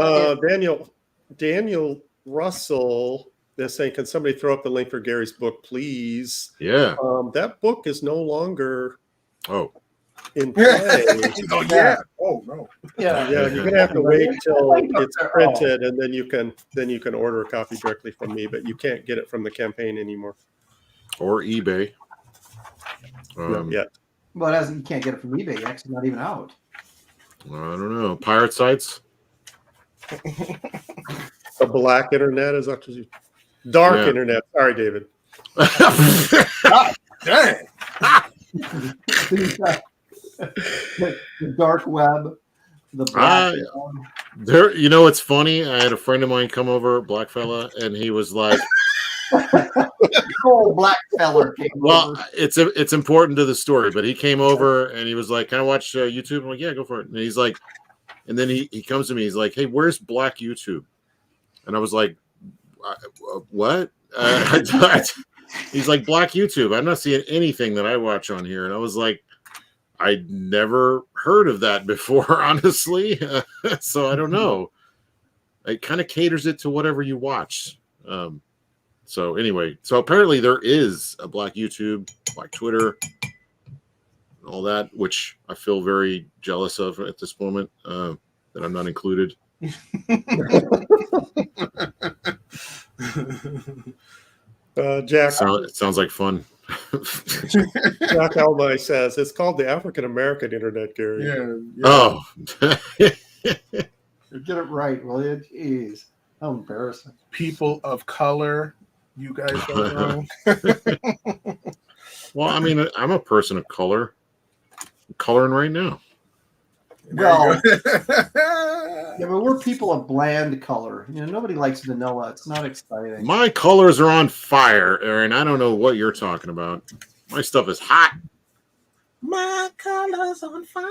[SPEAKER 5] Daniel, Daniel Russell is saying, can somebody throw up the link for Gary's book, please?
[SPEAKER 6] Yeah.
[SPEAKER 5] That book is no longer
[SPEAKER 6] Oh.
[SPEAKER 5] in play.
[SPEAKER 2] Oh yeah. Oh no.
[SPEAKER 1] Yeah.
[SPEAKER 5] Yeah, you're gonna have to wait till it's printed, and then you can order a copy directly from me, but you can't get it from the campaign anymore.
[SPEAKER 6] Or eBay.
[SPEAKER 5] Not yet.
[SPEAKER 1] Well, it hasn't, you can't get it from eBay yet. 'Cause it's not even out.
[SPEAKER 6] I don't know. Pirate sites.
[SPEAKER 5] The black internet is up to you. Dark internet. Sorry, David.
[SPEAKER 2] Dang.
[SPEAKER 1] The dark web. The black
[SPEAKER 6] There, you know, it's funny. I had a friend of mine come over, black fella, and he was like,
[SPEAKER 1] cool black feller came
[SPEAKER 6] "Well,
[SPEAKER 1] over.
[SPEAKER 6] it's important to the story." But he came over and he was like, "Can I watch YouTube?" I'm like, "Yeah, go for it." And he's like, and then he comes to me. He's like, "Hey, where's black YouTube?" And I was like, "What?" He's like, "Black YouTube. I'm not seeing anything that I watch on here." And I was like, I'd never heard of that before, honestly. So I don't know. It kind of caters it to whatever you watch. So anyway, so apparently there is a black YouTube, black Twitter, all that, which I feel very jealous of at this moment, that I'm not included.
[SPEAKER 5] Jack.
[SPEAKER 6] It sounds like fun.
[SPEAKER 5] Jack Almay says it's called the African American Internet, Gary.
[SPEAKER 2] Yeah.
[SPEAKER 6] Oh.
[SPEAKER 1] Get it right, will you? Jeez. How embarrassing.
[SPEAKER 2] People of color, you guys are wrong.
[SPEAKER 6] Well, I mean, I'm a person of color. I'm coloring right now.
[SPEAKER 1] Well, yeah, but we're people of bland color. You know, nobody likes vanilla. It's not exciting.
[SPEAKER 6] My colors are on fire, Aaron. I don't know what you're talking about. My stuff is hot.
[SPEAKER 2] My color's on fire.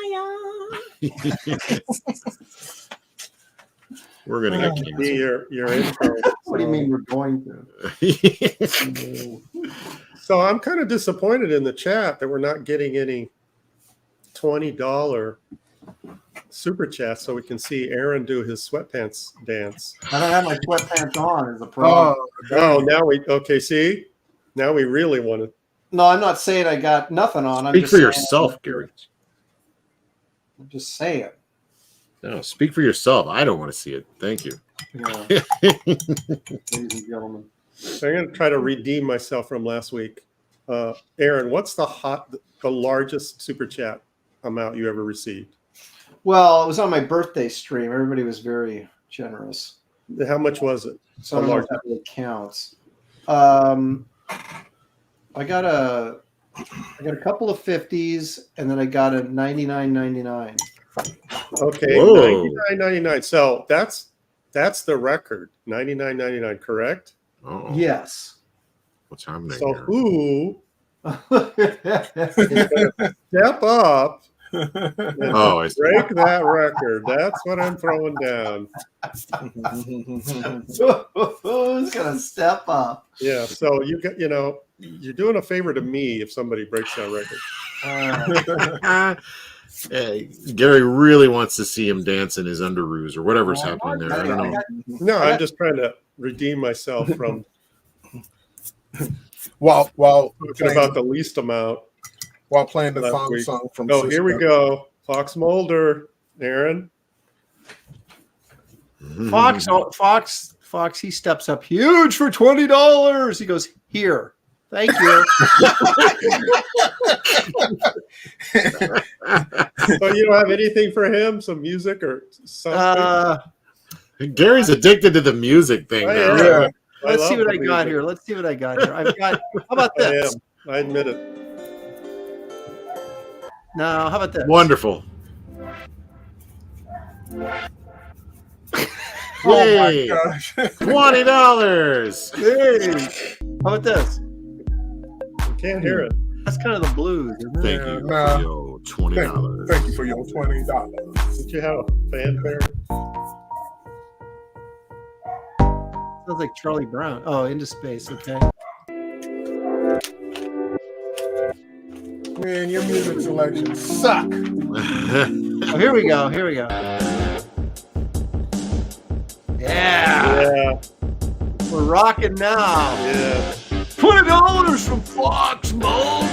[SPEAKER 6] We're gonna get canceled.
[SPEAKER 5] Your intro.
[SPEAKER 1] What do you mean we're going to?
[SPEAKER 5] So I'm kind of disappointed in the chat that we're not getting any $20 super chat so we can see Aaron do his sweatpants dance.
[SPEAKER 1] I don't have my sweatpants on is a problem.
[SPEAKER 5] Oh, see? Now we really want to.
[SPEAKER 1] No, I'm not saying I got nothing on.
[SPEAKER 6] Speak for yourself, Gary.
[SPEAKER 1] I'm just saying.
[SPEAKER 6] No, speak for yourself. I don't want to see it. Thank you.
[SPEAKER 1] Yeah. Ladies and gentlemen.
[SPEAKER 5] I'm going to try to redeem myself from last week. Aaron, what's the largest super chat amount you ever received?
[SPEAKER 1] Well, it was on my birthday stream. Everybody was very generous.
[SPEAKER 5] How much was it?
[SPEAKER 1] So I don't know if that really counts. I got a couple of 50s, and then I got a $99.99.
[SPEAKER 5] Okay, $99.99. So that's the record. $99.99, correct?
[SPEAKER 6] Oh,
[SPEAKER 1] Yes.
[SPEAKER 6] what's happening?
[SPEAKER 5] So
[SPEAKER 6] here?
[SPEAKER 5] who step up and
[SPEAKER 6] Oh, I see.
[SPEAKER 5] break that record? That's what I'm throwing down.
[SPEAKER 1] Who's gonna step up?
[SPEAKER 5] Yeah. So you're doing a favor to me if somebody breaks that record.
[SPEAKER 6] Hey, Gary really wants to see him dance in his underoos or whatever's happening there. I don't know.
[SPEAKER 5] No, I'm just trying to redeem myself from
[SPEAKER 2] While
[SPEAKER 5] talking about the least amount.
[SPEAKER 2] while playing the
[SPEAKER 5] last
[SPEAKER 2] thong
[SPEAKER 5] week.
[SPEAKER 2] song from
[SPEAKER 5] Oh, here we
[SPEAKER 2] Cisco.
[SPEAKER 5] go. Fox Mulder, Aaron.
[SPEAKER 1] Fox, he steps up huge for $20. He goes, here. Thank you.
[SPEAKER 5] So you don't have anything for him? Some music or something?
[SPEAKER 6] Gary's addicted to the music thing
[SPEAKER 5] I
[SPEAKER 6] now.
[SPEAKER 5] am.
[SPEAKER 2] Yeah.
[SPEAKER 1] Let's see
[SPEAKER 5] love
[SPEAKER 1] what I
[SPEAKER 5] the
[SPEAKER 1] got
[SPEAKER 5] music.
[SPEAKER 1] here. Let's see what I got here. I've got. How about
[SPEAKER 5] I
[SPEAKER 1] this?
[SPEAKER 5] am. I admit it.
[SPEAKER 1] No, how about this?
[SPEAKER 6] Wonderful.
[SPEAKER 2] Oh
[SPEAKER 6] Yay!
[SPEAKER 2] my gosh.
[SPEAKER 6] $20.
[SPEAKER 1] Hey, how about this?
[SPEAKER 5] I can't hear it.
[SPEAKER 1] That's kind of the blues. Isn't it?
[SPEAKER 6] Thank you
[SPEAKER 2] Nah.
[SPEAKER 6] for your $20.
[SPEAKER 2] Thank you for your $20.
[SPEAKER 5] Did you have a fanfare?
[SPEAKER 1] Sounds like Charlie Brown. Oh, Into Space. Okay.
[SPEAKER 2] Man, your music selections suck.
[SPEAKER 1] Oh, here we go. Here we go. Yeah. We're rocking now.
[SPEAKER 5] Yeah.
[SPEAKER 1] $20 from Fox Mulder.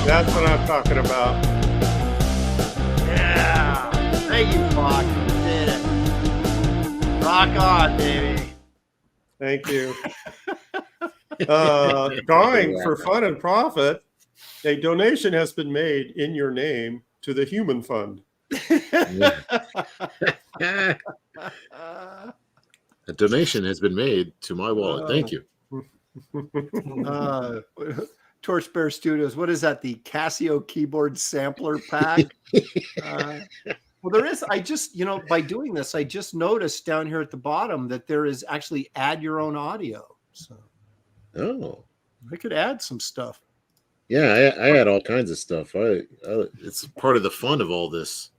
[SPEAKER 5] That's what I'm talking about.
[SPEAKER 1] Yeah. Thank you, Fox. You did it. Rock on, baby.
[SPEAKER 5] Thank you. Drawing for fun and profit. A donation has been made in your name to the Human Fund.
[SPEAKER 6] A donation has been made to my wallet. Thank you.
[SPEAKER 1] Torch Bear Studios. What is that? The Casio keyboard sampler pack? Well, there is. I just, by doing this, I just noticed down here at the bottom that there is actually add your own audio. So
[SPEAKER 6] Oh,
[SPEAKER 1] I could add some stuff.
[SPEAKER 6] yeah, I had all kinds of stuff. It's part of the fun of all this.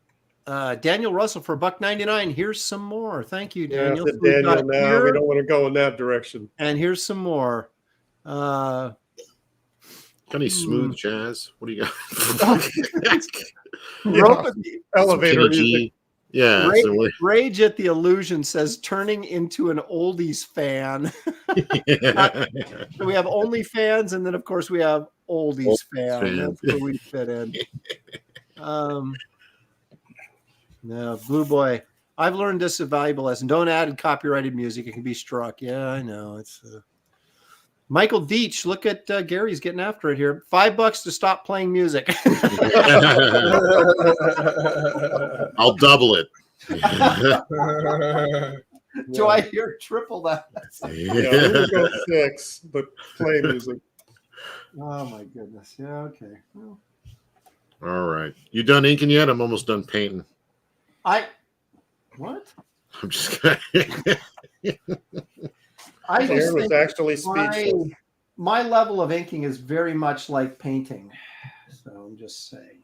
[SPEAKER 1] Daniel Russell for $1.99. Here's some more. Thank you,
[SPEAKER 5] Yeah,
[SPEAKER 1] Daniel.
[SPEAKER 5] I said Daniel now.
[SPEAKER 1] Here,
[SPEAKER 5] We don't want to go in that direction.
[SPEAKER 1] and here's some more.
[SPEAKER 6] Any smooth jazz? What do you got?
[SPEAKER 5] Elevator
[SPEAKER 6] Kenny
[SPEAKER 5] music.
[SPEAKER 6] G. Yeah.
[SPEAKER 1] Rage at the Illusion says turning into an oldies fan. So we have only fans, and then of course we have oldies fan. That's where we fit in. No, Blue Boy. I've learned this a valuable lesson. Don't add copyrighted music; it can be struck. Yeah, I know. It's Michael Deach. Look at Gary's getting after it here. $5 to stop playing music.
[SPEAKER 6] I'll double it.
[SPEAKER 1] Do I hear triple that?
[SPEAKER 5] Yeah, we would go 6, but play music.
[SPEAKER 1] Oh my goodness. Yeah. Okay. Well,
[SPEAKER 6] All right. You done inking yet? I'm almost done painting.
[SPEAKER 1] What?
[SPEAKER 6] I'm just kidding.
[SPEAKER 1] I just
[SPEAKER 5] Aaron was
[SPEAKER 1] think
[SPEAKER 5] actually speechless.
[SPEAKER 1] my level of inking is very much like painting. So I'm just saying.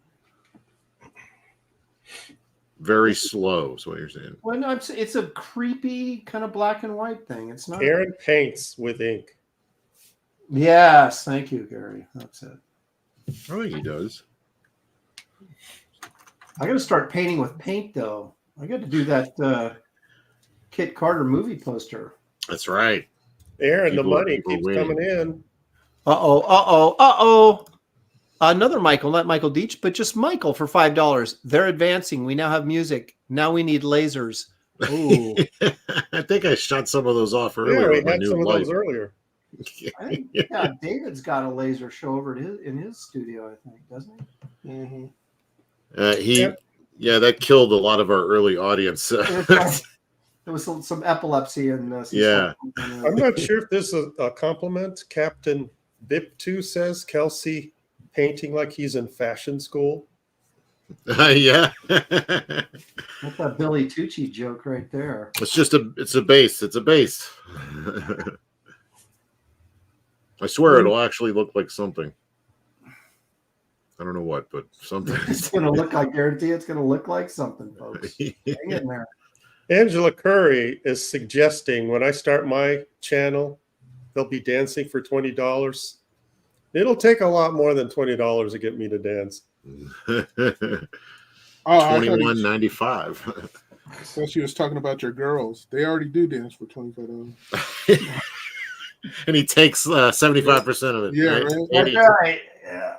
[SPEAKER 6] Very slow is what you're saying.
[SPEAKER 1] Well, no, it's a creepy kind of black and white thing. It's not.
[SPEAKER 5] Aaron paints with ink.
[SPEAKER 1] Yes, thank you, Gary. That's it.
[SPEAKER 6] I think he does.
[SPEAKER 1] I got to start painting with paint, though. I got to do that Kit Carter movie poster.
[SPEAKER 6] That's right.
[SPEAKER 5] Aaron, the
[SPEAKER 6] People
[SPEAKER 5] money keeps
[SPEAKER 6] waiting.
[SPEAKER 5] coming in.
[SPEAKER 1] Another Michael, not Michael Deach, but just Michael for $5. They're advancing. We now have music. Now we need lasers. Ooh.
[SPEAKER 6] I think I shot some of those off earlier.
[SPEAKER 5] Yeah, we
[SPEAKER 6] with my
[SPEAKER 5] had
[SPEAKER 6] new
[SPEAKER 5] some of
[SPEAKER 6] light.
[SPEAKER 5] those earlier.
[SPEAKER 1] I think, yeah, David's got a laser show over in his studio, I think, doesn't he? Mm-hmm.
[SPEAKER 6] That killed a lot of our early audience.
[SPEAKER 1] There was some epilepsy and
[SPEAKER 6] Yeah.
[SPEAKER 5] I'm not sure if this is a compliment. Captain Bip2 says Kelsey painting like he's in fashion school.
[SPEAKER 6] Yeah.
[SPEAKER 1] That's a Billy Tucci joke right there.
[SPEAKER 6] It's a base. It's a base. I swear it'll actually look like something. I don't know what, but something.
[SPEAKER 1] It's going to look, I guarantee it's going to look like something, folks. Hang in there.
[SPEAKER 5] Angela Curry is suggesting when I start my channel, they'll be dancing for $20. It'll take a lot more than $20 to get me to dance.
[SPEAKER 6] $21.95.
[SPEAKER 2] So she was talking about your girls. They already do dance for $25.
[SPEAKER 6] And he takes 75% of it.
[SPEAKER 2] Yeah,
[SPEAKER 6] right?
[SPEAKER 2] right.
[SPEAKER 1] That's right. Yeah.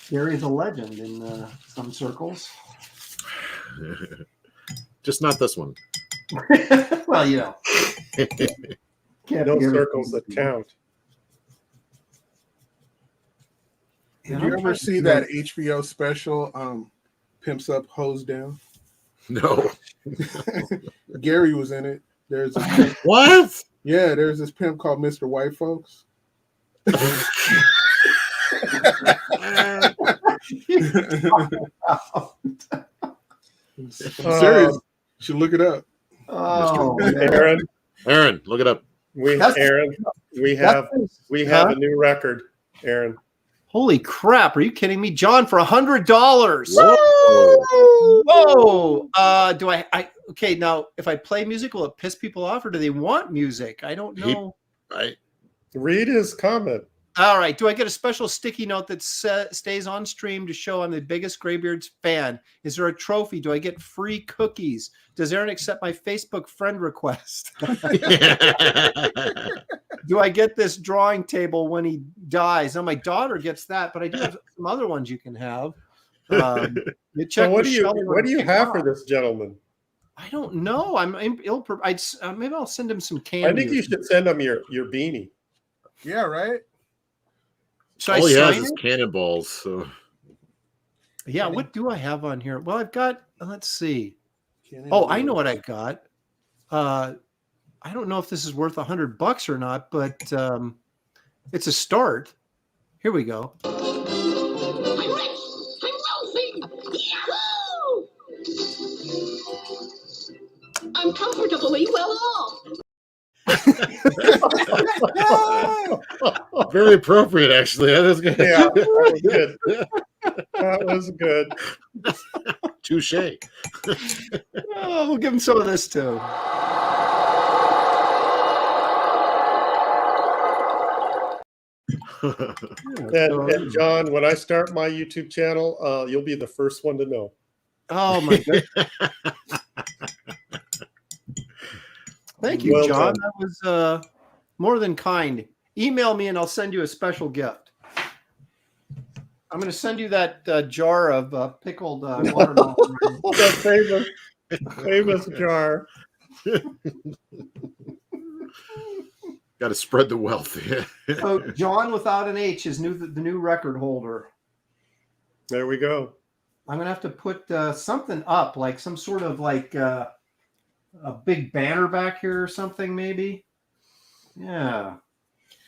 [SPEAKER 1] Gary's a legend in some circles.
[SPEAKER 6] Just not this one.
[SPEAKER 1] Well, can't
[SPEAKER 5] No
[SPEAKER 1] be
[SPEAKER 5] circles that
[SPEAKER 1] everything.
[SPEAKER 5] count.
[SPEAKER 2] Did you ever see that HBO special, Pimps Up, Hose Down?
[SPEAKER 6] No.
[SPEAKER 2] Gary was in it. There's
[SPEAKER 6] What?
[SPEAKER 2] Yeah, there's this pimp called Mr. White Folks. I'm serious. You should look it up.
[SPEAKER 1] Oh,
[SPEAKER 5] Aaron,
[SPEAKER 6] look it up.
[SPEAKER 5] we have a new record, Aaron.
[SPEAKER 1] holy crap! Are you kidding me, John? For $100.
[SPEAKER 6] Whoa.
[SPEAKER 1] Whoa! Do I? Okay, now if I play music, will it piss people off, or do they want music? I don't know.
[SPEAKER 5] Read his comment.
[SPEAKER 1] All right. Do I get a special sticky note that stays on stream to show I'm the biggest Graybeard's fan? Is there a trophy? Do I get free cookies? Does Aaron accept my Facebook friend request? Do I get this drawing table when he dies? Now, my daughter gets that, but I do have some other ones you can have.
[SPEAKER 5] So what do you have for this gentleman?
[SPEAKER 1] I don't know. I'm ill. Maybe I'll send him some candy.
[SPEAKER 5] I think you should send him your beanie.
[SPEAKER 2] Yeah, right.
[SPEAKER 6] All he has is cannonballs. So
[SPEAKER 1] yeah, what do I have on here? Well, I've got. Let's see. Oh, I know what I got. I don't know if this is worth $100 or not, but it's a start. Here we go.
[SPEAKER 4] I'm rich! I'm wealthy! Yahoo! I'm comfortably well off.
[SPEAKER 6] very appropriate, actually. That is good.
[SPEAKER 5] Yeah, that was good. That was good.
[SPEAKER 6] Touche.
[SPEAKER 1] Oh, we'll give him some of this too.
[SPEAKER 5] And John, when I start my YouTube channel, you'll be the first one to know.
[SPEAKER 1] Oh my goodness. Thank you,
[SPEAKER 5] Well
[SPEAKER 1] John.
[SPEAKER 5] done.
[SPEAKER 1] That was more than kind. Email me and I'll send you a special gift. I'm going to send you that jar of pickled watermelon.
[SPEAKER 5] That famous jar.
[SPEAKER 6] Got to spread the wealth.
[SPEAKER 1] So John without an H is the new record holder.
[SPEAKER 5] There we go.
[SPEAKER 1] I'm going to have to put something up, like some sort of like a big banner back here or something, maybe. Yeah.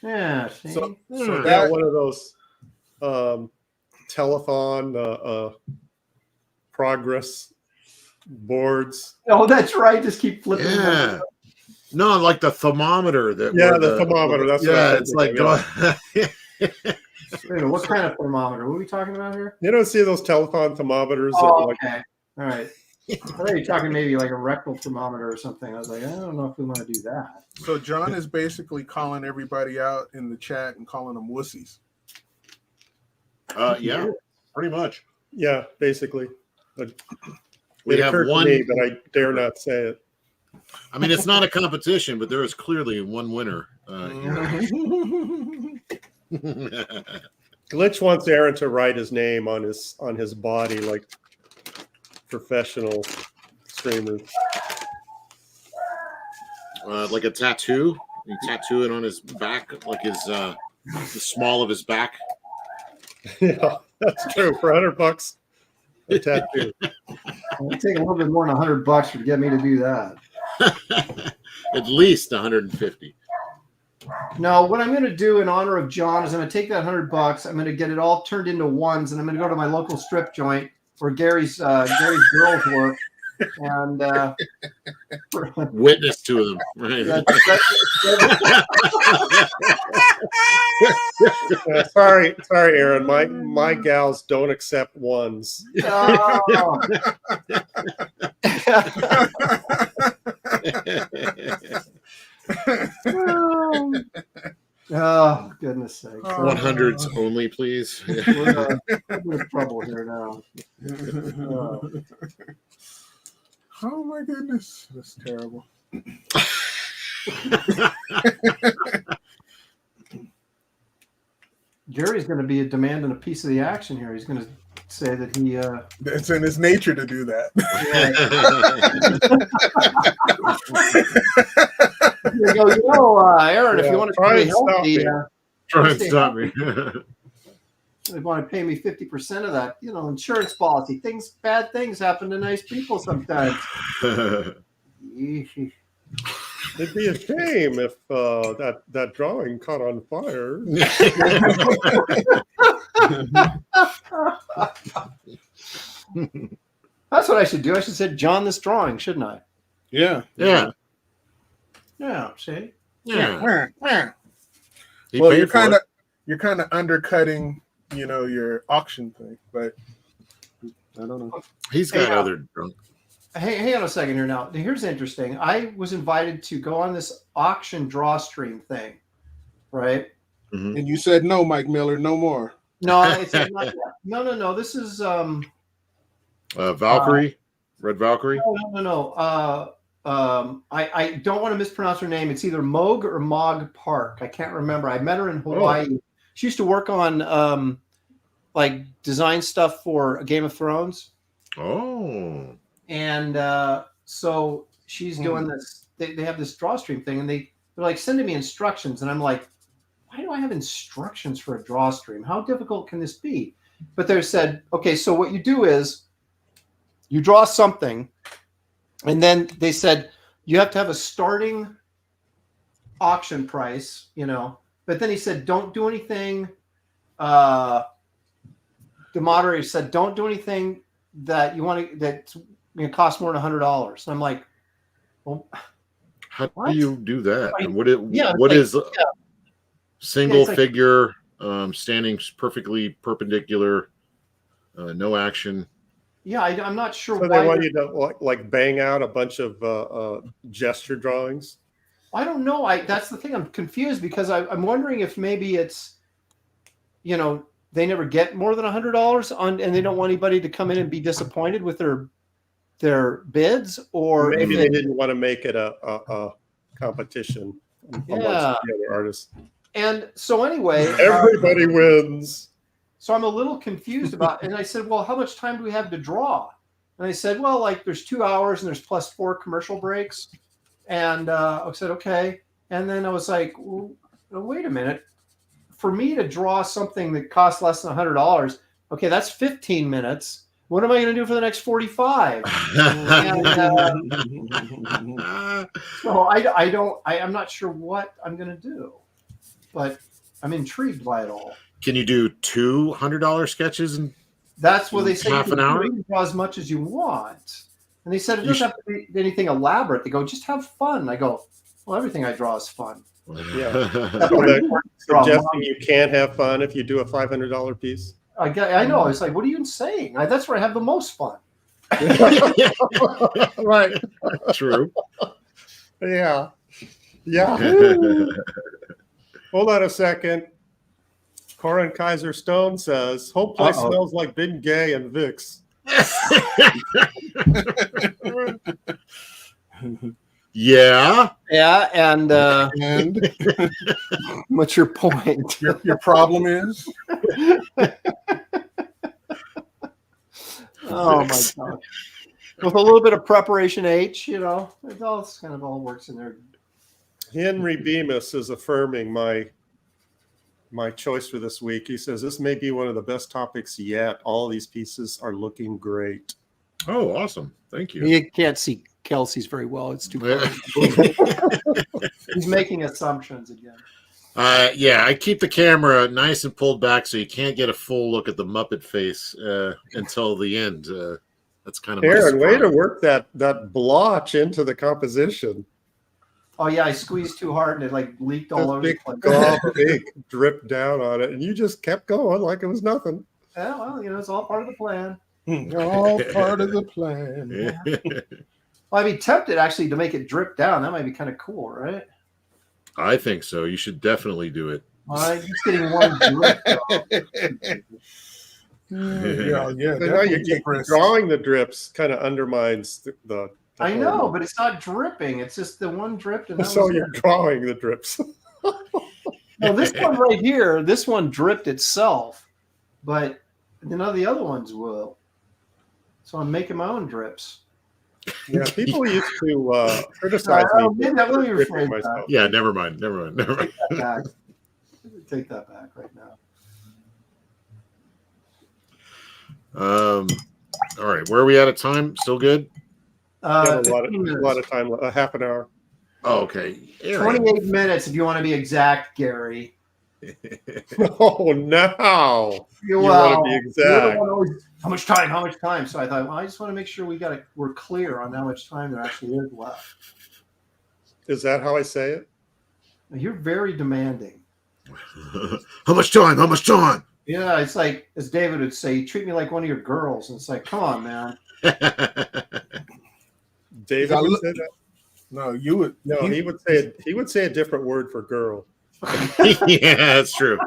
[SPEAKER 1] Yeah. See?
[SPEAKER 2] So
[SPEAKER 5] Yeah,
[SPEAKER 2] that,
[SPEAKER 5] one of those telethon progress boards.
[SPEAKER 1] Oh, that's right. Just keep flipping.
[SPEAKER 6] Yeah. No, like the thermometer.
[SPEAKER 5] The thermometer. That's
[SPEAKER 6] yeah. It's like
[SPEAKER 1] Wait, what kind of thermometer? What are we talking about here?
[SPEAKER 5] you don't see those telethon thermometers.
[SPEAKER 1] Oh,
[SPEAKER 5] that,
[SPEAKER 1] okay. All right. I thought you were talking maybe like a rectal thermometer or something. I was like, I don't know if we want to do that.
[SPEAKER 2] so John is basically calling everybody out in the chat and calling them wussies.
[SPEAKER 6] yeah, pretty much.
[SPEAKER 5] yeah, basically. But
[SPEAKER 6] We
[SPEAKER 5] it
[SPEAKER 6] have
[SPEAKER 5] occurred to
[SPEAKER 6] one.
[SPEAKER 5] me, but I dare not say it.
[SPEAKER 6] I mean, it's not a competition, but there is clearly one winner.
[SPEAKER 5] Glitch wants Aaron to write his name on his body like professional streamers.
[SPEAKER 6] Like a tattoo. You tattoo it on his back, like the small of his back.
[SPEAKER 5] Yeah, that's true. For $100, a tattoo.
[SPEAKER 1] It'll take a little bit more than $100 to get me to do that.
[SPEAKER 6] At least 150.
[SPEAKER 1] No, what I'm going to do in honor of John is I'm going to take that $100. I'm going to get it all turned into ones, and I'm going to go to my local strip joint where Gary's girls work, and
[SPEAKER 6] Witness to them. Right.
[SPEAKER 5] Sorry, Aaron. My gals don't accept ones.
[SPEAKER 1] Oh. Oh, goodness sakes.
[SPEAKER 6] 100s only, please.
[SPEAKER 1] We're in trouble here now.
[SPEAKER 2] Oh my goodness, that's terrible.
[SPEAKER 1] Gary's going to be demanding a piece of the action here. He's going to say that he.
[SPEAKER 2] It's in his nature to do that.
[SPEAKER 1] Aaron, if you want to
[SPEAKER 5] try
[SPEAKER 1] stay
[SPEAKER 5] and stop
[SPEAKER 1] healthy,
[SPEAKER 5] me.
[SPEAKER 6] Try and stop me.
[SPEAKER 1] they want to pay me 50% of that, insurance policy. Bad things happen to nice people sometimes.
[SPEAKER 5] It'd be a shame if that drawing caught on fire.
[SPEAKER 1] That's what I should do. I should say John this drawing, shouldn't I?
[SPEAKER 2] Yeah.
[SPEAKER 6] Yeah.
[SPEAKER 1] Yeah, see?
[SPEAKER 6] Yeah. He
[SPEAKER 2] Well,
[SPEAKER 6] paid
[SPEAKER 2] you're
[SPEAKER 6] for
[SPEAKER 2] kind
[SPEAKER 6] it.
[SPEAKER 2] of undercutting, your auction thing, but I don't know.
[SPEAKER 6] He's got other drunk.
[SPEAKER 1] Hey, hang on a second here now. Here's interesting. I was invited to go on this auction draw stream thing, right?
[SPEAKER 2] And you said no, Mike Miller, no more.
[SPEAKER 1] No, it's not yet. No. This is
[SPEAKER 6] Valkyrie, Red Valkyrie.
[SPEAKER 1] no. I don't want to mispronounce her name. It's either Moog or Mog Park. I can't remember. I met her in Hawaii. Oh. She used to work on like design stuff for Game of Thrones.
[SPEAKER 6] Oh.
[SPEAKER 1] And so she's doing this. They have this drawstream thing, and they're like sending me instructions, and I'm like, why do I have instructions for a drawstream? How difficult can this be? But they said, okay, so what you do is you draw something, and then they said you have to have a starting auction price, But then he said, don't do anything. The moderator said, don't do anything that you want to that's going to cost more than $100. And I'm like, well,
[SPEAKER 6] how
[SPEAKER 1] what?
[SPEAKER 6] do you do that? And what is single figure, standing perfectly perpendicular, no action?
[SPEAKER 1] Yeah, I'm not sure
[SPEAKER 5] so
[SPEAKER 1] why.
[SPEAKER 5] They want you to like bang out a bunch of gesture drawings?
[SPEAKER 1] I don't know. That's the thing. I'm confused because I'm wondering if maybe it's, they never get more than $100 on, and they don't want anybody to come in and be disappointed with their bids, or
[SPEAKER 5] maybe they didn't want to make it a competition amongst the other artists.
[SPEAKER 1] And so anyway,
[SPEAKER 5] everybody wins.
[SPEAKER 1] So I'm a little confused about, and I said, well, how much time do we have to draw? And they said, well, like there's 2 hours and there's plus 4 commercial breaks. And I said, okay. And then I was like, well, wait a minute. For me to draw something that costs less than $100, okay, that's 15 minutes. What am I going to do for the next 45? So I'm not sure what I'm going to do, but I'm intrigued by it all.
[SPEAKER 6] Can you do $200 sketches? And
[SPEAKER 1] that's what they say.
[SPEAKER 6] Half an hour?
[SPEAKER 1] You can draw as much as you want. And they said it doesn't have to be anything elaborate. They go, just have fun. I go, well, everything I draw is fun.
[SPEAKER 5] Yeah. Suggesting you can't have fun if you do a $500 piece.
[SPEAKER 1] I know. It's like, what are you saying? That's where I have the most fun.
[SPEAKER 5] Right.
[SPEAKER 6] True.
[SPEAKER 5] Yeah. Hold on a second. Corin Kaiser Stone says, whole place smells like Big Gay and Vicks.
[SPEAKER 6] Yeah.
[SPEAKER 1] And what's your point?
[SPEAKER 2] Your problem is?
[SPEAKER 1] Oh my God. With a little bit of preparation H, it all kind of all works in there.
[SPEAKER 5] Henry Bemis is affirming my choice for this week. He says this may be one of the best topics yet. All these pieces are looking great.
[SPEAKER 6] Oh, awesome. Thank you.
[SPEAKER 1] You can't see Kelsey's very well. It's too bright. He's making assumptions again.
[SPEAKER 6] Yeah, I keep the camera nice and pulled back so you can't get a full look at the Muppet face until the end. That's kind of
[SPEAKER 5] Aaron, way to work that blotch into the composition.
[SPEAKER 1] Oh yeah, I squeezed too hard and it like leaked all over the place.
[SPEAKER 5] Glob of ink dripped down on it, and you just kept going like it was nothing.
[SPEAKER 1] Yeah, well, it's all part of the plan.
[SPEAKER 2] All part of the plan.
[SPEAKER 1] Well, I'd be tempted actually to make it drip down. That might be kind of cool, right?
[SPEAKER 6] I think so. You should definitely do it.
[SPEAKER 1] Just getting one drip.
[SPEAKER 5] Yeah. Drawing the drips kind of undermines the
[SPEAKER 1] I know, but it's not dripping. It's just the one drip. And
[SPEAKER 5] so you're drawing the drips.
[SPEAKER 1] No, this one right here, this one dripped itself, but none of the other ones will. So I'm making my own drips.
[SPEAKER 5] Yeah, people used to criticize me.
[SPEAKER 6] Yeah, never mind.
[SPEAKER 1] Take that back right now.
[SPEAKER 6] All right, where are we at of time? Still good?
[SPEAKER 5] A lot of time, a half an hour.
[SPEAKER 6] Oh, okay.
[SPEAKER 1] 28 minutes if you want to be exact, Gary.
[SPEAKER 5] Oh, no. You want to be exact.
[SPEAKER 1] How much time? So I thought, well, I just want to make sure we're clear on how much time there actually is left.
[SPEAKER 5] Is that how I say it?
[SPEAKER 1] You're very demanding.
[SPEAKER 6] How much time?
[SPEAKER 1] Yeah, it's like, as David would say, you treat me like one of your girls. And it's like, come on, man.
[SPEAKER 5] David would say that?
[SPEAKER 2] No, you would.
[SPEAKER 5] No, he would say a different word for girl.
[SPEAKER 6] Yeah, that's true.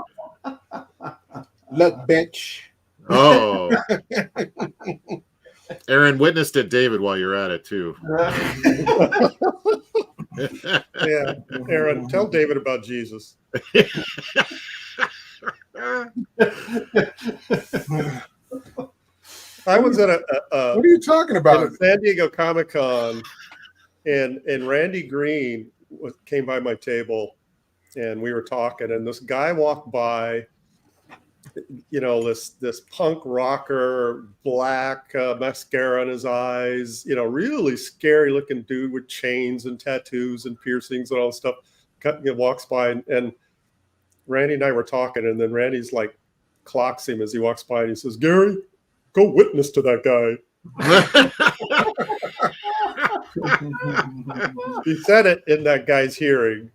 [SPEAKER 2] Look, bitch.
[SPEAKER 6] Oh, Aaron witnessed it, David, while you're at it too.
[SPEAKER 5] Yeah, Aaron, tell David about Jesus. I was at
[SPEAKER 2] What are you talking
[SPEAKER 5] at
[SPEAKER 2] about?
[SPEAKER 5] a San Diego Comic-Con, and Randy Green came by my table, and we were talking, and this guy walked by, this punk rocker, black mascara on his eyes, really scary looking dude with chains and tattoos and piercings and all this stuff. Walks by, and Randy and I were talking, and then Randy's like clocks him as he walks by, and he says, "Gary, go witness to that guy." He said it in that guy's hearing.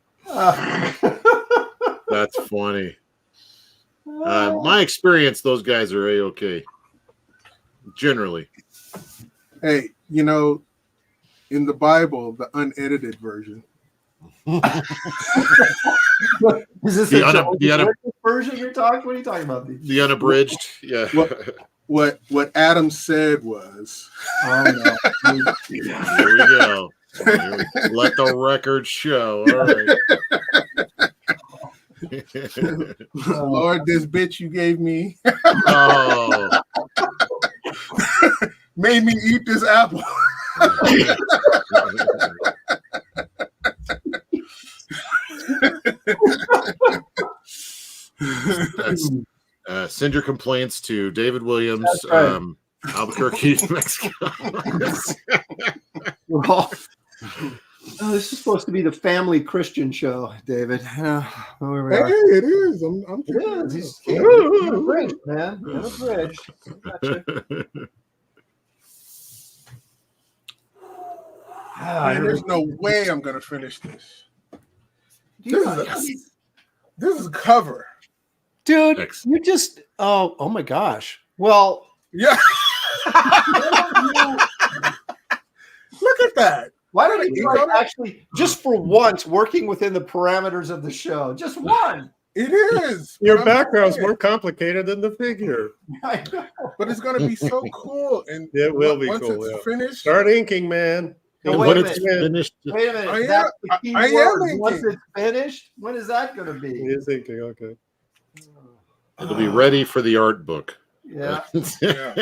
[SPEAKER 6] That's funny. My experience, those guys are A-okay. Generally.
[SPEAKER 2] Hey, in the Bible, the unedited version.
[SPEAKER 1] Is this
[SPEAKER 6] the
[SPEAKER 1] version you're talking? What are you talking about?
[SPEAKER 6] The unabridged, yeah.
[SPEAKER 2] What Adam said was.
[SPEAKER 1] Oh, no.
[SPEAKER 6] Here we go. Let the record show. All right.
[SPEAKER 2] Lord, this bitch you gave me
[SPEAKER 6] Oh.
[SPEAKER 2] made me eat this apple.
[SPEAKER 6] Send your complaints to David Williams,
[SPEAKER 1] right.
[SPEAKER 6] Albuquerque, Mexico.
[SPEAKER 1] This is supposed to be the family Christian show, David. Where we
[SPEAKER 2] Hey,
[SPEAKER 1] are.
[SPEAKER 2] it is. I'm
[SPEAKER 1] It is. He's unabridged, man. Unabridged. Gotcha.
[SPEAKER 2] Man, there's no way I'm gonna finish this. This is a cover.
[SPEAKER 1] Dude,
[SPEAKER 6] Thanks.
[SPEAKER 1] you just oh my gosh. Well,
[SPEAKER 2] Yeah. Look at that.
[SPEAKER 1] why don't you like actually just for once working within the parameters of the show? Just one.
[SPEAKER 2] It is.
[SPEAKER 5] Your
[SPEAKER 2] But I'm
[SPEAKER 5] background's
[SPEAKER 2] saying,
[SPEAKER 5] more complicated than the figure.
[SPEAKER 1] I know.
[SPEAKER 2] but it's gonna be so cool. And
[SPEAKER 5] It will be
[SPEAKER 2] once
[SPEAKER 5] cool.
[SPEAKER 2] it's
[SPEAKER 5] Yeah.
[SPEAKER 2] finished,
[SPEAKER 5] Start inking, man.
[SPEAKER 1] No,
[SPEAKER 6] And
[SPEAKER 1] wait
[SPEAKER 6] when
[SPEAKER 1] a
[SPEAKER 6] it's
[SPEAKER 1] minute.
[SPEAKER 6] finished,
[SPEAKER 1] Wait a minute.
[SPEAKER 2] I am-
[SPEAKER 1] That's the key
[SPEAKER 2] I am
[SPEAKER 1] word.
[SPEAKER 2] inking.
[SPEAKER 1] Once it's finished, when is that going to
[SPEAKER 5] It
[SPEAKER 1] be?
[SPEAKER 5] is inking. Okay.
[SPEAKER 6] it'll be ready for the art book.
[SPEAKER 1] Yeah.
[SPEAKER 2] yeah.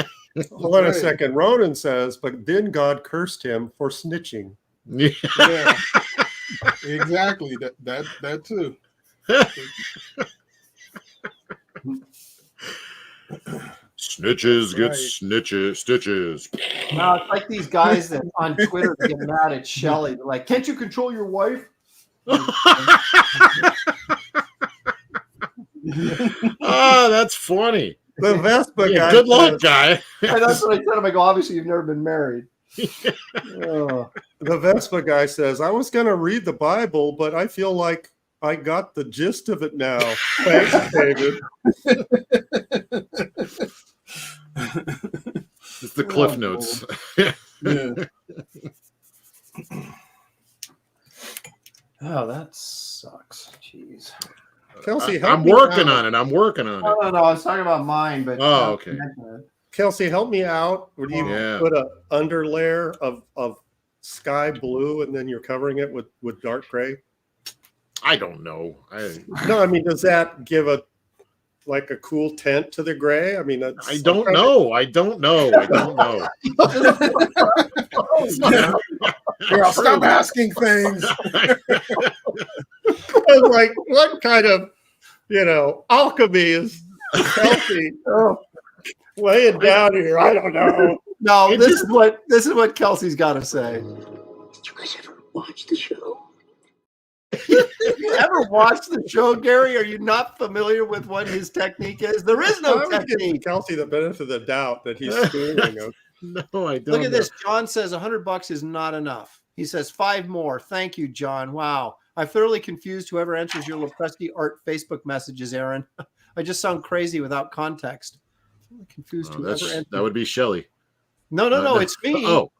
[SPEAKER 5] Hold on a
[SPEAKER 2] Right.
[SPEAKER 5] second. Ronan says, but then God cursed him for snitching.
[SPEAKER 6] Yeah.
[SPEAKER 2] Yeah. Exactly. That too.
[SPEAKER 6] Snitches get
[SPEAKER 2] Right.
[SPEAKER 6] stitches.
[SPEAKER 1] No, it's like these guys that on Twitter get mad at Shelly. They're like, can't you control your wife?
[SPEAKER 6] Oh, that's funny.
[SPEAKER 5] The Vespa
[SPEAKER 6] Yeah,
[SPEAKER 5] guy.
[SPEAKER 6] good luck,
[SPEAKER 5] says-
[SPEAKER 6] guy.
[SPEAKER 1] And that's what I said. I'm like, obviously you've never been married. Oh.
[SPEAKER 5] The Vespa guy says, I was going to read the Bible, but I feel like I got the gist of it now. Thanks, David.
[SPEAKER 6] It's the Cliff Notes.
[SPEAKER 2] Yeah.
[SPEAKER 1] Oh, that sucks. Jeez.
[SPEAKER 5] Kelsey, help
[SPEAKER 6] I'm
[SPEAKER 5] me
[SPEAKER 6] working
[SPEAKER 5] out.
[SPEAKER 6] on it. I'm working on it.
[SPEAKER 1] No, I was talking about mine, but
[SPEAKER 6] Oh, okay.
[SPEAKER 5] Kelsey, help me out. Would you
[SPEAKER 6] Yeah.
[SPEAKER 5] put a underlayer of sky blue and then you're covering it with dark gray?
[SPEAKER 6] I don't know.
[SPEAKER 5] No, I mean, does that give a cool tint to the gray? I mean,
[SPEAKER 6] I don't know. I don't know.
[SPEAKER 2] Girl, stop asking things.
[SPEAKER 5] Like, what kind of, alchemy is Kelsey laying down here? I don't know.
[SPEAKER 1] No, this is what Kelsey's got to say.
[SPEAKER 7] Did you guys ever watch the show?
[SPEAKER 1] You ever watched the show, Gary? Are you not familiar with what his technique is? There is no
[SPEAKER 5] I'm giving
[SPEAKER 1] technique.
[SPEAKER 5] Kelsey the benefit of the doubt that he's schooling us.
[SPEAKER 6] No, I don't.
[SPEAKER 1] Look at this. John says $100 is not enough. He says 5 more. Thank you, John. Wow. I thoroughly confused whoever answers your Lepresky Art Facebook messages, Aaron. I just sound crazy without context. I'm confused whoever answers.
[SPEAKER 6] That would be Shelly.
[SPEAKER 1] No, it's me.
[SPEAKER 6] Oh,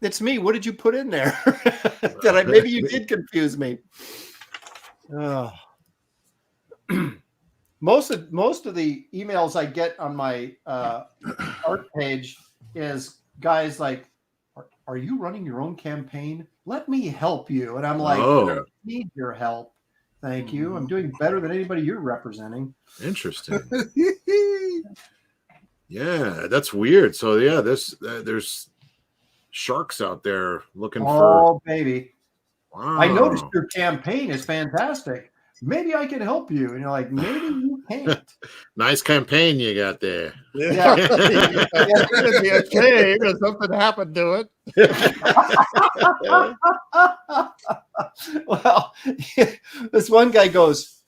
[SPEAKER 1] It's me. What did you put in there? Maybe you did confuse me. Oh. most of the emails I get on my art page is guys like, are you running your own campaign? Let me help you. And I'm like, I don't need your help. Thank you. I'm doing better than anybody you're representing.
[SPEAKER 6] Interesting. Yeah, that's weird. So yeah, there's sharks out there looking for.
[SPEAKER 1] Oh, baby.
[SPEAKER 6] Wow.
[SPEAKER 1] I noticed your campaign is fantastic. Maybe I can help you. And you're like, maybe you can't.
[SPEAKER 6] Nice campaign you got there.
[SPEAKER 5] Yeah. It's going to be a shame if something happened to it.
[SPEAKER 1] Well, this one guy goes,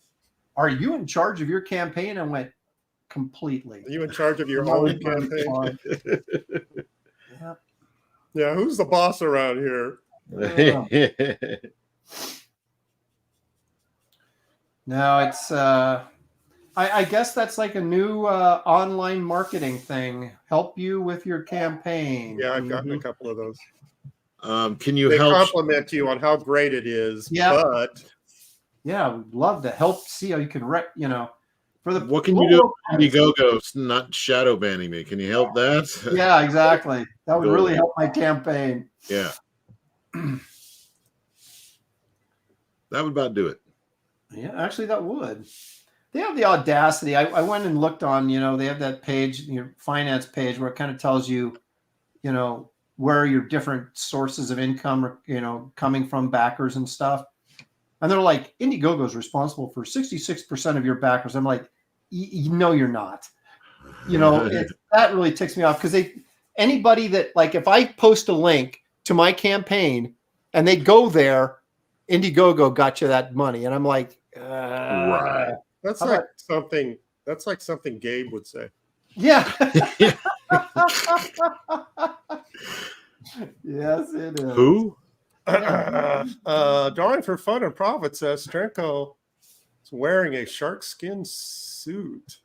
[SPEAKER 1] are you in charge of your campaign? I went, completely.
[SPEAKER 5] Are you in charge of your own campaign?
[SPEAKER 1] Yeah.
[SPEAKER 5] Yeah, who's the boss around here?
[SPEAKER 1] No, it's I guess that's like a new online marketing thing. Help you with your campaign.
[SPEAKER 5] Yeah, I've gotten a couple of those.
[SPEAKER 6] Can you
[SPEAKER 5] they
[SPEAKER 6] help
[SPEAKER 5] compliment you on how great it is?
[SPEAKER 1] Yeah.
[SPEAKER 5] But
[SPEAKER 1] yeah, we'd love to help see how you can for the
[SPEAKER 6] what can you do? Indiegogo not shadow banning me. Can you help that?
[SPEAKER 1] Yeah, exactly. That would really help my campaign.
[SPEAKER 6] Yeah. That would about do it.
[SPEAKER 1] Yeah, actually that would. They have the audacity. I went and looked on, they have that page, your finance page, where it kind of tells you, where your different sources of income are, coming from, backers and stuff. And they're like, Indiegogo is responsible for 66% of your backers. I'm like, no, you're not. That really ticks me off, because anybody that, like, if I post a link to my campaign and they go there, Indiegogo got you that money. And I'm like,
[SPEAKER 6] right.
[SPEAKER 5] That's like something Gabe would say.
[SPEAKER 1] Yeah. Yes, it is.
[SPEAKER 6] Who?
[SPEAKER 5] Drawing for Fun and Profit says Steranko is wearing a shark skin suit.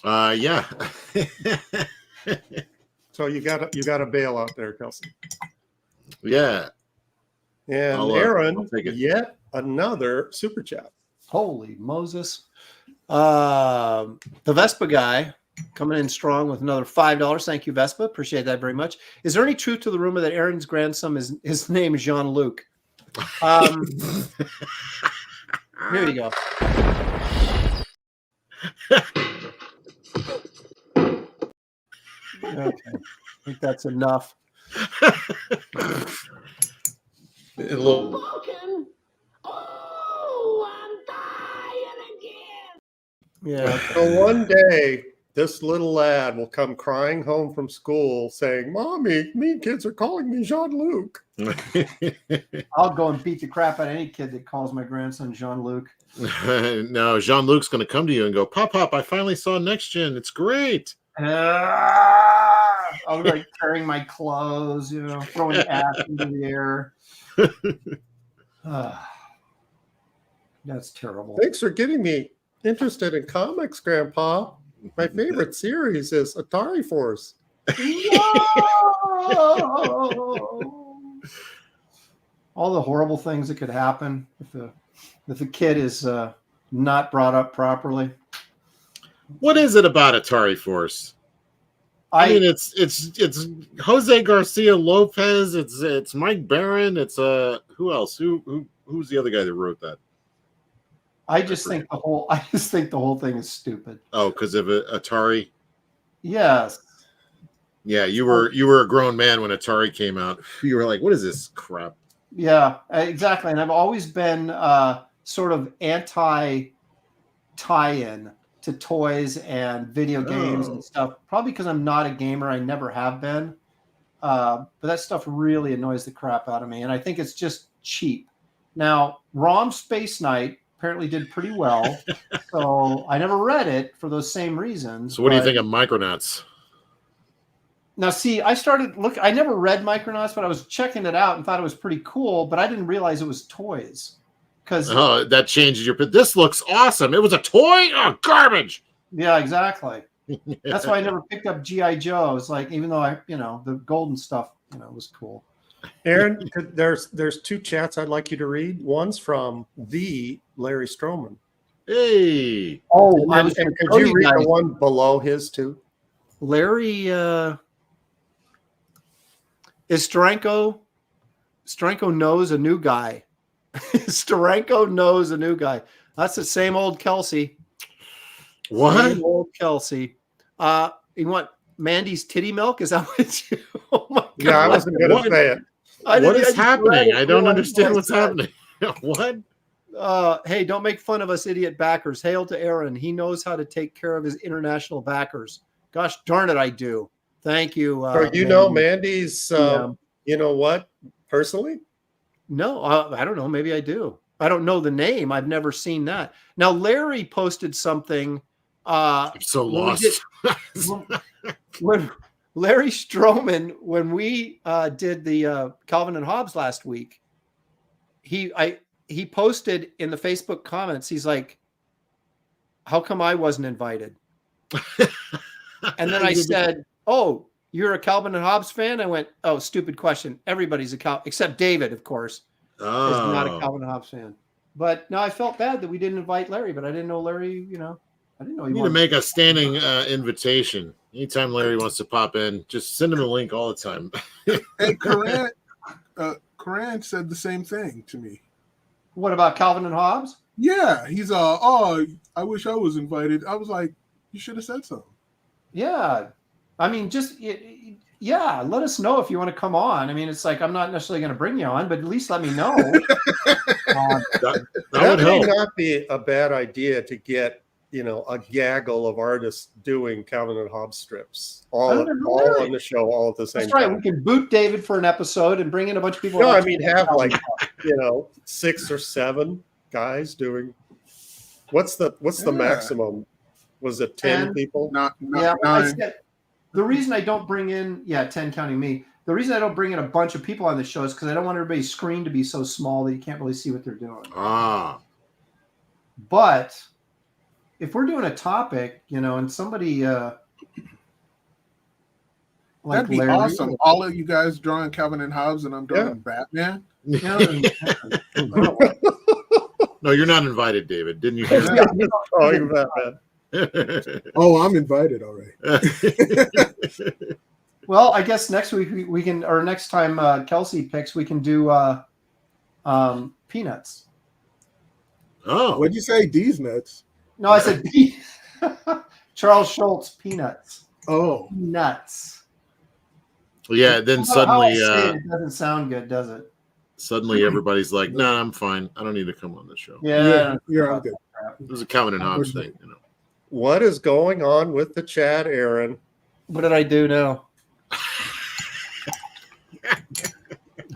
[SPEAKER 6] Yeah.
[SPEAKER 5] So you gotta bail out there, Kelsey.
[SPEAKER 6] Yeah.
[SPEAKER 5] And Aaron, yet another super chat.
[SPEAKER 1] Holy Moses. The Vespa guy coming in strong with another $5. Thank you, Vespa. Appreciate that very much. Is there any truth to the rumor that Aaron's grandson his name is Jean-Luc? Here you go. Okay. I think that's enough.
[SPEAKER 7] Spoken. Oh, I'm dying again.
[SPEAKER 1] Yeah.
[SPEAKER 5] So one day, this little lad will come crying home from school saying, Mommy, mean kids are calling me Jean-Luc.
[SPEAKER 1] I'll go and beat the crap out of any kid that calls my grandson Jean-Luc.
[SPEAKER 6] No, Jean-Luc's going to come to you and go, Pop, I finally saw Next Gen. It's great.
[SPEAKER 1] I'll be like tearing my clothes, throwing ash into the air. That's terrible.
[SPEAKER 5] Thanks for getting me interested in comics, Grandpa. My favorite series is Atari Force.
[SPEAKER 1] All the horrible things that could happen if the kid is not brought up properly.
[SPEAKER 6] What is it about Atari Force? I mean, it's Jose Garcia Lopez. It's Mike Barron. It's who else? Who's the other guy that wrote that?
[SPEAKER 1] I just think the whole thing is stupid.
[SPEAKER 6] Oh, because of Atari.
[SPEAKER 1] Yes.
[SPEAKER 6] Yeah, you were a grown man when Atari came out. You were like, "What is this crap?"
[SPEAKER 1] Yeah, exactly. And I've always been sort of anti tie-in to toys and video games and stuff. Probably because I'm not a gamer. I never have been. But that stuff really annoys the crap out of me, and I think it's just cheap. Now, ROM Space Knight apparently did pretty well, so I never read it for those same reasons.
[SPEAKER 6] So what do you think of Micronauts?
[SPEAKER 1] Now, see, I never read Micronauts, but I was checking it out and thought it was pretty cool, but I didn't realize it was toys.
[SPEAKER 6] That changes your... This looks awesome. It was a toy? Oh, garbage!
[SPEAKER 1] Yeah, exactly. That's why I never picked up G.I. Joe. It's like, even though the golden stuff, was cool.
[SPEAKER 5] Aaron, there's two chats I'd like you to read. One's from the Larry Stroman.
[SPEAKER 6] Hey.
[SPEAKER 1] Oh, I was
[SPEAKER 5] And
[SPEAKER 1] going to
[SPEAKER 5] could
[SPEAKER 1] tell
[SPEAKER 5] you
[SPEAKER 1] you
[SPEAKER 5] read
[SPEAKER 1] guys,
[SPEAKER 5] the one below his too?
[SPEAKER 1] Larry is Steranko. Steranko knows a new guy. Steranko knows a new guy. That's the same old Kelsey.
[SPEAKER 6] What?
[SPEAKER 1] Same old Kelsey. You want Mandy's titty milk? Is that what you? Oh my God.
[SPEAKER 5] Yeah, I wasn't going
[SPEAKER 6] What?
[SPEAKER 5] to say it.
[SPEAKER 1] I
[SPEAKER 6] What
[SPEAKER 1] didn't-
[SPEAKER 6] is
[SPEAKER 1] I just read
[SPEAKER 6] happening?
[SPEAKER 1] it,
[SPEAKER 6] I don't
[SPEAKER 1] realized
[SPEAKER 6] understand
[SPEAKER 1] what
[SPEAKER 6] what's
[SPEAKER 1] I said.
[SPEAKER 6] happening. What?
[SPEAKER 1] Hey, don't make fun of us idiot backers. Hail to Aaron. He knows how to take care of his international backers. Gosh darn it, I do. Thank you.
[SPEAKER 5] So you know
[SPEAKER 1] Mandy.
[SPEAKER 5] Mandy's,
[SPEAKER 1] Yeah.
[SPEAKER 5] you know what, personally?
[SPEAKER 1] No, I don't know. Maybe I do. I don't know the name. I've never seen that. Now, Larry posted something.
[SPEAKER 6] I'm so
[SPEAKER 1] when we
[SPEAKER 6] lost.
[SPEAKER 1] when Larry Stroman, when we did the Calvin and Hobbes last week, he posted in the Facebook comments, he's like, how come I wasn't invited? And then I said, oh, you're a Calvin and Hobbes fan? I went, oh, stupid question. Everybody's a Calvin, except David, of course, is not a Calvin and Hobbes fan. But no, I felt bad that we didn't invite Larry, but I didn't know Larry, I didn't know he
[SPEAKER 6] You need to
[SPEAKER 1] wanted
[SPEAKER 6] make a standing invitation. Anytime Larry wants to pop in, just send him a link all the time.
[SPEAKER 2] Hey, Coran said the same thing to me.
[SPEAKER 1] What about Calvin and Hobbes?
[SPEAKER 2] Yeah, he's oh, I wish I was invited. I was like, you should have said something.
[SPEAKER 1] Yeah. I mean, just, yeah, let us know if you want to come on. I mean, it's like, I'm not necessarily going to bring you on, but at least let me know.
[SPEAKER 6] That
[SPEAKER 5] That
[SPEAKER 6] would
[SPEAKER 5] may
[SPEAKER 6] help.
[SPEAKER 5] not be a bad idea to get, a gaggle of artists doing Calvin and Hobbes strips, all on the show, all at the same
[SPEAKER 1] That's right.
[SPEAKER 5] time.
[SPEAKER 1] We can boot David for an episode and bring in a bunch of people.
[SPEAKER 5] No, I mean, have like, 6 or 7 guys doing. What's the maximum? Was it 10 people?
[SPEAKER 2] Not
[SPEAKER 1] Yeah,
[SPEAKER 2] 9.
[SPEAKER 1] the reason I don't bring in, 10 counting me. The reason I don't bring in a bunch of people on the show is because I don't want everybody's screen to be so small that you can't really see what they're doing. But if we're doing a topic, and somebody
[SPEAKER 2] That'd
[SPEAKER 1] like
[SPEAKER 2] be
[SPEAKER 1] Larry,
[SPEAKER 2] awesome. All of you guys drawing Calvin and Hobbes, and I'm drawing Batman.
[SPEAKER 6] No, you're not invited, David. Didn't you hear
[SPEAKER 1] Yeah.
[SPEAKER 6] that?
[SPEAKER 5] Oh, you're Batman.
[SPEAKER 2] Oh, I'm invited already.
[SPEAKER 1] Well, I guess next week we can, or next time Kelsey picks, we can do Peanuts.
[SPEAKER 6] Oh,
[SPEAKER 2] What'd you say? D's nuts.
[SPEAKER 1] No, I said Charles Schultz Peanuts.
[SPEAKER 2] Oh,
[SPEAKER 1] Nuts.
[SPEAKER 6] yeah. Then
[SPEAKER 1] How I
[SPEAKER 6] suddenly,
[SPEAKER 1] say it doesn't sound good, does it?
[SPEAKER 6] suddenly everybody's like, "Nah, I'm fine. I don't need to come on the show."
[SPEAKER 1] Yeah.
[SPEAKER 2] you're all good.
[SPEAKER 6] It was a Calvin and Hobbes thing,
[SPEAKER 5] What is going on with the chat, Aaron?
[SPEAKER 1] What did I do now?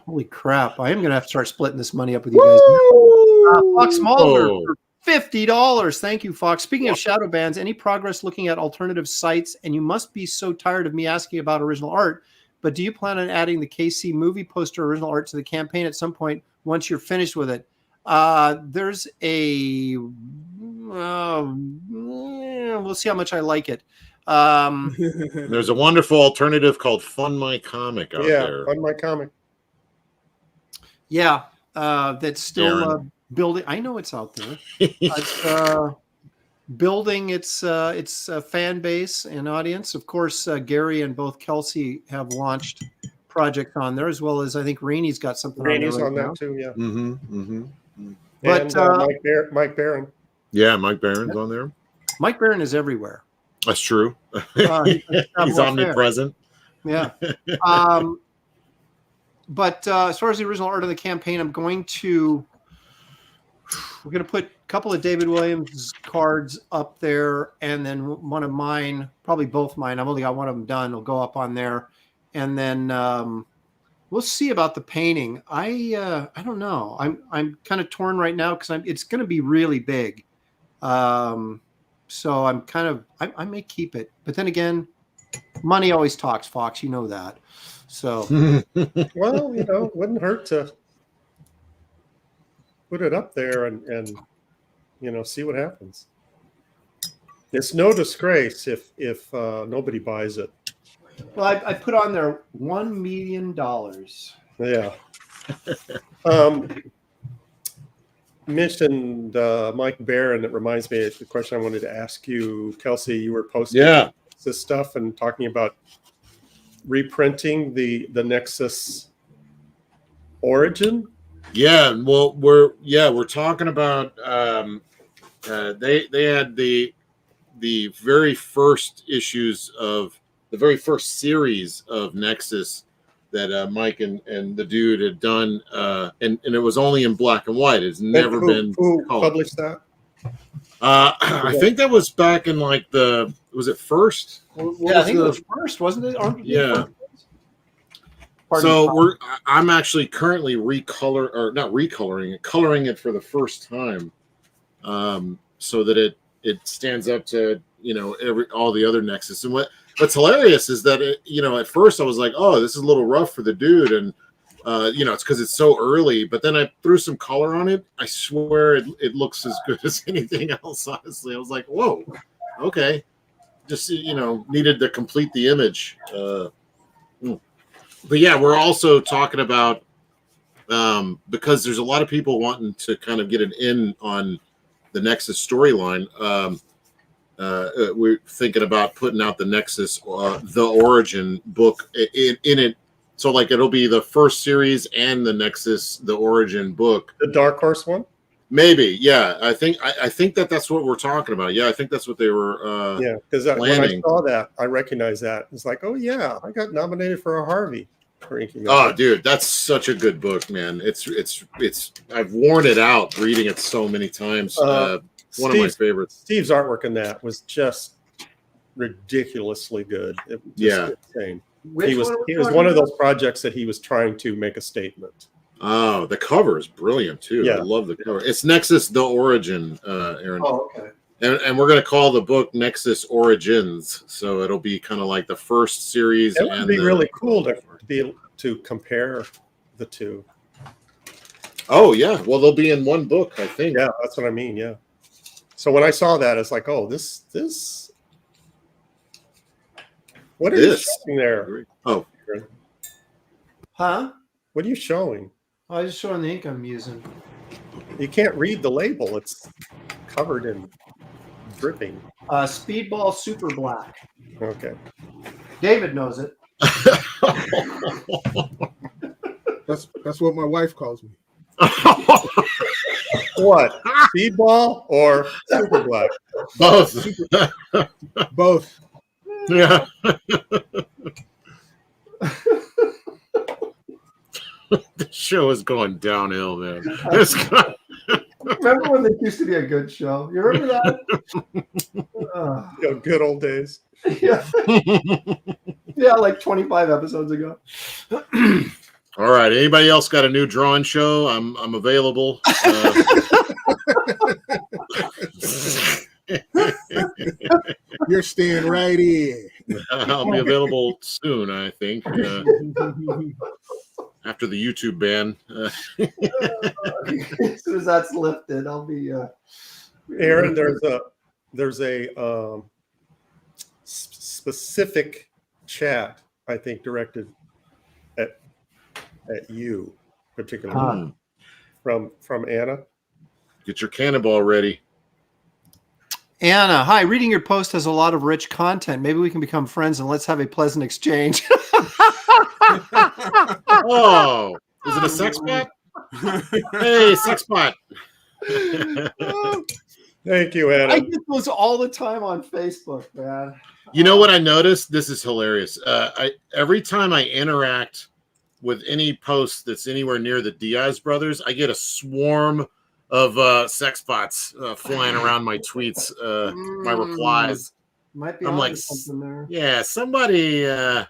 [SPEAKER 1] Holy crap. I am going to have to start splitting this money up with you guys. Fox Mulder for $50. Thank you, Fox. Speaking of shadow bans, any progress looking at alternative sites? And you must be so tired of me asking about original art, but do you plan on adding the KC movie poster original art to the campaign at some point once you're finished with it? There's a... we'll see how much I like it.
[SPEAKER 6] There's a wonderful alternative called Fund My Comic out there.
[SPEAKER 5] Fund My Comic.
[SPEAKER 1] Yeah, that's still building. I know it's out there. It's building its fan base and audience. Of course, Gary and both Kelsey have launched projects on there, as well as I think Rainey's got something
[SPEAKER 5] Rainey's
[SPEAKER 1] on there right now.
[SPEAKER 5] that too, yeah.
[SPEAKER 1] But
[SPEAKER 5] and Mike Barron.
[SPEAKER 6] Yeah, Mike Barron's on there.
[SPEAKER 1] Mike Barron is everywhere.
[SPEAKER 6] That's true.
[SPEAKER 1] He's
[SPEAKER 6] omnipresent.
[SPEAKER 1] Yeah. But as far as the original art of the campaign, we're going to put a couple of David Williams cards up there, and then one of mine, probably both mine. I've only got one of them done. Will go up on there, and then we'll see about the painting. I don't know. I'm kind of torn right now because it's going to be really big. So I'm kind of I may keep it, but then again, money always talks, Fox. You know that. So
[SPEAKER 5] Well, wouldn't hurt to put it up there and see what happens. It's no disgrace if nobody buys it.
[SPEAKER 1] Well, I put on there $1 million.
[SPEAKER 5] Yeah. mentioned Mike Barron. That reminds me of the question I wanted to ask you, Kelsey. You were posting this stuff and talking about reprinting the Nexus Origin.
[SPEAKER 6] Yeah, well, we're talking about they had the very first issues of the very first series of Nexus that Mike and the dude had done, and it was only in black and white. It's never been
[SPEAKER 5] who
[SPEAKER 6] colored.
[SPEAKER 5] published that.
[SPEAKER 6] I think that was back in like was it first?
[SPEAKER 1] Yeah, I think it was first, wasn't it?
[SPEAKER 6] Yeah. So I'm actually currently coloring it for the first time, so that it stands up to all the other Nexus. And what's hilarious is that at first I was like, oh, this is a little rough for the dude, and it's because it's so early. But then I threw some color on it. I swear it looks as good as anything else. Honestly, I was like, whoa, okay, just needed to complete the image. But yeah, we're also talking about because there's a lot of people wanting to kind of get an in on the Nexus storyline. We're thinking about putting out the Nexus, the Origin book in it. So like it'll be the first series and the Nexus, the Origin book.
[SPEAKER 5] The Dark Horse one?
[SPEAKER 6] Maybe, yeah. I think that's what we're talking about. Yeah, I think that's what they were.
[SPEAKER 5] Yeah, because when I saw that, I recognized that. It's like, oh yeah, I got nominated for a Harvey.
[SPEAKER 6] Oh, dude, that's such a good book, man. It's. I've worn it out reading it so many times. One of my favorites.
[SPEAKER 5] Steve's artwork in that was just ridiculously good. It was just insane. He was one of those projects that he was trying to make a statement.
[SPEAKER 6] Oh, the cover is brilliant too. Yeah. I love the cover. It's Nexus the Origin, Aaron.
[SPEAKER 1] Oh, okay.
[SPEAKER 6] And we're going to call the book Nexus Origins, so it'll be kind of like the first series.
[SPEAKER 5] It would be really cool to compare the two.
[SPEAKER 6] Oh yeah, well they'll be in one book, I think.
[SPEAKER 5] Yeah, that's what I mean. Yeah. So when I saw that, it's like, oh, this. What are you showing there?
[SPEAKER 6] Oh,
[SPEAKER 1] huh?
[SPEAKER 5] What are you showing?
[SPEAKER 1] Oh, I was just showing the ink I'm using.
[SPEAKER 5] You can't read the label. It's covered in dripping.
[SPEAKER 1] Speedball Super Black.
[SPEAKER 5] Okay.
[SPEAKER 1] David knows it.
[SPEAKER 2] That's what my wife calls me.
[SPEAKER 5] What? Speedball or Super Black?
[SPEAKER 6] Both.
[SPEAKER 2] Both.
[SPEAKER 6] Yeah. The show is going downhill, man.
[SPEAKER 1] Remember when there used to be a good show? You remember that?
[SPEAKER 5] Good old days.
[SPEAKER 1] Yeah. Yeah, like 25 episodes ago.
[SPEAKER 6] All right. Anybody else got a new drawing show? I'm available.
[SPEAKER 2] You're staying right here.
[SPEAKER 6] I'll be available soon, I think. After the YouTube ban.
[SPEAKER 1] As soon as that's lifted, I'll be.
[SPEAKER 5] Aaron, there's a specific chat, I think, directed at you, particularly from Anna.
[SPEAKER 6] Get your cannonball ready.
[SPEAKER 1] Anna, hi. Reading your post has a lot of rich content. Maybe we can become friends and let's have a pleasant exchange.
[SPEAKER 6] Oh, is it a sex bot? Hey, sex bot.
[SPEAKER 5] Thank you, Anna.
[SPEAKER 1] I get those all the time on Facebook, man.
[SPEAKER 6] You know what I noticed? This is hilarious. Every time I interact with any post that's anywhere near the Diaz brothers, I get a swarm of sex bots flying around my tweets, my replies.
[SPEAKER 1] Might be
[SPEAKER 6] I'm like,
[SPEAKER 1] something there.
[SPEAKER 6] Yeah, somebody. I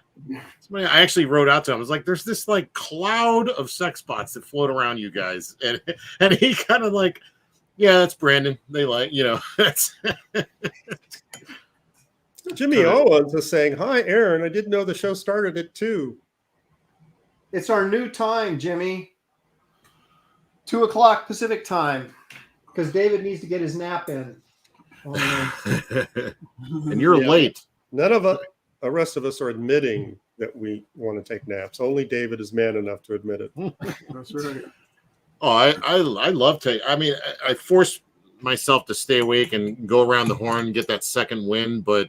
[SPEAKER 6] actually wrote out to him. I was like, "There's this like cloud of sex bots that float around you guys," and he kind of like, "Yeah, that's Brandon. They like, that's."
[SPEAKER 5] Jimmy Owens is saying, "Hi, Aaron. I didn't know the show started at 2.
[SPEAKER 1] It's our new time, Jimmy. 2 o'clock Pacific time, because David needs to get his nap in.
[SPEAKER 6] And you're late.
[SPEAKER 5] None of the rest of us are admitting that we want to take naps. Only David is man enough to admit it.
[SPEAKER 2] That's right.
[SPEAKER 6] Oh, I love take. I mean, I force myself to stay awake and go around the horn and get that second wind. But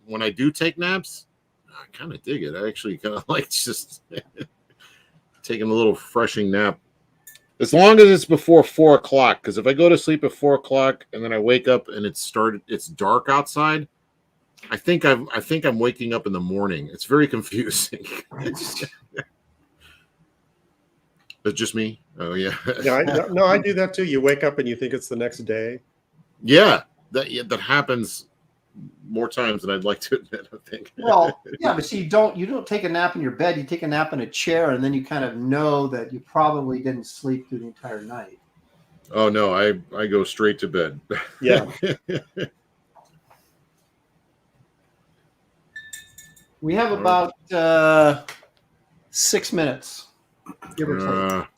[SPEAKER 6] when I do take naps, I kind of dig it. I actually kind of like just taking a little refreshing nap. As long as it's before 4 o'clock, because if I go to sleep at 4 o'clock and then I wake up and it's dark outside, I think I'm waking up in the morning. It's very confusing. It's just me. Oh yeah.
[SPEAKER 5] No, I do that too. You wake up and you think it's the next day.
[SPEAKER 6] Yeah, that happens more times than I'd like to admit, I think.
[SPEAKER 1] Well, yeah, but see, you don't take a nap in your bed. You take a nap in a chair, and then you kind of know that you probably didn't sleep through the entire night.
[SPEAKER 6] Oh no, I go straight to bed.
[SPEAKER 5] Yeah.
[SPEAKER 1] We have about 6 minutes. Give or take.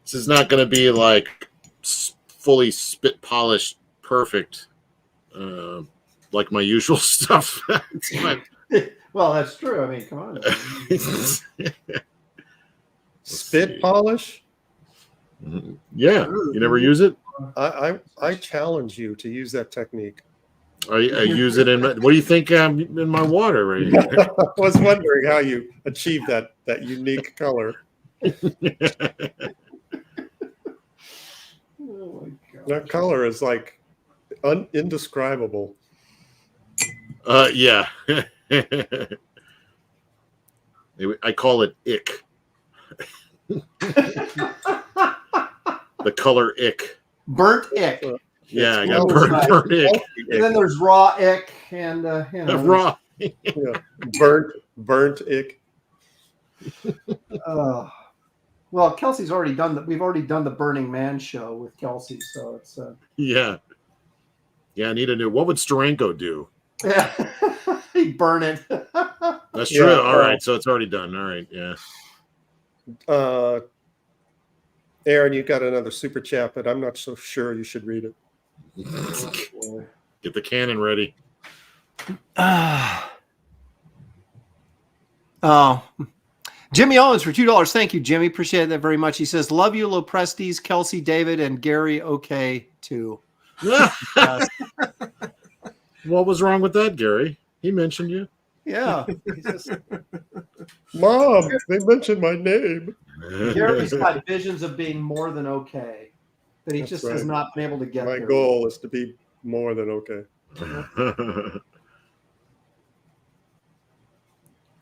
[SPEAKER 6] This is not going to be like fully spit polished, perfect, like my usual stuff.
[SPEAKER 1] Well, that's true. I mean, come on.
[SPEAKER 5] Spit polish?
[SPEAKER 6] Yeah, you never use it?
[SPEAKER 5] I challenge you to use that technique.
[SPEAKER 6] I use it in. What do you think in my water right here?
[SPEAKER 5] I was wondering how you achieve that unique color.
[SPEAKER 1] Oh my God.
[SPEAKER 5] That color is like indescribable.
[SPEAKER 6] Yeah. I call it ick. The color ick.
[SPEAKER 1] Burnt ick.
[SPEAKER 6] Yeah, I got burnt ick.
[SPEAKER 1] And then there's raw ick and
[SPEAKER 6] Raw.
[SPEAKER 5] Yeah. Burnt ick.
[SPEAKER 1] Well, Kelsey's already done that. We've already done the Burning Man show with Kelsey, so it's
[SPEAKER 6] Yeah. I need a new. What would Steranko do?
[SPEAKER 1] yeah. He'd burn it.
[SPEAKER 6] That's true. All right, so it's already done. All right, yeah.
[SPEAKER 5] Aaron, you got another super chat, but I'm not so sure you should read it.
[SPEAKER 6] Get the cannon ready.
[SPEAKER 1] Oh, Jimmy Owens for $2. Thank you, Jimmy. Appreciate that very much. He says, "Love you, Loprestes, Kelsey, David, and Gary. Okay, too."
[SPEAKER 6] What was wrong with that, Gary? He mentioned you.
[SPEAKER 1] Yeah.
[SPEAKER 5] Mom, they mentioned my name.
[SPEAKER 1] Gary's got visions of being more than okay, but he just has not been able to get
[SPEAKER 5] My
[SPEAKER 1] there.
[SPEAKER 5] goal is to be more than okay.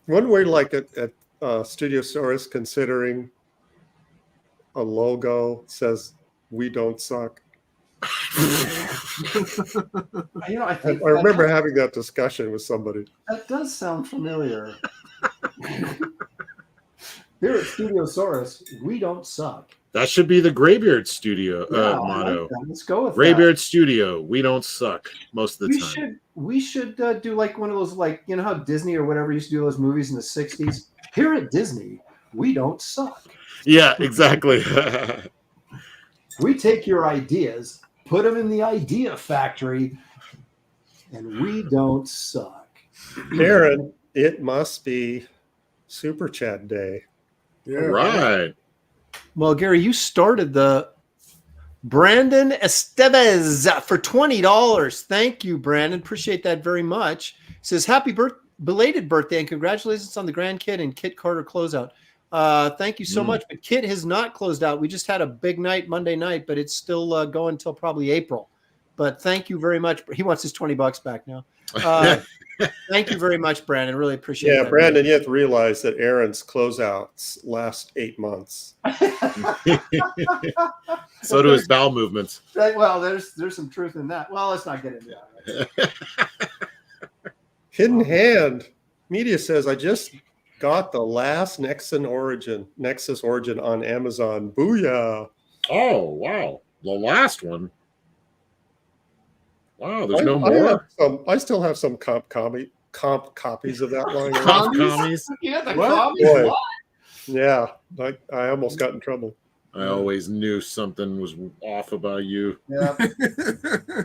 [SPEAKER 5] When we're like at Studiosaurus considering a logo that says "We don't suck."
[SPEAKER 1] I
[SPEAKER 5] I
[SPEAKER 1] think
[SPEAKER 5] remember having that discussion with somebody.
[SPEAKER 1] that does sound familiar. Here at Studiosaurus, we don't suck.
[SPEAKER 6] That should be the Graybeard'S studio
[SPEAKER 1] Yeah, I
[SPEAKER 6] motto.
[SPEAKER 1] like that. Let's go with
[SPEAKER 6] Graybeard'S studio. We don't suck most of the time.
[SPEAKER 1] We should do like one of those, like, you know how Disney or whatever used to do those movies in the 60s? Here at Disney, we don't suck.
[SPEAKER 6] Yeah, exactly.
[SPEAKER 1] We take your ideas, put them in the idea factory, and we don't suck.
[SPEAKER 5] Aaron, it must be Super Chat Day.
[SPEAKER 2] Yeah.
[SPEAKER 6] Right.
[SPEAKER 1] Well, Gary, you started the Brandon Estevez for $20. Thank you, Brandon. Appreciate that very much. Says, happy belated birthday and congratulations on the grandkid and Kit Carter closeout. Thank you so much. But Kit has not closed out. We just had a big night Monday night, but it's still going until probably April. But thank you very much. He wants his $20 back now. Thank you very much, Brandon. Really appreciate it.
[SPEAKER 5] Yeah, Brandon, you have to realize that Aaron's closeouts last 8 months.
[SPEAKER 6] So do his bowel movements.
[SPEAKER 1] Well, there's some truth in that. Well, let's not get into that.
[SPEAKER 5] Hidden Hand Media says, I just got the last Nexus Origin on Amazon. Booyah.
[SPEAKER 6] Oh, wow. The last one. Wow, there's no more.
[SPEAKER 5] I still have some comp copies of that lying around.
[SPEAKER 6] Comp commies.
[SPEAKER 1] Yeah, the
[SPEAKER 2] What?
[SPEAKER 1] commies.
[SPEAKER 5] Boy.
[SPEAKER 1] What?
[SPEAKER 5] Yeah, I almost got in trouble.
[SPEAKER 6] I always knew something was off about you.
[SPEAKER 1] Yeah,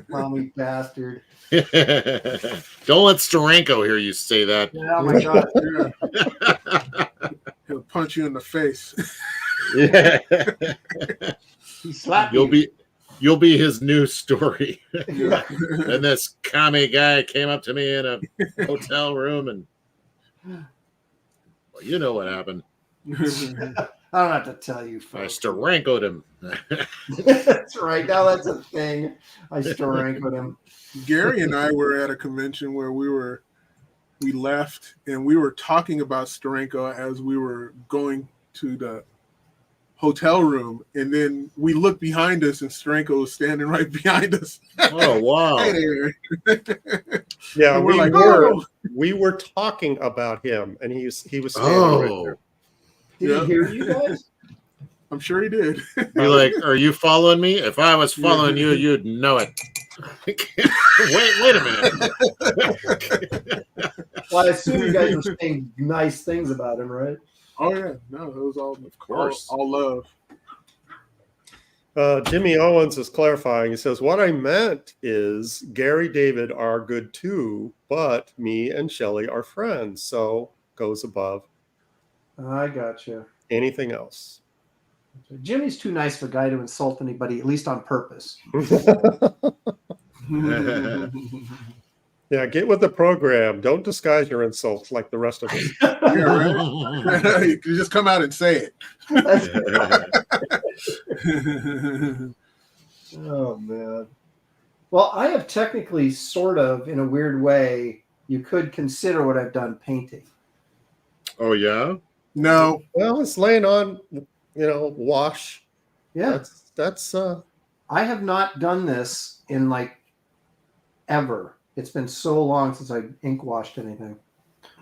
[SPEAKER 1] mommy bastard.
[SPEAKER 6] Don't let Steranko hear you say that.
[SPEAKER 1] Yeah, oh my God.
[SPEAKER 2] He'll punch you in the face.
[SPEAKER 6] Yeah.
[SPEAKER 1] He slapped
[SPEAKER 6] You'll
[SPEAKER 1] you.
[SPEAKER 6] be his news story.
[SPEAKER 1] Yeah.
[SPEAKER 6] And this commie guy came up to me in a hotel room, and well, you know what happened.
[SPEAKER 1] I don't have to tell you,
[SPEAKER 6] I
[SPEAKER 1] folks.
[SPEAKER 6] Steranko'd him.
[SPEAKER 1] That's right. Now that's a thing. I Steranko'd him.
[SPEAKER 2] Gary and I were at a convention where we left and we were talking about Steranko as we were going to the hotel room, and then we looked behind us and Steranko was standing right behind us.
[SPEAKER 6] Oh wow!
[SPEAKER 2] Hey there.
[SPEAKER 5] Yeah,
[SPEAKER 2] And we're like,
[SPEAKER 5] we were talking about him, and he was standing right
[SPEAKER 6] Oh,
[SPEAKER 5] there.
[SPEAKER 1] Did
[SPEAKER 2] Yeah.
[SPEAKER 1] he hear you guys?
[SPEAKER 2] I'm sure he did.
[SPEAKER 6] you're like, are you following me? If I was following you, you'd know it. Wait a minute.
[SPEAKER 1] Well, I assume you guys were saying nice things about him, right?
[SPEAKER 2] Oh yeah, no, it was all
[SPEAKER 6] Of course.
[SPEAKER 2] all love.
[SPEAKER 5] Jimmy Owens is clarifying. He says, what I meant is Gary David are good too, but me and Shelley are friends. So goes above
[SPEAKER 1] I gotcha.
[SPEAKER 5] anything else.
[SPEAKER 1] Jimmy's too nice of a guy to insult anybody, at least on purpose.
[SPEAKER 5] Yeah, get with the program. Don't disguise your insults like the rest of us.
[SPEAKER 2] Yeah, right? You just come out and say it.
[SPEAKER 1] Oh, man. Well, I have technically, sort of, in a weird way, you could consider what I've done painting.
[SPEAKER 6] Oh yeah.
[SPEAKER 2] No.
[SPEAKER 5] Well, it's laying on, wash.
[SPEAKER 1] Yeah.
[SPEAKER 5] That's
[SPEAKER 1] I have not done this in, like, ever. It's been so long since I ink washed anything.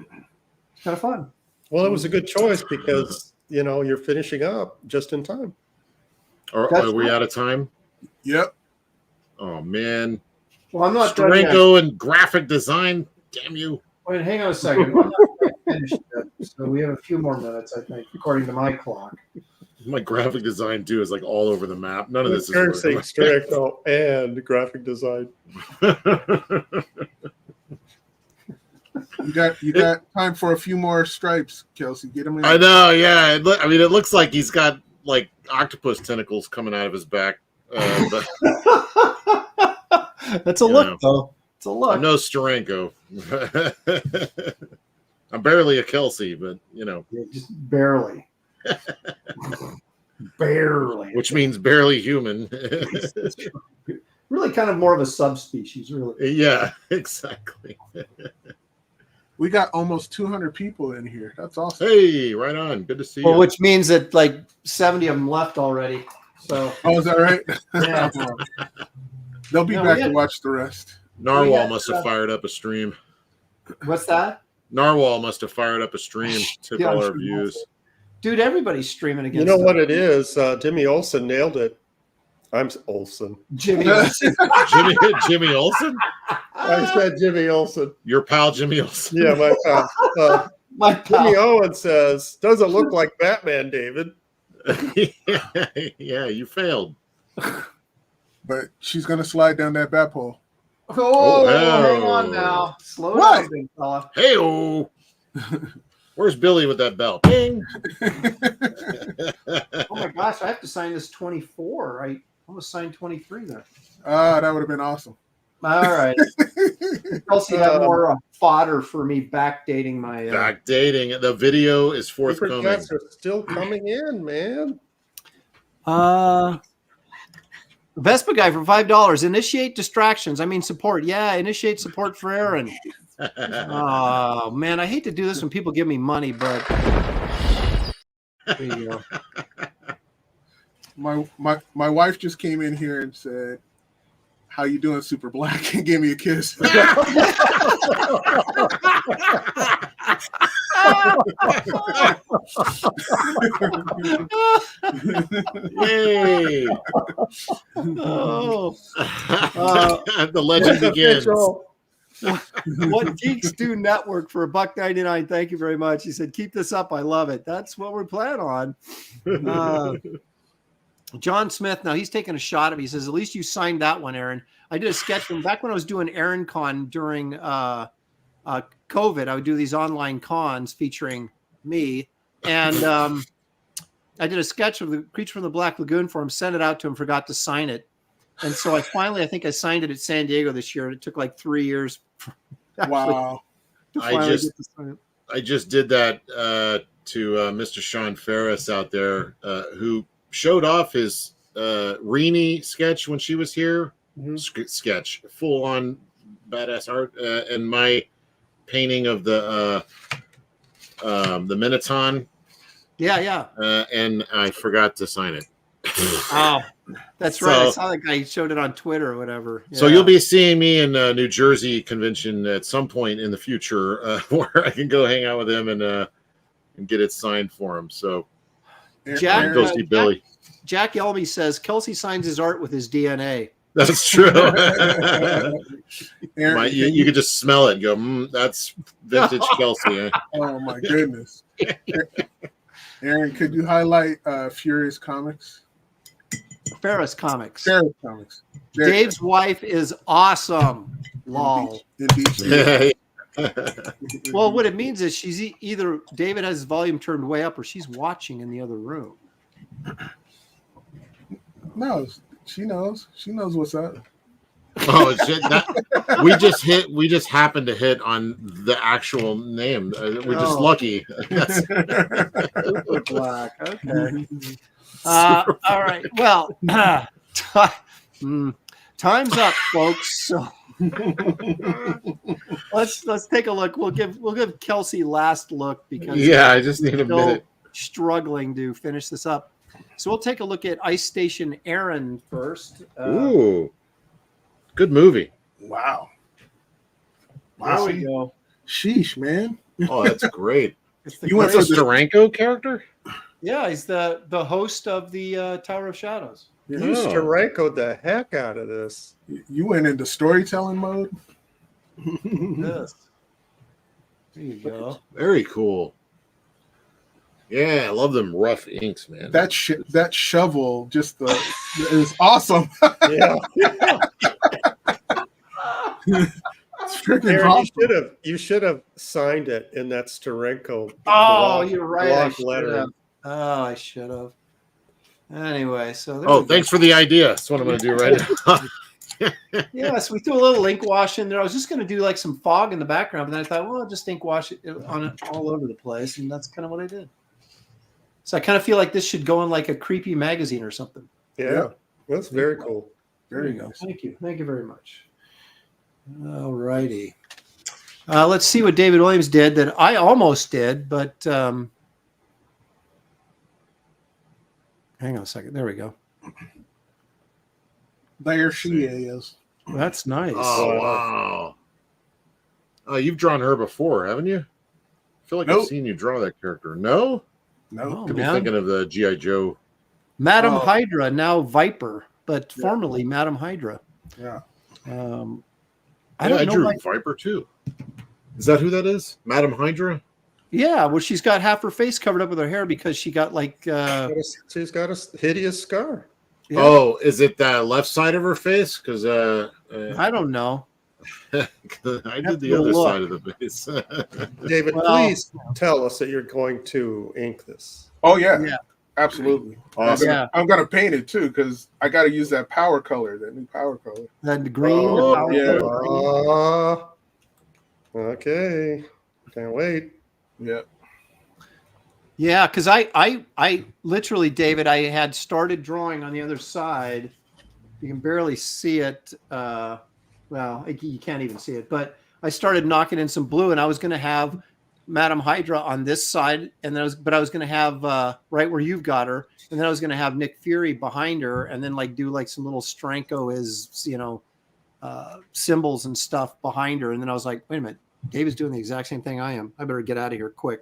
[SPEAKER 1] It's kind of fun.
[SPEAKER 5] well, it was a good choice because, you're finishing up just in time.
[SPEAKER 6] Are we out of time?
[SPEAKER 2] Yep.
[SPEAKER 6] Oh man.
[SPEAKER 1] Well, I'm not done yet.
[SPEAKER 6] Steranko and graphic design. Damn you.
[SPEAKER 1] Wait, hang on a second. I'm not quite finished yet. So we have a few more minutes, I think, according to my clock.
[SPEAKER 6] My graphic design too is like all over the map. None of this is
[SPEAKER 5] Saying
[SPEAKER 6] working.
[SPEAKER 5] Steranko and graphic design.
[SPEAKER 2] You got time for a few more stripes, Kelsey. Get them in.
[SPEAKER 6] I know, yeah. It looks like he's got like octopus tentacles coming out of his back. But
[SPEAKER 1] That's a
[SPEAKER 6] You
[SPEAKER 1] look,
[SPEAKER 6] know.
[SPEAKER 1] though. It's a look.
[SPEAKER 6] I'm no Steranko. I'm barely a Kelsey, but
[SPEAKER 1] Yeah, just barely. Barely.
[SPEAKER 6] which means barely human.
[SPEAKER 1] Really kind of more of a subspecies, really.
[SPEAKER 6] Yeah, exactly.
[SPEAKER 2] We got almost 200 people in here. That's awesome.
[SPEAKER 6] Hey, right on. Good to see
[SPEAKER 1] Well,
[SPEAKER 6] you.
[SPEAKER 1] which means that like 70 of them left already. So
[SPEAKER 2] Oh, is that right?
[SPEAKER 1] yeah.
[SPEAKER 2] They'll be
[SPEAKER 1] No,
[SPEAKER 2] back
[SPEAKER 1] we
[SPEAKER 2] to
[SPEAKER 1] had-
[SPEAKER 2] watch the rest.
[SPEAKER 6] Narwhal
[SPEAKER 1] had,
[SPEAKER 6] must have fired up a stream.
[SPEAKER 1] What's that?
[SPEAKER 6] Narwhal must have fired up a stream. Took
[SPEAKER 1] Yeah, I'm
[SPEAKER 6] all our
[SPEAKER 1] sure
[SPEAKER 6] views.
[SPEAKER 1] Dude, everybody's streaming against
[SPEAKER 5] You know what
[SPEAKER 1] them.
[SPEAKER 5] it is? Jimmy Olsen nailed it. I'm Olsen.
[SPEAKER 1] Jimmy.
[SPEAKER 6] Jimmy Olsen?
[SPEAKER 5] I said Jimmy Olsen.
[SPEAKER 6] Your pal Jimmy Olsen.
[SPEAKER 5] Yeah, my pal.
[SPEAKER 1] My
[SPEAKER 5] Jimmy
[SPEAKER 1] pal.
[SPEAKER 5] Owen says, doesn't look like Batman, David.
[SPEAKER 6] Yeah, you failed.
[SPEAKER 2] But she's going to slide down that bat pole.
[SPEAKER 1] Oh,
[SPEAKER 6] hell.
[SPEAKER 1] hang on now. Slow
[SPEAKER 2] What?
[SPEAKER 1] down, big fella.
[SPEAKER 6] Hey-oh. Where's Billy with that bell? Ding.
[SPEAKER 1] Oh my gosh, I have to sign this 24. I almost signed 23 there.
[SPEAKER 2] That would have been awesome.
[SPEAKER 1] All right. Kelsey have more fodder for me backdating my.
[SPEAKER 6] Backdating. The video is
[SPEAKER 5] Super
[SPEAKER 6] forthcoming.
[SPEAKER 5] chats are still coming in, man.
[SPEAKER 1] Vespa guy for $5. Initiate distractions. I mean support. Yeah, initiate support for Aaron. Oh man, I hate to do this when people give me money, but there you go.
[SPEAKER 2] My wife just came in here and said, "How you doing, Super Black?" and gave me a kiss.
[SPEAKER 6] Yay.
[SPEAKER 1] Oh,
[SPEAKER 6] The legend begins.
[SPEAKER 1] What Geeks Do Network for $1.99. Thank you very much. He said, "Keep this up. I love it." That's what we plan on. John Smith. Now he's taking a shot of it. He says, "At least you signed that one, Aaron." I did a sketch from back when I was doing Aaron Con during COVID. I would do these online cons featuring me, and I did a sketch of the Creature from the Black Lagoon for him, sent it out to him, forgot to sign it. And so I think I signed it at San Diego this year. And it took like 3 years.
[SPEAKER 2] Wow.
[SPEAKER 6] I just did that to Mr. Sean Ferris out there, who showed off his Rini sketch when she was here. Sketch, full on badass art, and my painting of the Minotaur.
[SPEAKER 1] Yeah.
[SPEAKER 6] And I forgot to sign it.
[SPEAKER 1] Oh, that's right. I saw that guy showed it on Twitter or whatever. Yeah.
[SPEAKER 6] So you'll be seeing me in New Jersey convention at some point in the future, where I can go hang out with him and get it signed for him. So
[SPEAKER 1] Jack,
[SPEAKER 6] go see Billy.
[SPEAKER 1] Jack Elmy says Kelsey signs his art with his DNA.
[SPEAKER 6] That's true.
[SPEAKER 2] Aaron,
[SPEAKER 6] you could just smell it and go, that's vintage Kelsey. Eh?
[SPEAKER 2] Oh my goodness. Aaron, could you highlight Furious Comics?
[SPEAKER 1] Ferris Comics.
[SPEAKER 2] Ferris Comics.
[SPEAKER 1] Dave's wife is awesome. Lol.
[SPEAKER 2] Indeed.
[SPEAKER 1] Well, what it means is she's either David has his volume turned way up or she's watching in the other room.
[SPEAKER 2] No, she knows. She knows what's up.
[SPEAKER 6] Oh shit! We just happened to hit on the actual name. We're just lucky.
[SPEAKER 1] Super Black. Okay. All right. Well, time's up, folks. So let's take a look. We'll give Kelsey last look because
[SPEAKER 6] I just need a minute.
[SPEAKER 1] Struggling to finish this up. So we'll take a look at Ice Station Aaron first.
[SPEAKER 6] Ooh. Good movie.
[SPEAKER 2] Wow.
[SPEAKER 1] There we go.
[SPEAKER 2] Sheesh, man.
[SPEAKER 6] Oh, that's great.
[SPEAKER 2] You went
[SPEAKER 6] for the Steranko character?
[SPEAKER 1] Yeah, he's the host of the Tower of Shadows.
[SPEAKER 5] You Steranko the heck out of this.
[SPEAKER 2] You went into storytelling mode?
[SPEAKER 1] Yes. There you go.
[SPEAKER 6] Very cool. Yeah, I love them rough inks, man.
[SPEAKER 2] That shovel is awesome.
[SPEAKER 5] Yeah.
[SPEAKER 2] It's freaking
[SPEAKER 5] Aaron,
[SPEAKER 2] awesome.
[SPEAKER 5] you should have signed it in that Steranko.
[SPEAKER 1] You're right.
[SPEAKER 5] Letter.
[SPEAKER 1] I should have. Anyway, so
[SPEAKER 6] thanks for the idea. That's what I'm going to do right now.
[SPEAKER 1] Yes, we threw a little ink wash in there. I was just going to do like some fog in the background, but then I thought, well, I'll just ink wash it on it all over the place, and that's kind of what I did. So I kind of feel like this should go in like a creepy magazine or something.
[SPEAKER 5] Yeah. That's very cool.
[SPEAKER 2] Very nice.
[SPEAKER 1] Thank you. Thank you very much. All righty. Let's see what David Williams did that I almost did, but hang on a second. There we go.
[SPEAKER 2] There she is.
[SPEAKER 1] That's nice.
[SPEAKER 6] Oh, wow. Oh, you've drawn her before, haven't you? I feel like I've seen you draw that character. No?
[SPEAKER 2] No.
[SPEAKER 6] Could be thinking of the G.I. Joe.
[SPEAKER 1] Madam Hydra, now Viper, but formerly Madam Hydra.
[SPEAKER 2] Yeah.
[SPEAKER 6] I drew Viper too. Is that who that is? Madam Hydra?
[SPEAKER 1] Yeah, well, she's got half her face covered up with her hair because she got like
[SPEAKER 5] she's got a hideous scar.
[SPEAKER 1] Yeah.
[SPEAKER 6] Oh, is it the left side of her face? Because
[SPEAKER 1] I don't know.
[SPEAKER 6] I did the other side of the face.
[SPEAKER 5] David, please tell us that you're going to ink this.
[SPEAKER 2] Oh yeah. Absolutely.
[SPEAKER 6] Awesome.
[SPEAKER 2] I'm gonna paint it too because I got to use that power color, that new power color.
[SPEAKER 1] Then the green.
[SPEAKER 5] Okay. Can't wait.
[SPEAKER 2] Yeah.
[SPEAKER 1] Yeah, because I literally, David, I had started drawing on the other side. You can barely see it. Well, you can't even see it, but I started knocking in some blue, and I was going to have Madam Hydra on this side, and then I was going to have right where you've got her, and then I was going to have Nick Fury behind her, and then like do like some little Steranko symbols and stuff behind her, and then I was like, wait a minute, David's doing the exact same thing I am. I better get out of here quick.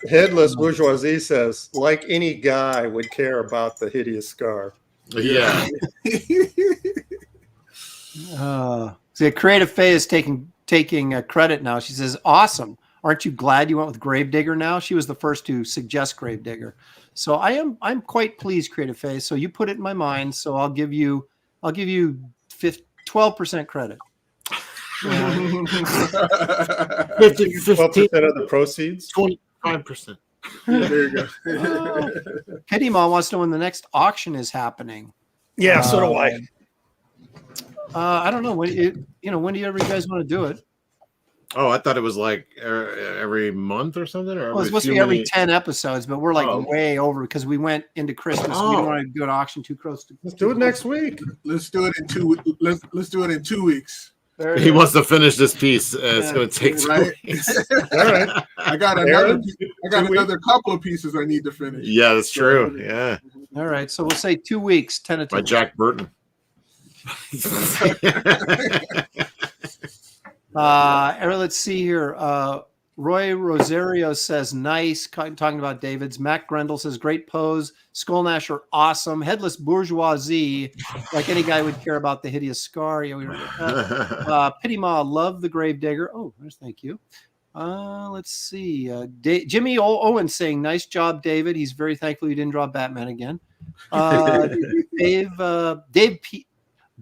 [SPEAKER 5] Headless Bourgeoisie says, like any guy would care about the hideous scar.
[SPEAKER 6] Yeah.
[SPEAKER 1] See, Creative Faye is taking credit now. She says, awesome. Aren't you glad you went with Gravedigger now? She was the first to suggest Gravedigger. So I'm quite pleased, Creative Faye. So you put it in my mind. So I'll give you 12% credit.
[SPEAKER 6] 12%
[SPEAKER 5] of the proceeds?
[SPEAKER 6] 25%.
[SPEAKER 2] There you go.
[SPEAKER 1] Oh. Kitty Mom wants to know when the next auction is happening.
[SPEAKER 5] Yeah, so do I.
[SPEAKER 1] I don't know when when do you guys want to do it?
[SPEAKER 6] Oh, I thought it was like every month or something. Or
[SPEAKER 1] Well, it's supposed to be every 10 episodes, but we're like way over because we went into Christmas. We don't want to do an auction too close to.
[SPEAKER 5] Let's do it next week.
[SPEAKER 2] Let's do it in 2 weeks. Let's do it in 2 weeks.
[SPEAKER 6] He wants to finish this piece. It's going to take 2
[SPEAKER 2] Right?
[SPEAKER 6] weeks.
[SPEAKER 5] All right.
[SPEAKER 2] I got another couple of pieces I need to finish.
[SPEAKER 6] Yeah, that's true. Yeah.
[SPEAKER 1] All right, so we'll say 2 weeks, tentatively.
[SPEAKER 6] By Jack Burton.
[SPEAKER 1] Let's see here. Roy Rosario says nice, talking about David's. Matt Grendel says great pose. Skullnash are awesome. Headless bourgeoisie, like any guy would care about the hideous scar. Yeah, we were. Pity Ma, love the Gravedigger. Oh, thank you. Let's see. Jimmy Owen saying nice job, David. He's very thankful you didn't draw Batman again.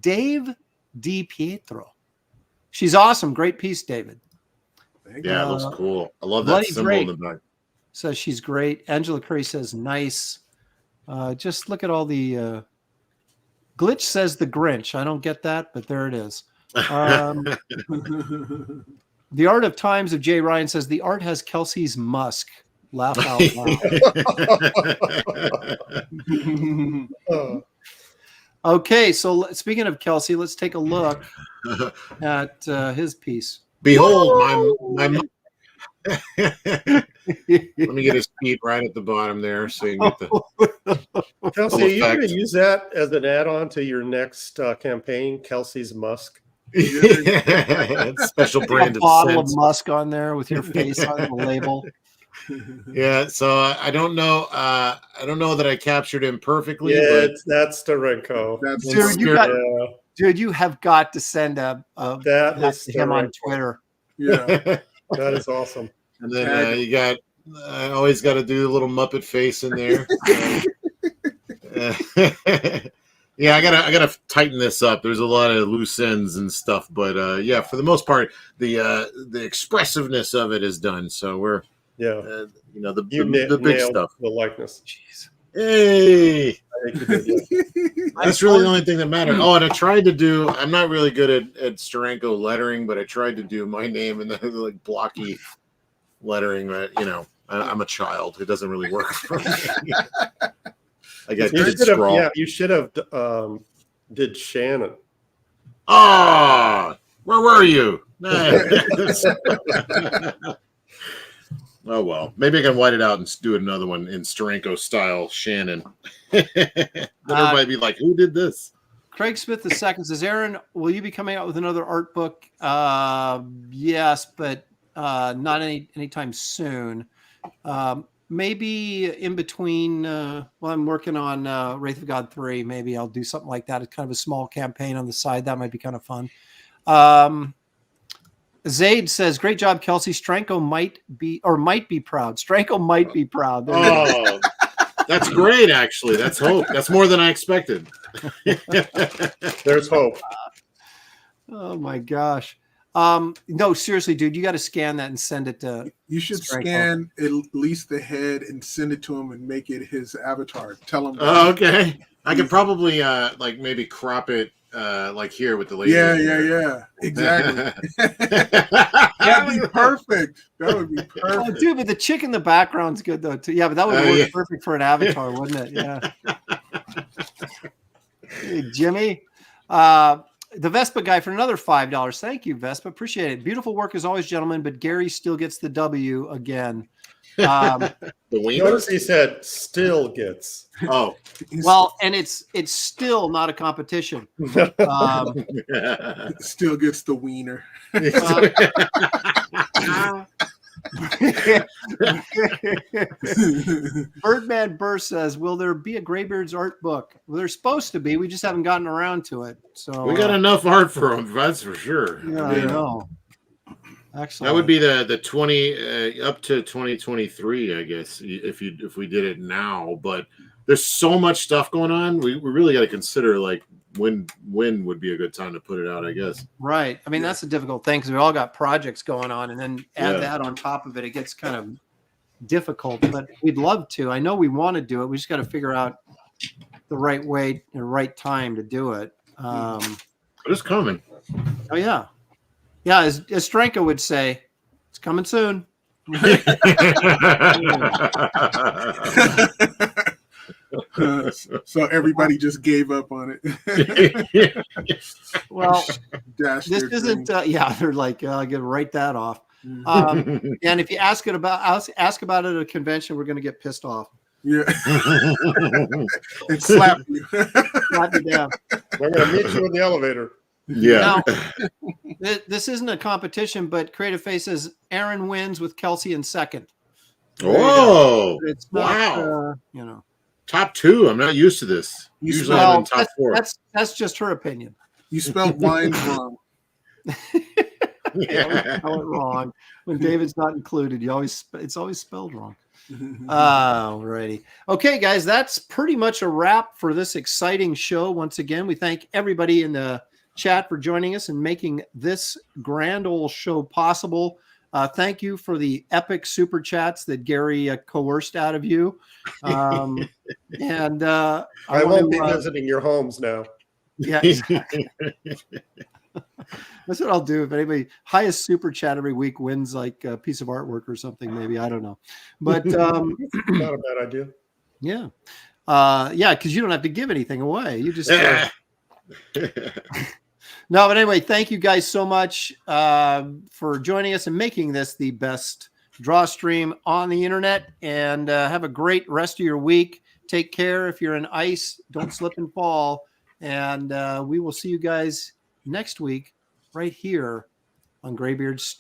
[SPEAKER 1] Dave Di Pietro. She's awesome. Great piece, David.
[SPEAKER 6] Yeah, it looks cool. I love that
[SPEAKER 1] Bloody
[SPEAKER 6] symbol
[SPEAKER 1] Drake
[SPEAKER 6] in the back.
[SPEAKER 1] says she's great. Angela Curry says nice. Just look at all the Glitch says the Grinch. I don't get that, but there it is. The Art of Times of Jay Ryan says the art has Kelsey's musk. Laugh out loud. Okay, so speaking of Kelsey, let's take a look at his piece.
[SPEAKER 6] Behold, my let me get his feet right at the bottom there so you can get the
[SPEAKER 5] Kelsey, are you going to use that as an add-on to your next campaign, Kelsey's Musk?
[SPEAKER 6] Special brand
[SPEAKER 1] a bottle
[SPEAKER 6] of
[SPEAKER 1] of musk on there with your face on the label.
[SPEAKER 6] Yeah, so I don't know. I don't know that I captured him perfectly.
[SPEAKER 5] Yeah,
[SPEAKER 6] but
[SPEAKER 5] that's Steranko.
[SPEAKER 1] Dude, you have got to send that to him on Twitter.
[SPEAKER 2] Yeah,
[SPEAKER 5] that is awesome.
[SPEAKER 6] And then you got. I always got to do a little Muppet face in there. Yeah, I gotta tighten this up. There's a lot of loose ends and stuff, but yeah, for the most part, the expressiveness of it is done. So we're the big stuff,
[SPEAKER 5] the likeness.
[SPEAKER 6] Jeez. Hey, that's really the only thing that mattered. Oh, and I tried to do. I'm not really good at Steranko lettering, but I tried to do my name in the like blocky lettering. But I'm a child. It doesn't really work for me. I got good scrawl.
[SPEAKER 5] Yeah, you should have did Shannon.
[SPEAKER 6] Ah, where were you? Oh well, maybe I can white it out and do another one in Steranko style, Shannon. Everybody be like, "Who did this?"
[SPEAKER 1] Craig Smith II says, "Aaron, will you be coming out with another art book?" Yes, but not anytime soon. Maybe in between. Well, I'm working on Wraith of God 3. Maybe I'll do something like that. It's kind of a small campaign on the side. That might be kind of fun. Zaid says, "Great job, Kelsey. Steranko might be proud. Steranko might be proud."
[SPEAKER 6] Oh, that's great. Actually, that's hope. That's more than I expected.
[SPEAKER 5] There's hope.
[SPEAKER 1] Oh my gosh. No, seriously, dude, you got to scan that and send it to.
[SPEAKER 2] You should scan at least the head and send it to him and make it his avatar. Tell him.
[SPEAKER 6] Oh, okay. I could probably like maybe crop it like here with the laser.
[SPEAKER 2] Yeah. Exactly. That'd be perfect. That would be perfect.
[SPEAKER 1] Oh, dude, but the chick in the background's good though too. Yeah, but that would work perfect for an avatar, wouldn't it? Yeah. Hey, Jimmy. The Vespa guy for another $5. Thank you, Vespa. Appreciate it. Beautiful work as always, gentlemen, but Gary still gets the W again.
[SPEAKER 6] The wiener?
[SPEAKER 5] Notice he said still gets.
[SPEAKER 6] Oh.
[SPEAKER 1] Well, and it's still not a competition.
[SPEAKER 2] Still gets the wiener.
[SPEAKER 1] Birdman Burr says, "Will there be a Graybeard's art book?" Well, there's supposed to be. We just haven't gotten around to it. So
[SPEAKER 6] we got enough art for them, that's for sure.
[SPEAKER 1] Yeah, I know. Excellent.
[SPEAKER 6] That would be the 20 up to 2023, I guess, if we did it now. But there's so much stuff going on. We really got to consider like when would be a good time to put it out, I guess.
[SPEAKER 1] Right. I mean, that's a difficult thing because we all got projects going on, and then add that on top of it. It gets kind of difficult, but we'd love to. I know we want to do it. We just got to figure out the right way and the right time to do it.
[SPEAKER 6] But it's coming.
[SPEAKER 1] Oh yeah. Yeah. As Steranko would say, it's coming soon.
[SPEAKER 2] So everybody just gave up on it.
[SPEAKER 1] Well,
[SPEAKER 2] Dash
[SPEAKER 1] this
[SPEAKER 2] their
[SPEAKER 1] isn't,
[SPEAKER 2] dreams.
[SPEAKER 1] yeah, they're like, I got to write that off. And if you ask about it at a convention, we're going to get pissed off.
[SPEAKER 2] Yeah. And slap you.
[SPEAKER 1] Slap you down.
[SPEAKER 5] We're going to meet you in the elevator.
[SPEAKER 6] Yeah.
[SPEAKER 1] Now, this isn't a competition, but Creative Face says Aaron wins with Kelsey in second.
[SPEAKER 6] Whoa.
[SPEAKER 1] It's not,
[SPEAKER 6] Wow. Top 2. I'm not used to this. Usually I'm in top 4.
[SPEAKER 1] That's just her opinion.
[SPEAKER 2] You spelled lines wrong.
[SPEAKER 1] I always spell it wrong. When David's not included, it's always spelled wrong. Alrighty. Okay, guys, that's pretty much a wrap for this exciting show. Once again, we thank everybody in the chat for joining us and making this grand old show possible. Thank you for the epic super chats that Gary coerced out of you. And
[SPEAKER 5] I won't be visiting your homes now.
[SPEAKER 1] Yeah, exactly. That's what I'll do. If anybody highest super chat every week wins like a piece of artwork or something, maybe, I don't know. But
[SPEAKER 5] not a bad idea.
[SPEAKER 1] Yeah. Yeah, because you don't have to give anything away. You just no, but anyway, thank you guys so much for joining us and making this the best draw stream on the internet. And have a great rest of your week. Take care. If you're in ice, don't slip and fall. And we will see you guys next week right here on Graybeard's.